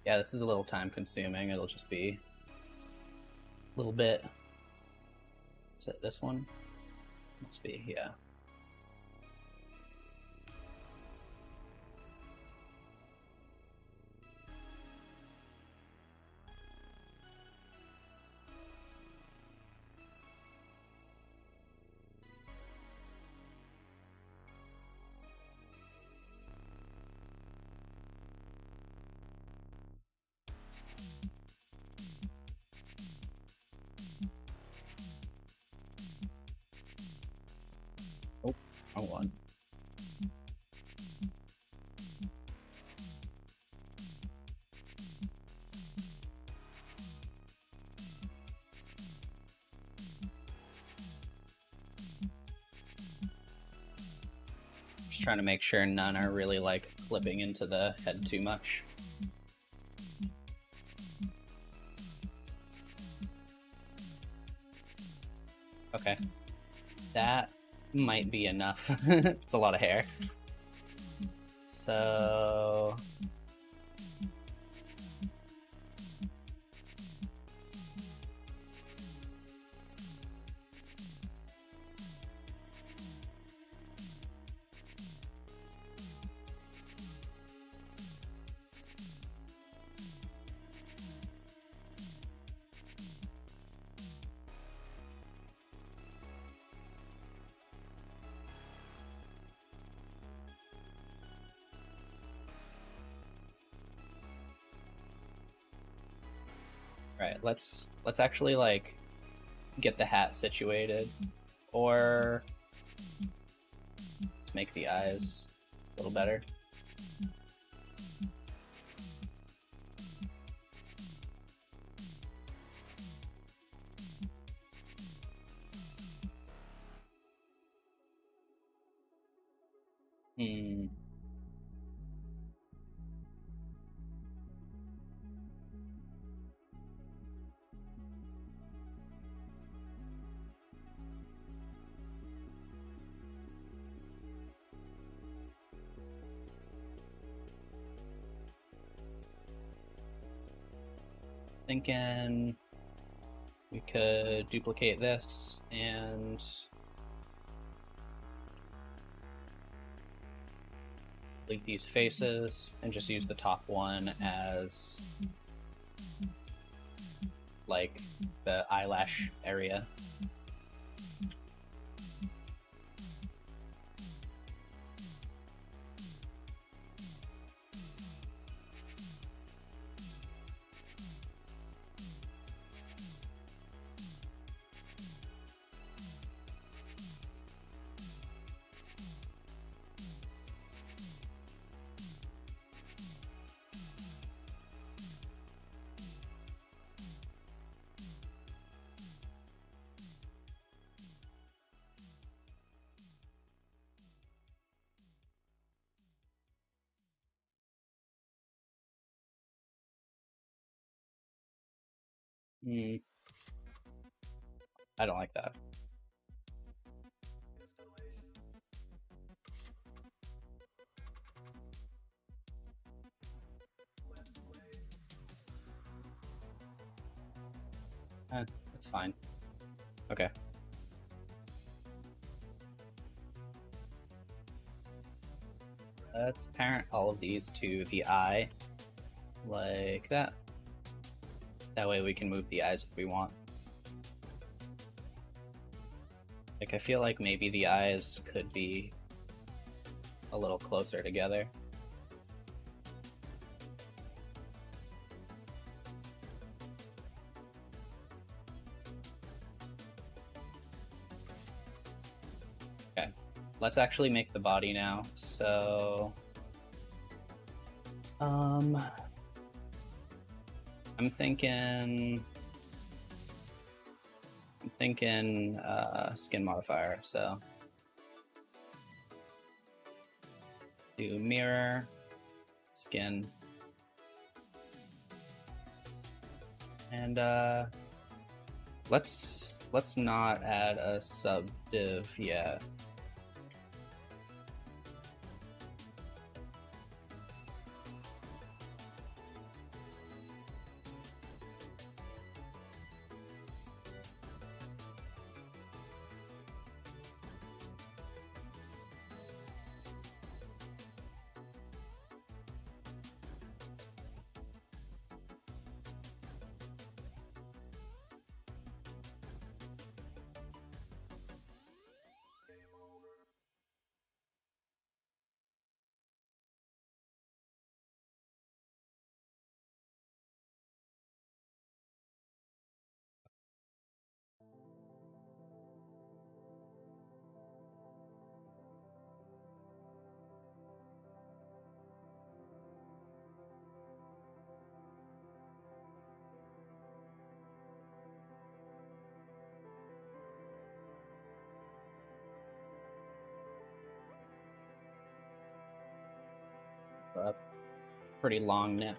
Yeah, this is a little time consuming. It'll just be a little bit. Is it this one? Must be, yeah. Oh, wrong one. Just trying to make sure none are really like clipping into the head too much. Okay, that might be enough. It's a lot of hair. So right, let's actually like get the hat situated, or make the eyes a little better. Hmm. Thinking we could duplicate this and delete these faces and just use the top one as like the eyelash area. I don't like that. That's fine. Okay. Let's parent all of these to the eye, like that. That way we can move the eyes if we want. Like, I feel like maybe the eyes could be a little closer together. Okay, let's actually make the body now. So, I'm thinking skin modifier, so do mirror, skin, and let's not add a subdiv yet. A pretty long neck.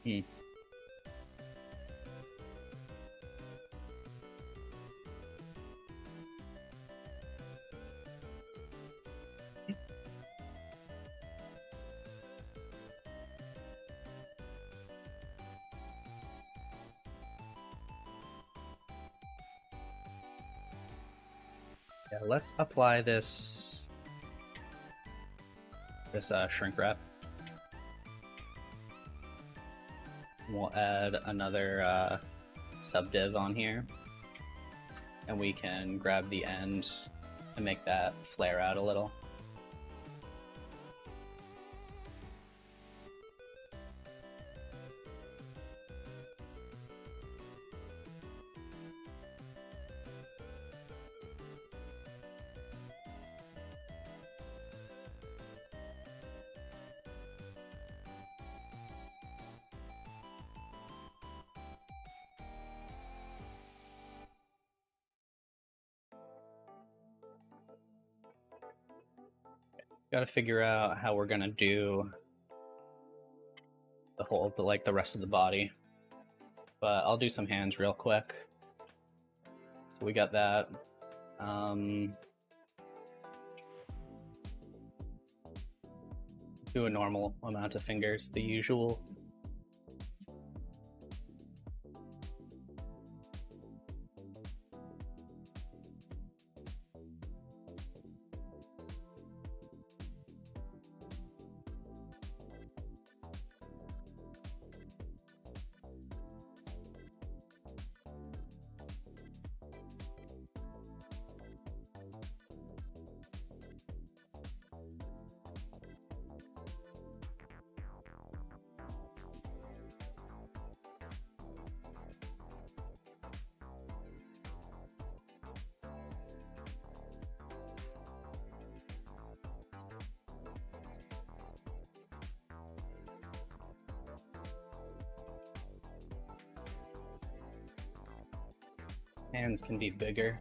Hmm. Yeah, let's apply this shrink wrap. We'll add another subdiv on here, and we can grab the end and make that flare out a little. Got to figure out how we're gonna do the whole, like the rest of the body. But I'll do some hands real quick. So we got that. Do a normal amount of fingers, the usual. Hands can be bigger.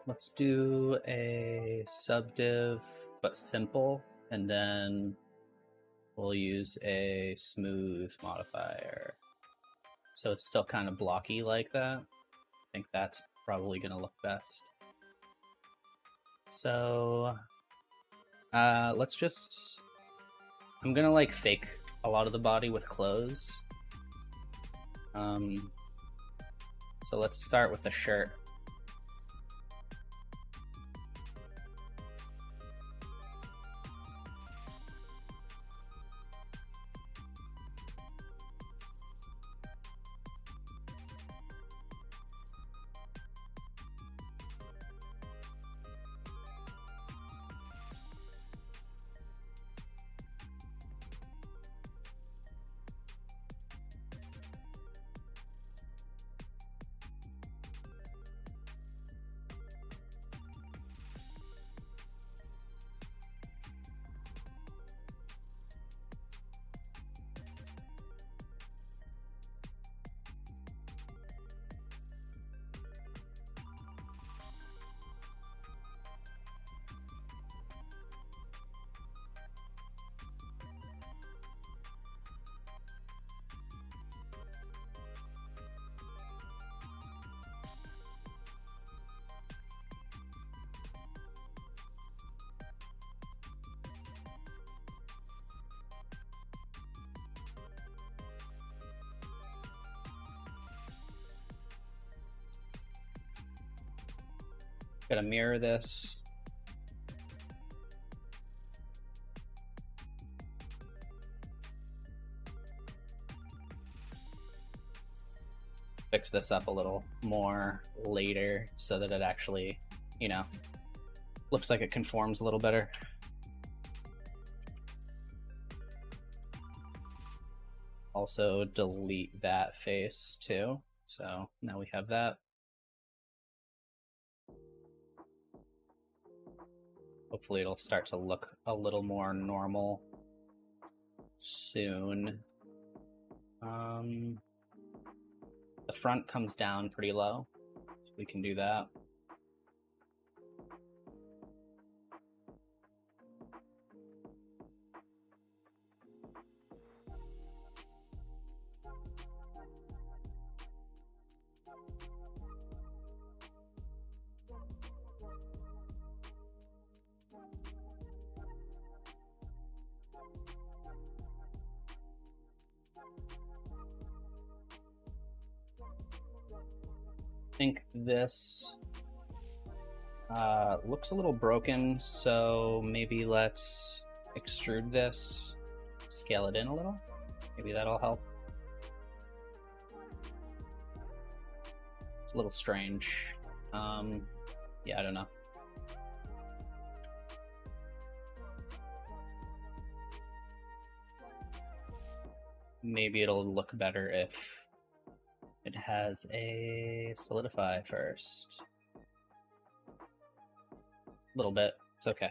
Let's do a subdiv, but simple, and then we'll use a smooth modifier. So it's still kind of blocky like that. I think that's probably gonna look best. So let's just, I'm gonna like fake a lot of the body with clothes. So let's start with the shirt. Gotta mirror this. Fix this up a little more later so that it actually, you know, looks like it conforms a little better. Also delete that face too. So now we have that. Hopefully it'll start to look a little more normal soon. The front comes down pretty low, so we can do that. I think this looks a little broken, so maybe let's extrude this, scale it in a little. Maybe that'll help. It's a little strange. Yeah, I don't know. Maybe it'll look better if it has a solidify first. A little bit, it's okay.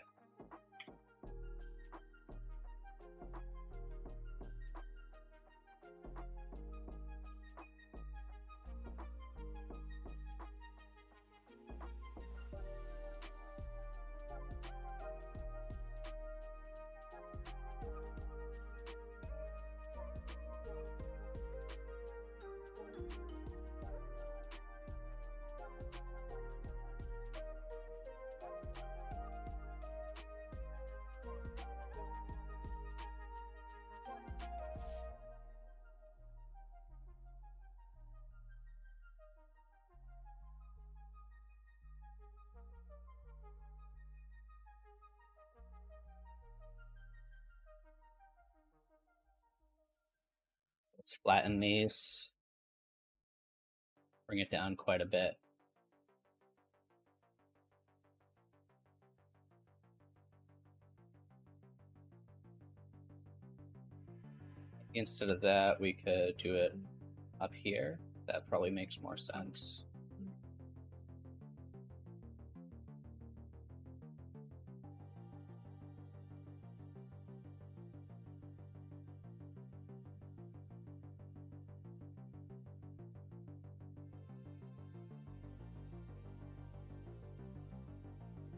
Let's flatten these, bring it down quite a bit. Instead of that, we could do it up here. That probably makes more sense.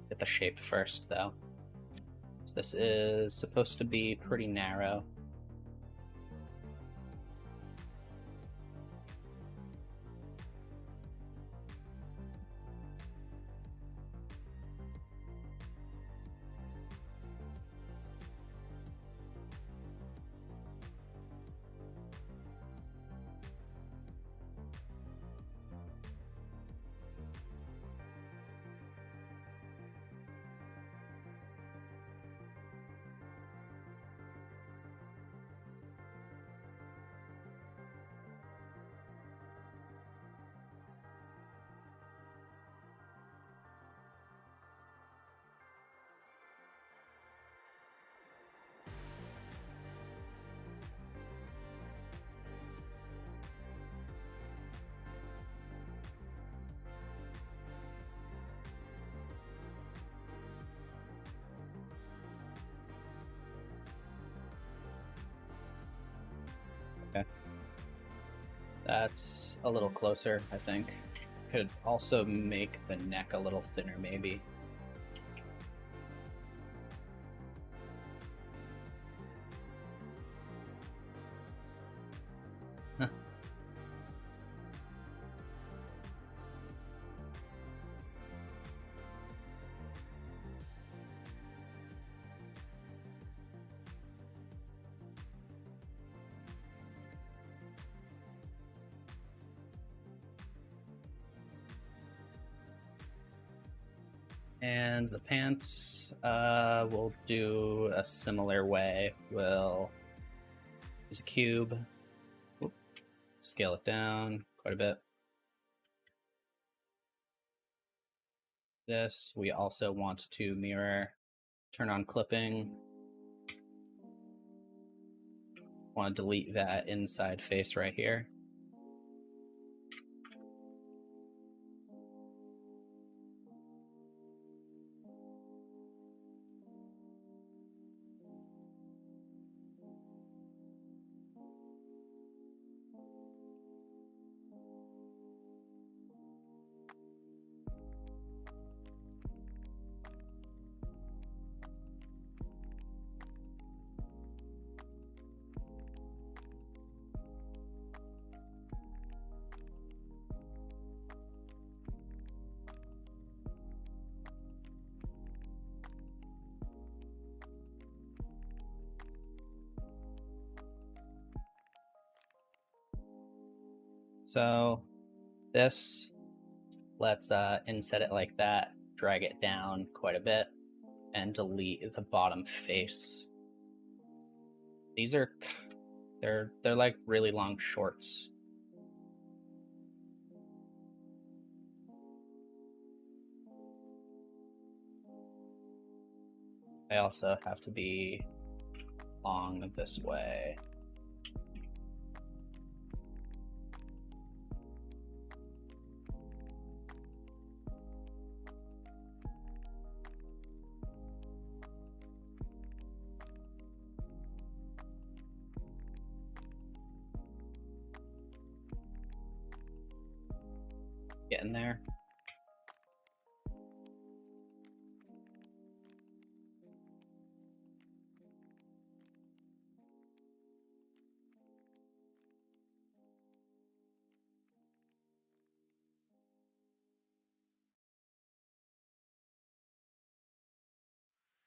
Get the shape first, though. So this is supposed to be pretty narrow. That's a little closer, I think. Could also make the neck a little thinner, maybe. Huh. And the pants, we'll do a similar way. We'll use a cube, scale it down quite a bit. This, we also want to mirror, turn on clipping. Want to delete that inside face right here. So this, let's inset it like that, drag it down quite a bit, and delete the bottom face. These are, they're like really long shorts. They also have to be long this way. Getting there.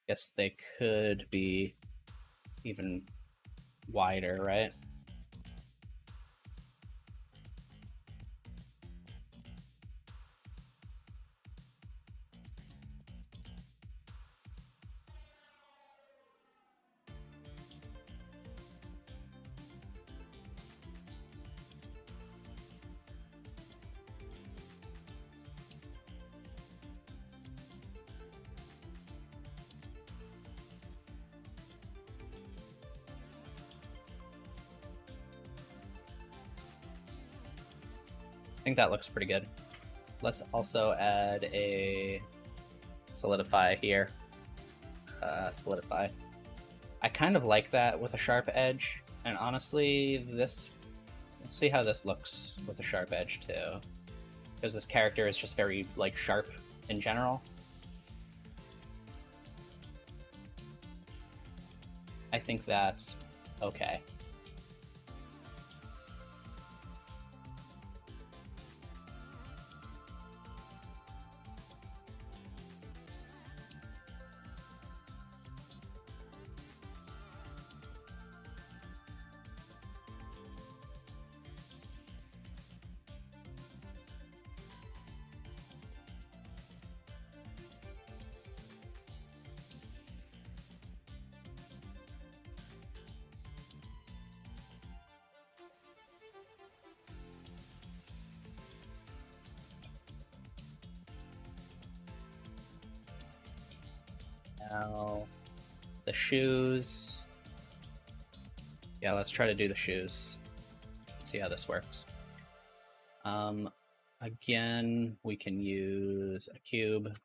Guess they could be even wider, right? I think that looks pretty good. Let's also add a solidify here. Solidify. I kind of like that with a sharp edge, and honestly, this, let's see how this looks with a sharp edge too, because this character is just very like sharp in general. I think that's okay. Now, the shoes. Yeah, let's try to do the shoes. See how this works. Again, we can use a cube.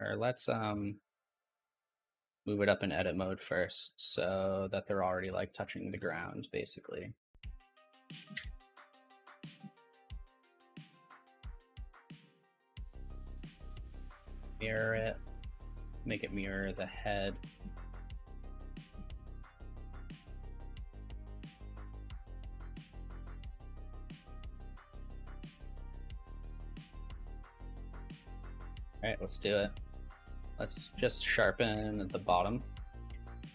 Or let's move it up in edit mode first so that they're already like touching the ground, basically. Mirror it. Make it mirror the head. All right, let's do it. Let's just sharpen the bottom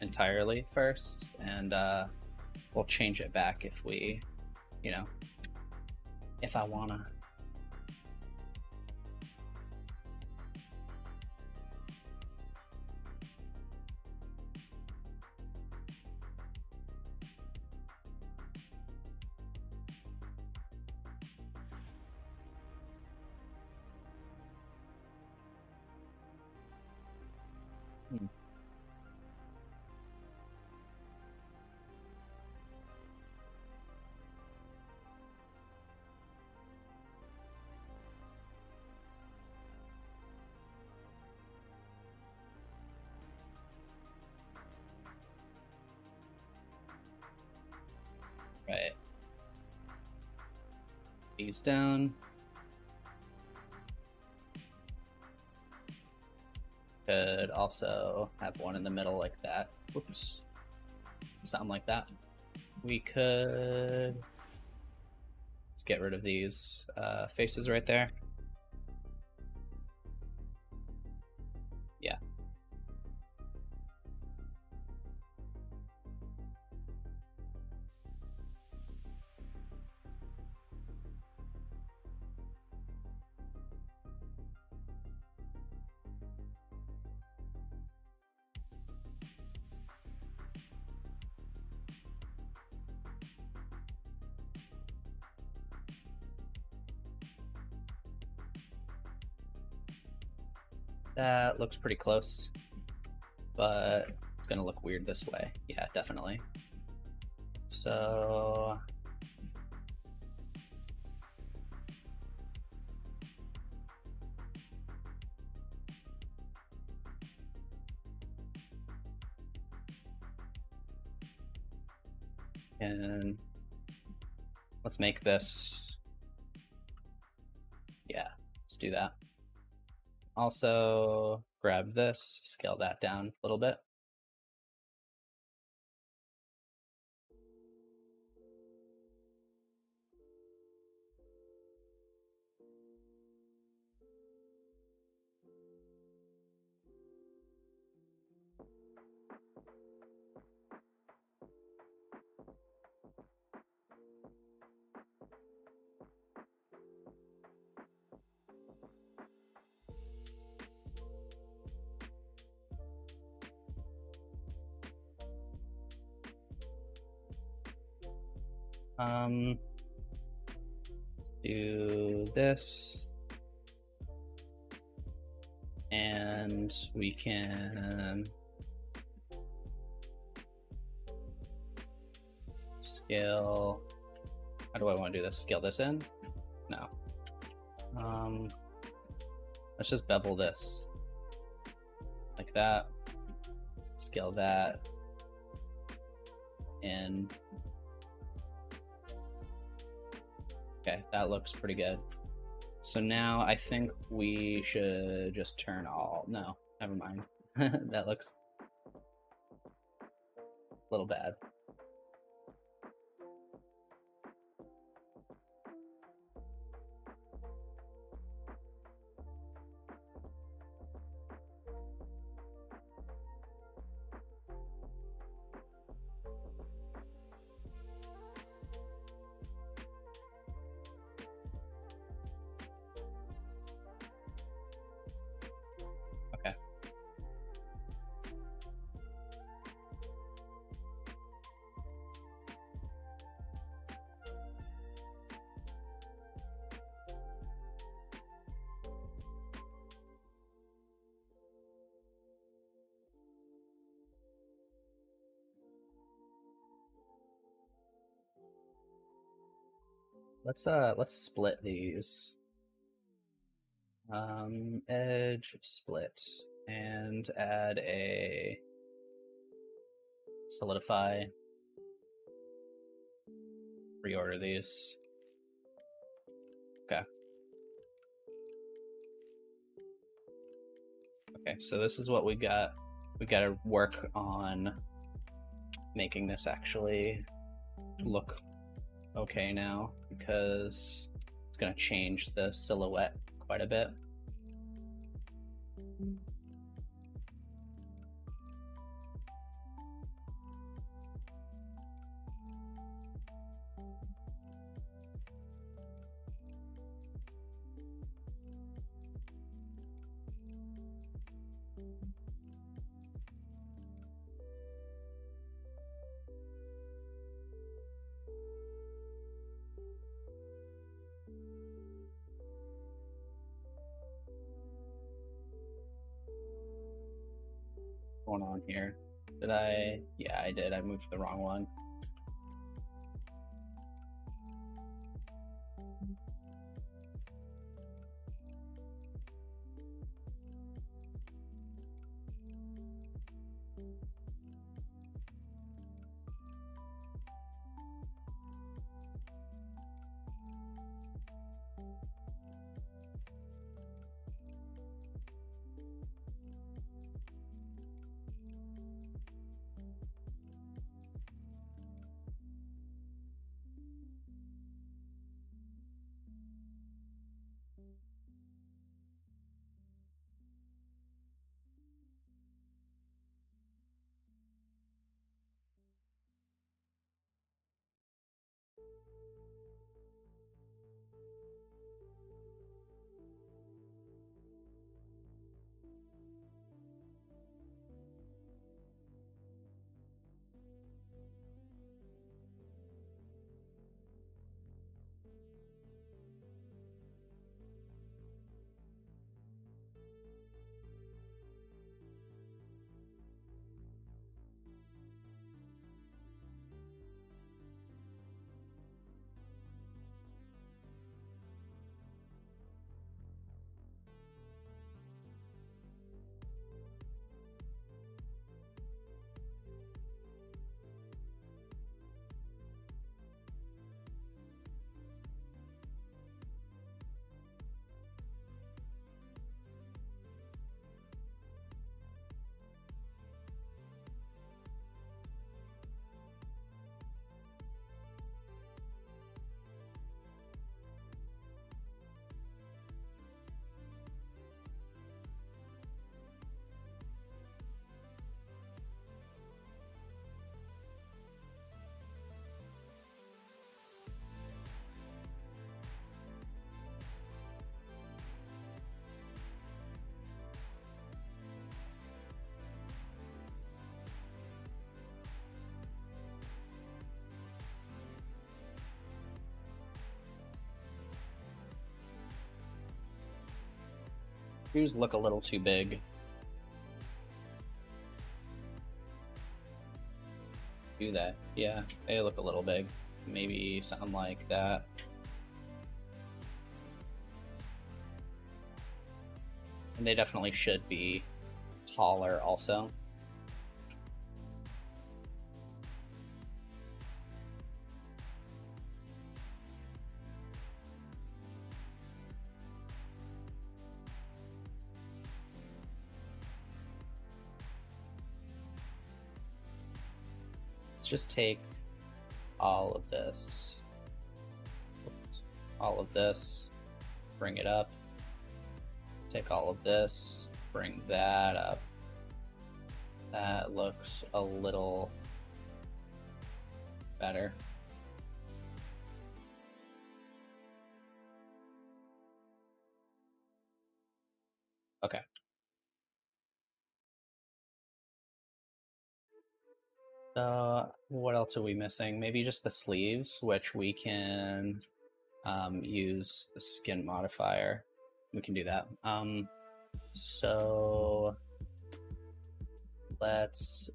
entirely first, and we'll change it back if we, you know, if I wanna. these down. Could also have one in the middle like that. Whoops. Something like that. We could... Let's get rid of these faces right there. Yeah. That looks pretty close, but it's gonna look weird this way. Yeah, definitely. So and let's make this, yeah, let's do that. Also grab this, scale that down a little bit. Let's do this, and we can scale. How do I want to do this? Scale this in? No. Let's just bevel this like that. Scale that in. Okay, that looks pretty good. So now I think we should just turn all... No, never mind. That looks a little bad. Let's split these. Edge split and add a solidify. Reorder these. Okay. Okay, so this is what we got. We got to work on making this actually look okay now, because it's going to change the silhouette quite a bit. Going on here? Did I? Yeah, I did. I moved the wrong one. Shoes look a little too big. Do that. Yeah, they look a little big. Maybe something like that. And they definitely should be taller also. Let's just take all of this, bring it up. Take all of this, bring that up. That looks a little better. Okay. What else are we missing? Maybe just the sleeves, which we can use the skin modifier. We can do that. So let's,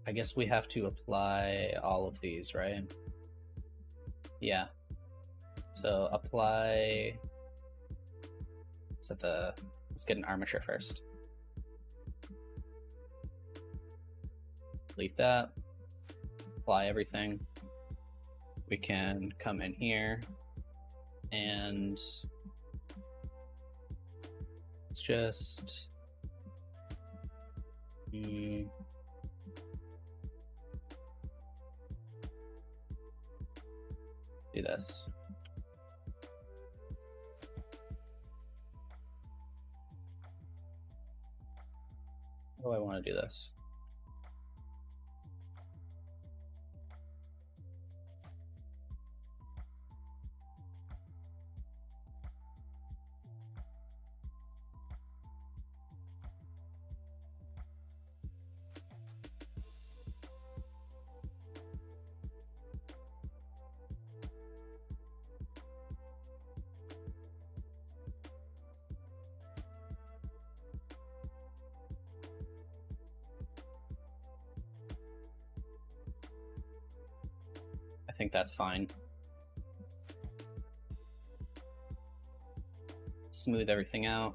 I guess we have to apply all of these, right? Yeah. So apply, let's get an armature first. Delete that, apply everything. We can come in here and let's just do this. How do I want to do this? I think that's fine. Smooth everything out.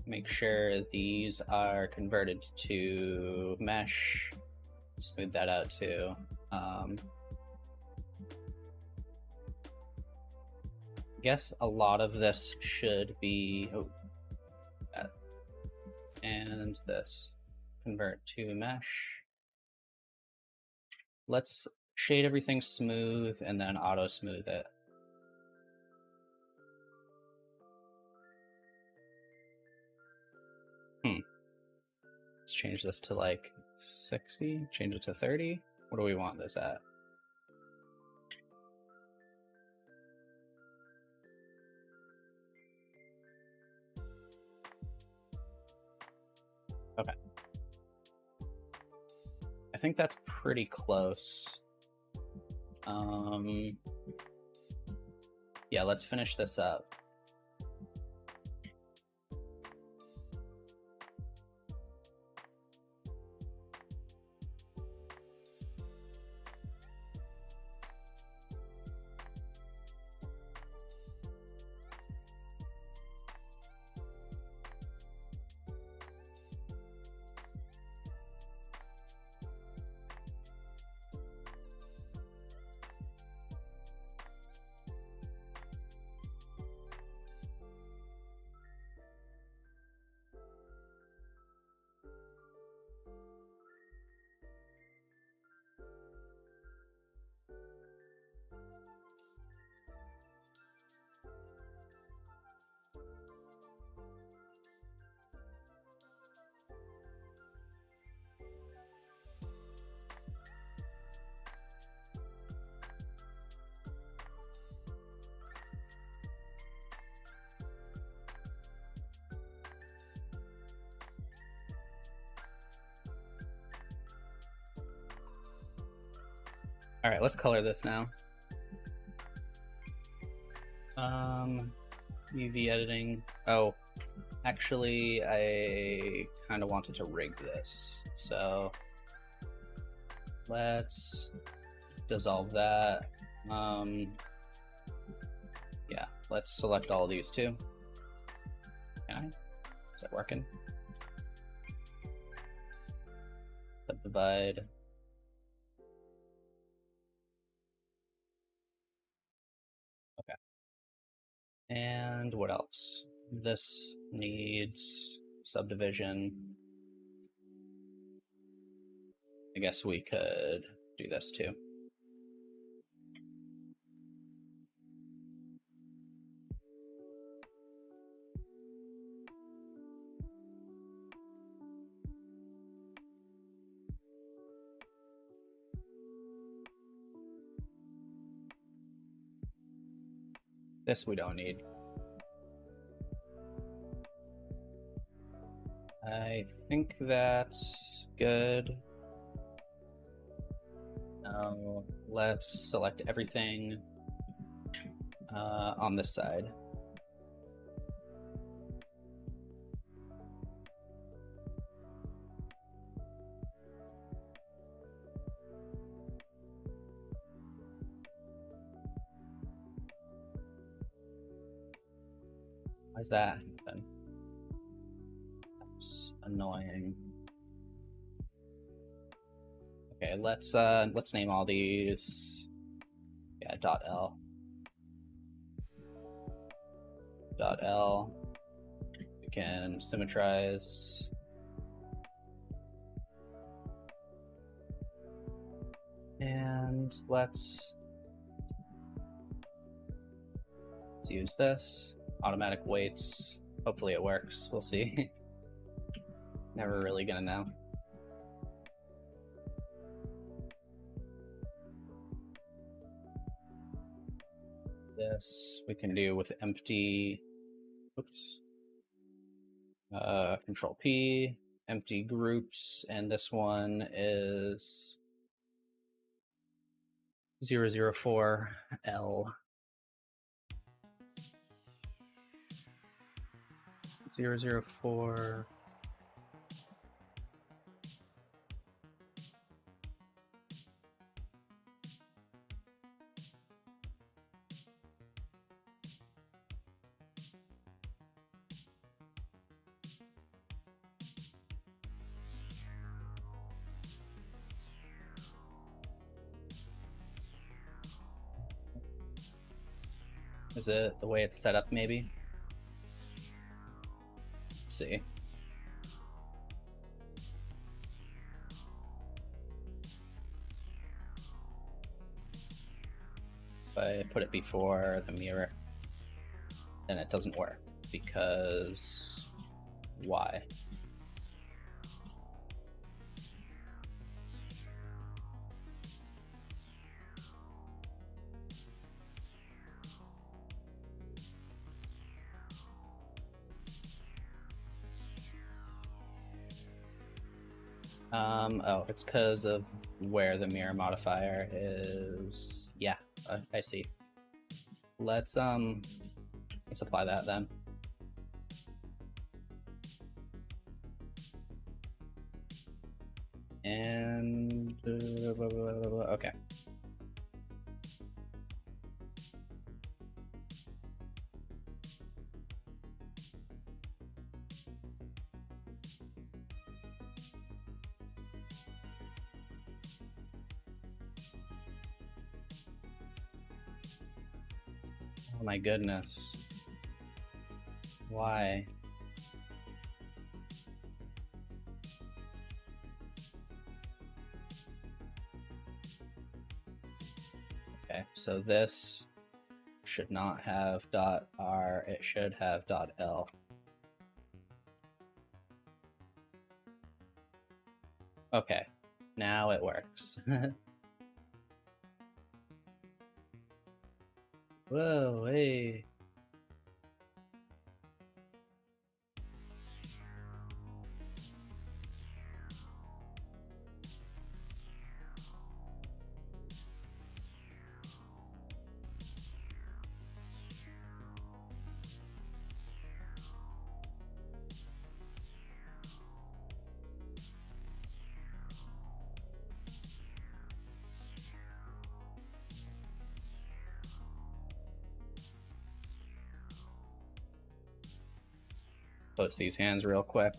Make sure these are converted to mesh. Smooth that out too. I guess a lot of this should be, that. And this, convert to mesh. Let's shade everything smooth and then auto smooth it. Let's change this to like 60, change it to 30. What do we want this at? Okay. I think that's pretty close. Yeah, let's finish this up. All right, let's color this now. UV editing. Oh, Actually, I kind of wanted to rig this, so let's dissolve that. Yeah, let's select all of these too. Can I? Is that working? Subdivide. Okay. And what else? This needs subdivision. I guess we could do this too. This we don't need. I think that's good. Now let's select everything on this side. Why's that happen? That's annoying. Okay, let's name all these. Yeah, .l. .l. We can symmetrize. And let's use this. Automatic weights. Hopefully it works. We'll see. Never really gonna know. This we can do with empty. Oops. Control P, empty groups, and this one is 004L. 004. Is it the way it's set up, maybe? Let's see. If I put it before the mirror, then it doesn't work, because why? Oh, it's because of where the mirror modifier is. Yeah, I see. Let's apply that then. And okay. Oh my goodness. Why? Okay, so this should not have .r, it should have .l. Okay, now it works. Whoa, hey. post these hands real quick.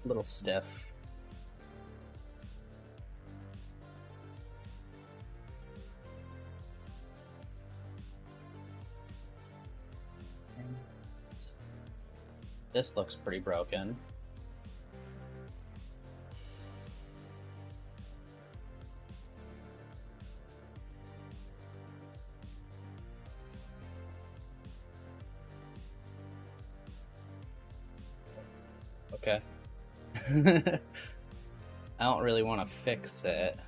A little stiff. This looks pretty broken. Okay. I don't really want to fix it.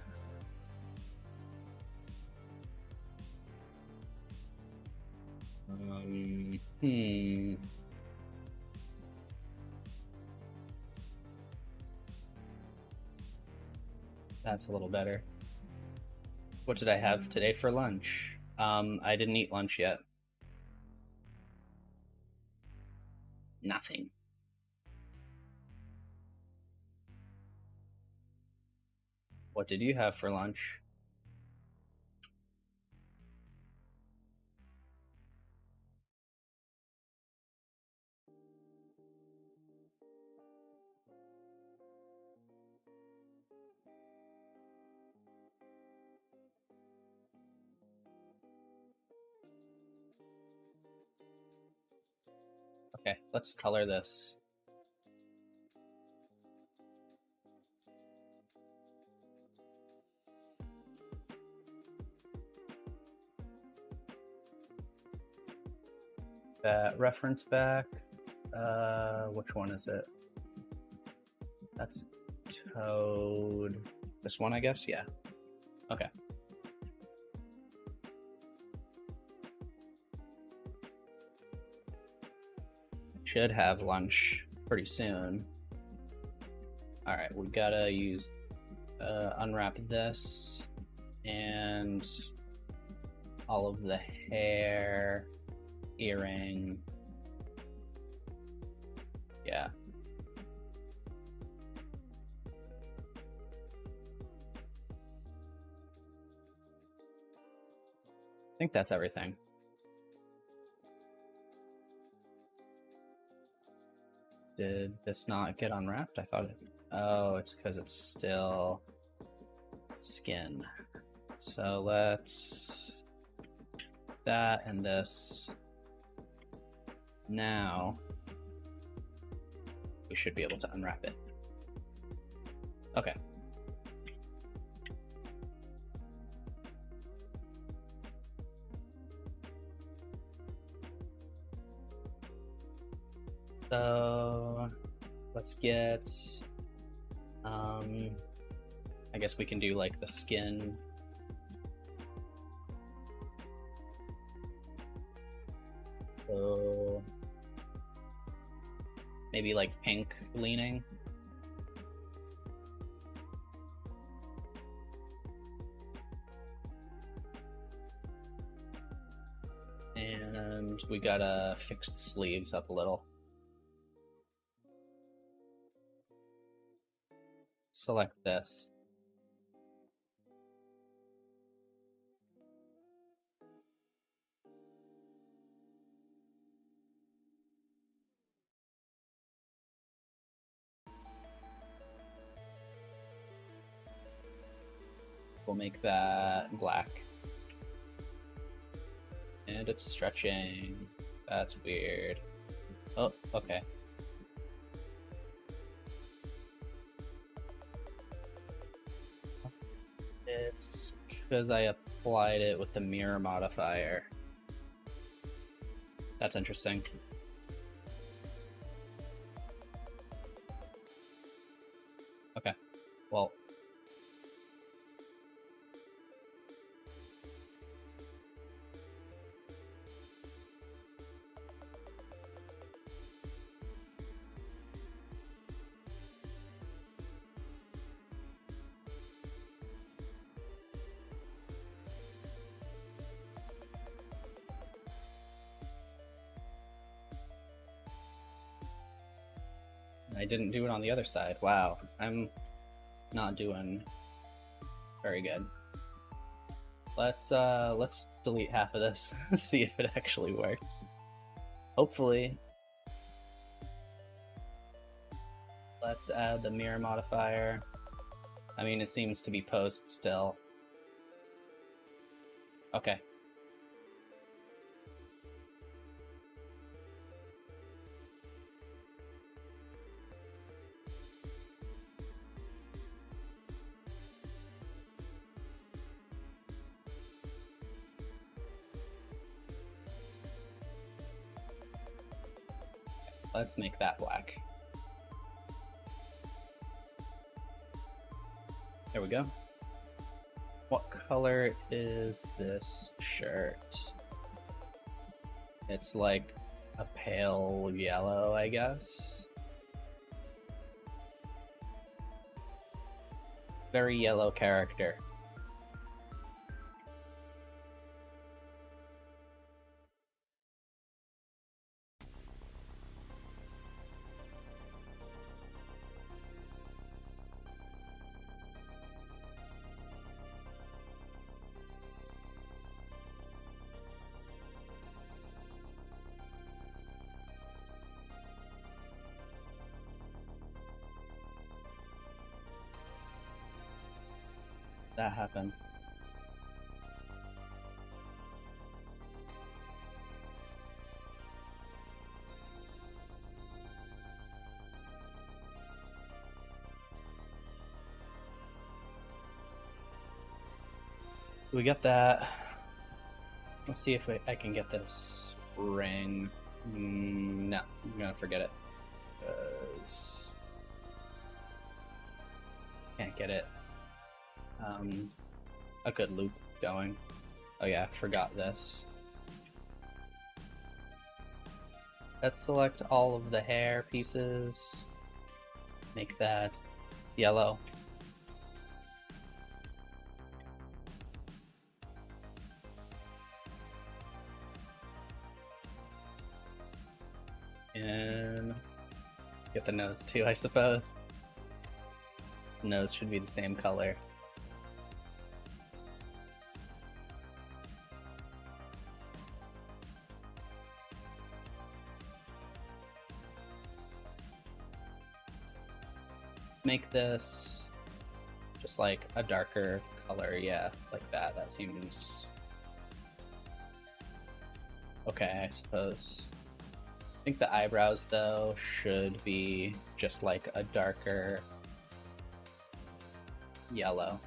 That's a little better. What did I have today for lunch? I didn't eat lunch yet. Nothing. What did you have for lunch? Okay, let's color this. That reference back. Which one is it? That's Toad. This one, I guess? Yeah. Okay. Should have lunch pretty soon. All right, we gotta use unwrap this and all of the hair, earring. Yeah. I think that's everything. Did this not get unwrapped? I thought it... Oh, it's because it's still skin. So let's... that and this. Now, we should be able to unwrap it. Okay. So let's get, I guess we can do like the skin. So maybe like pink leaning. And we gotta fix the sleeves up a little. Select this. We'll make that black. And it's stretching. That's weird. Oh, okay. It's because I applied it with the mirror modifier. That's interesting. Okay, well. I didn't do it on the other side. Wow, I'm not doing very good. Let's delete half of this, see if it actually works. Hopefully. Let's add the mirror modifier. I mean, it seems to be post still. Okay. Let's make that black. There we go. What color is this shirt? It's like a pale yellow, I guess. Very yellow character. That happened. We got that. Let's see if I can get this ring. No, I'm gonna forget it. Can't get it. A good loop going. Oh yeah, forgot this. Let's select all of the hair pieces. Make that yellow. And get the nose too, I suppose. The nose should be the same color. Make this just like a darker color, yeah, like that. That seems okay, I suppose. I think the eyebrows, though, should be just like a darker yellow.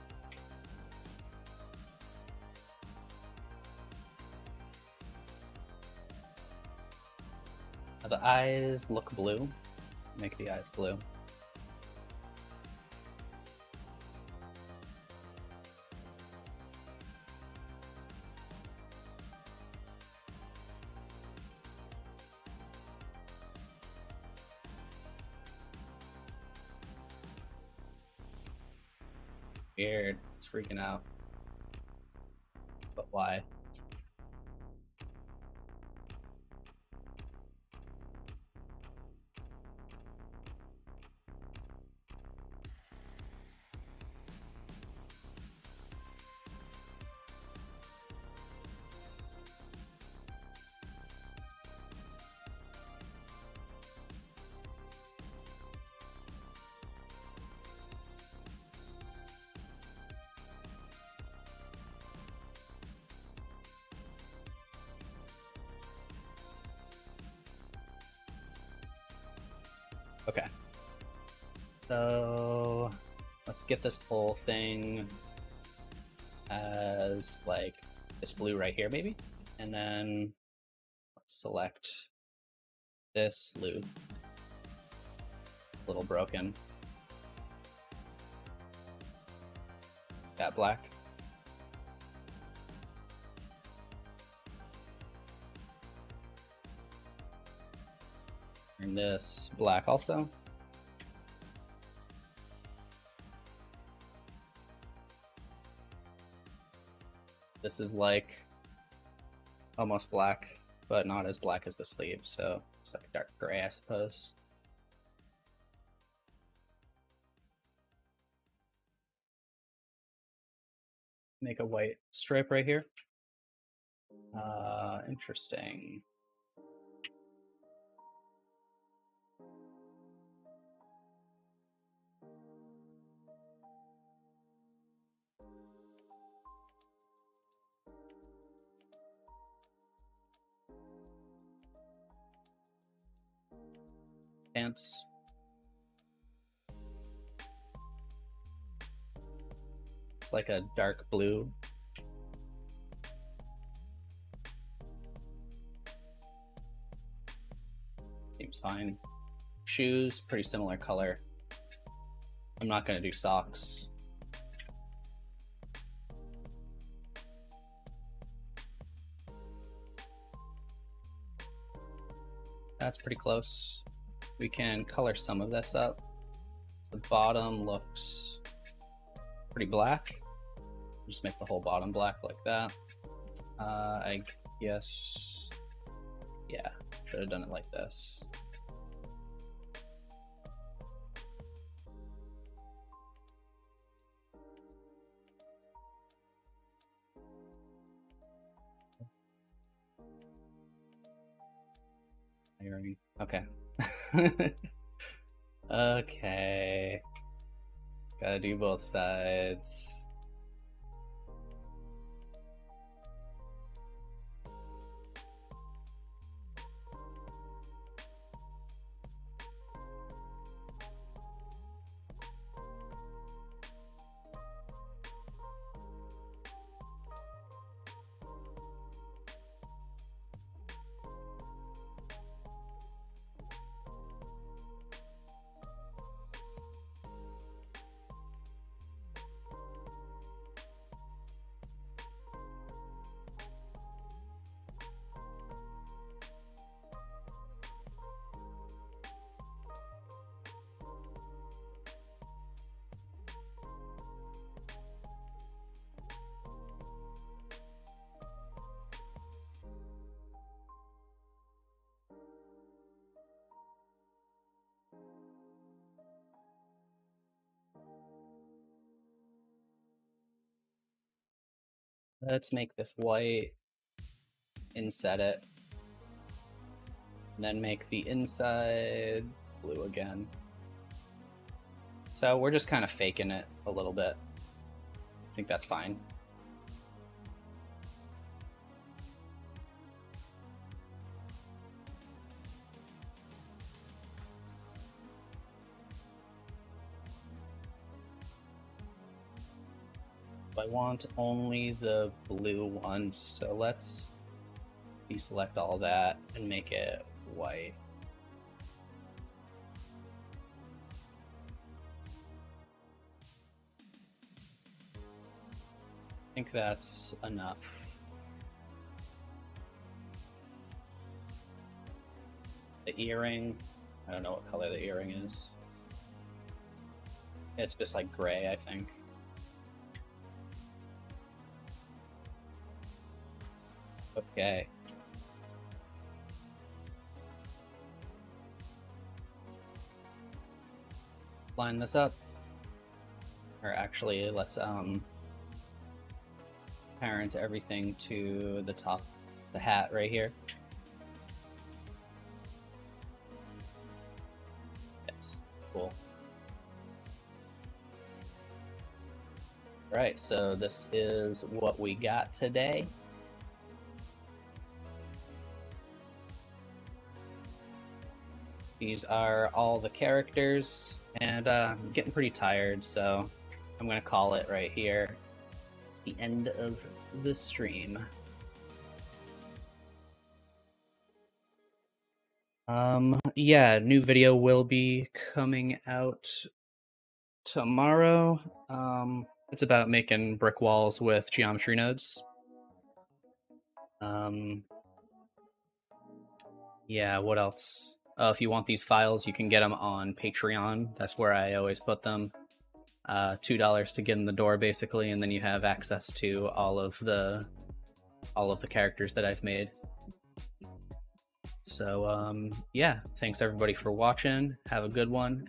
Now the eyes look blue. Make the eyes blue. Weird. It's freaking out. But why? Okay. So let's get this whole thing as like this blue right here, maybe, and then let's select this loop. A little broken. That black. And this black also. This is like almost black, but not as black as the sleeve, so it's like a dark gray, I suppose. Make a white stripe right here. Interesting. Pants. It's like a dark blue. Seems fine. Shoes, pretty similar color. I'm not gonna do socks. That's pretty close. We can color some of this up. The bottom looks pretty black. Just make the whole bottom black like that. I guess, yeah, should have done it like this. Okay. Okay. Gotta do both sides. Let's make this white, inset it, and then make the inside blue again. So we're just kind of faking it a little bit. I think that's fine. I want only the blue one, so let's deselect all that and make it white. I think that's enough. The earring, I don't know what color the earring is. It's just like gray, I think. Okay. Line this up. Or actually, let's parent everything to the top, the hat right here. Yes, cool. All right, so this is what we got today. These are all the characters, and I'm getting pretty tired, so I'm gonna call it right here. This is the end of the stream. Yeah, new video will be coming out tomorrow. It's about making brick walls with geometry nodes. Yeah, what else? If you want these files, you can get them on Patreon. That's where I always put them. $2 to get in the door, basically, and then you have access to all of the characters that I've made. So, yeah, thanks everybody for watching. Have a good one.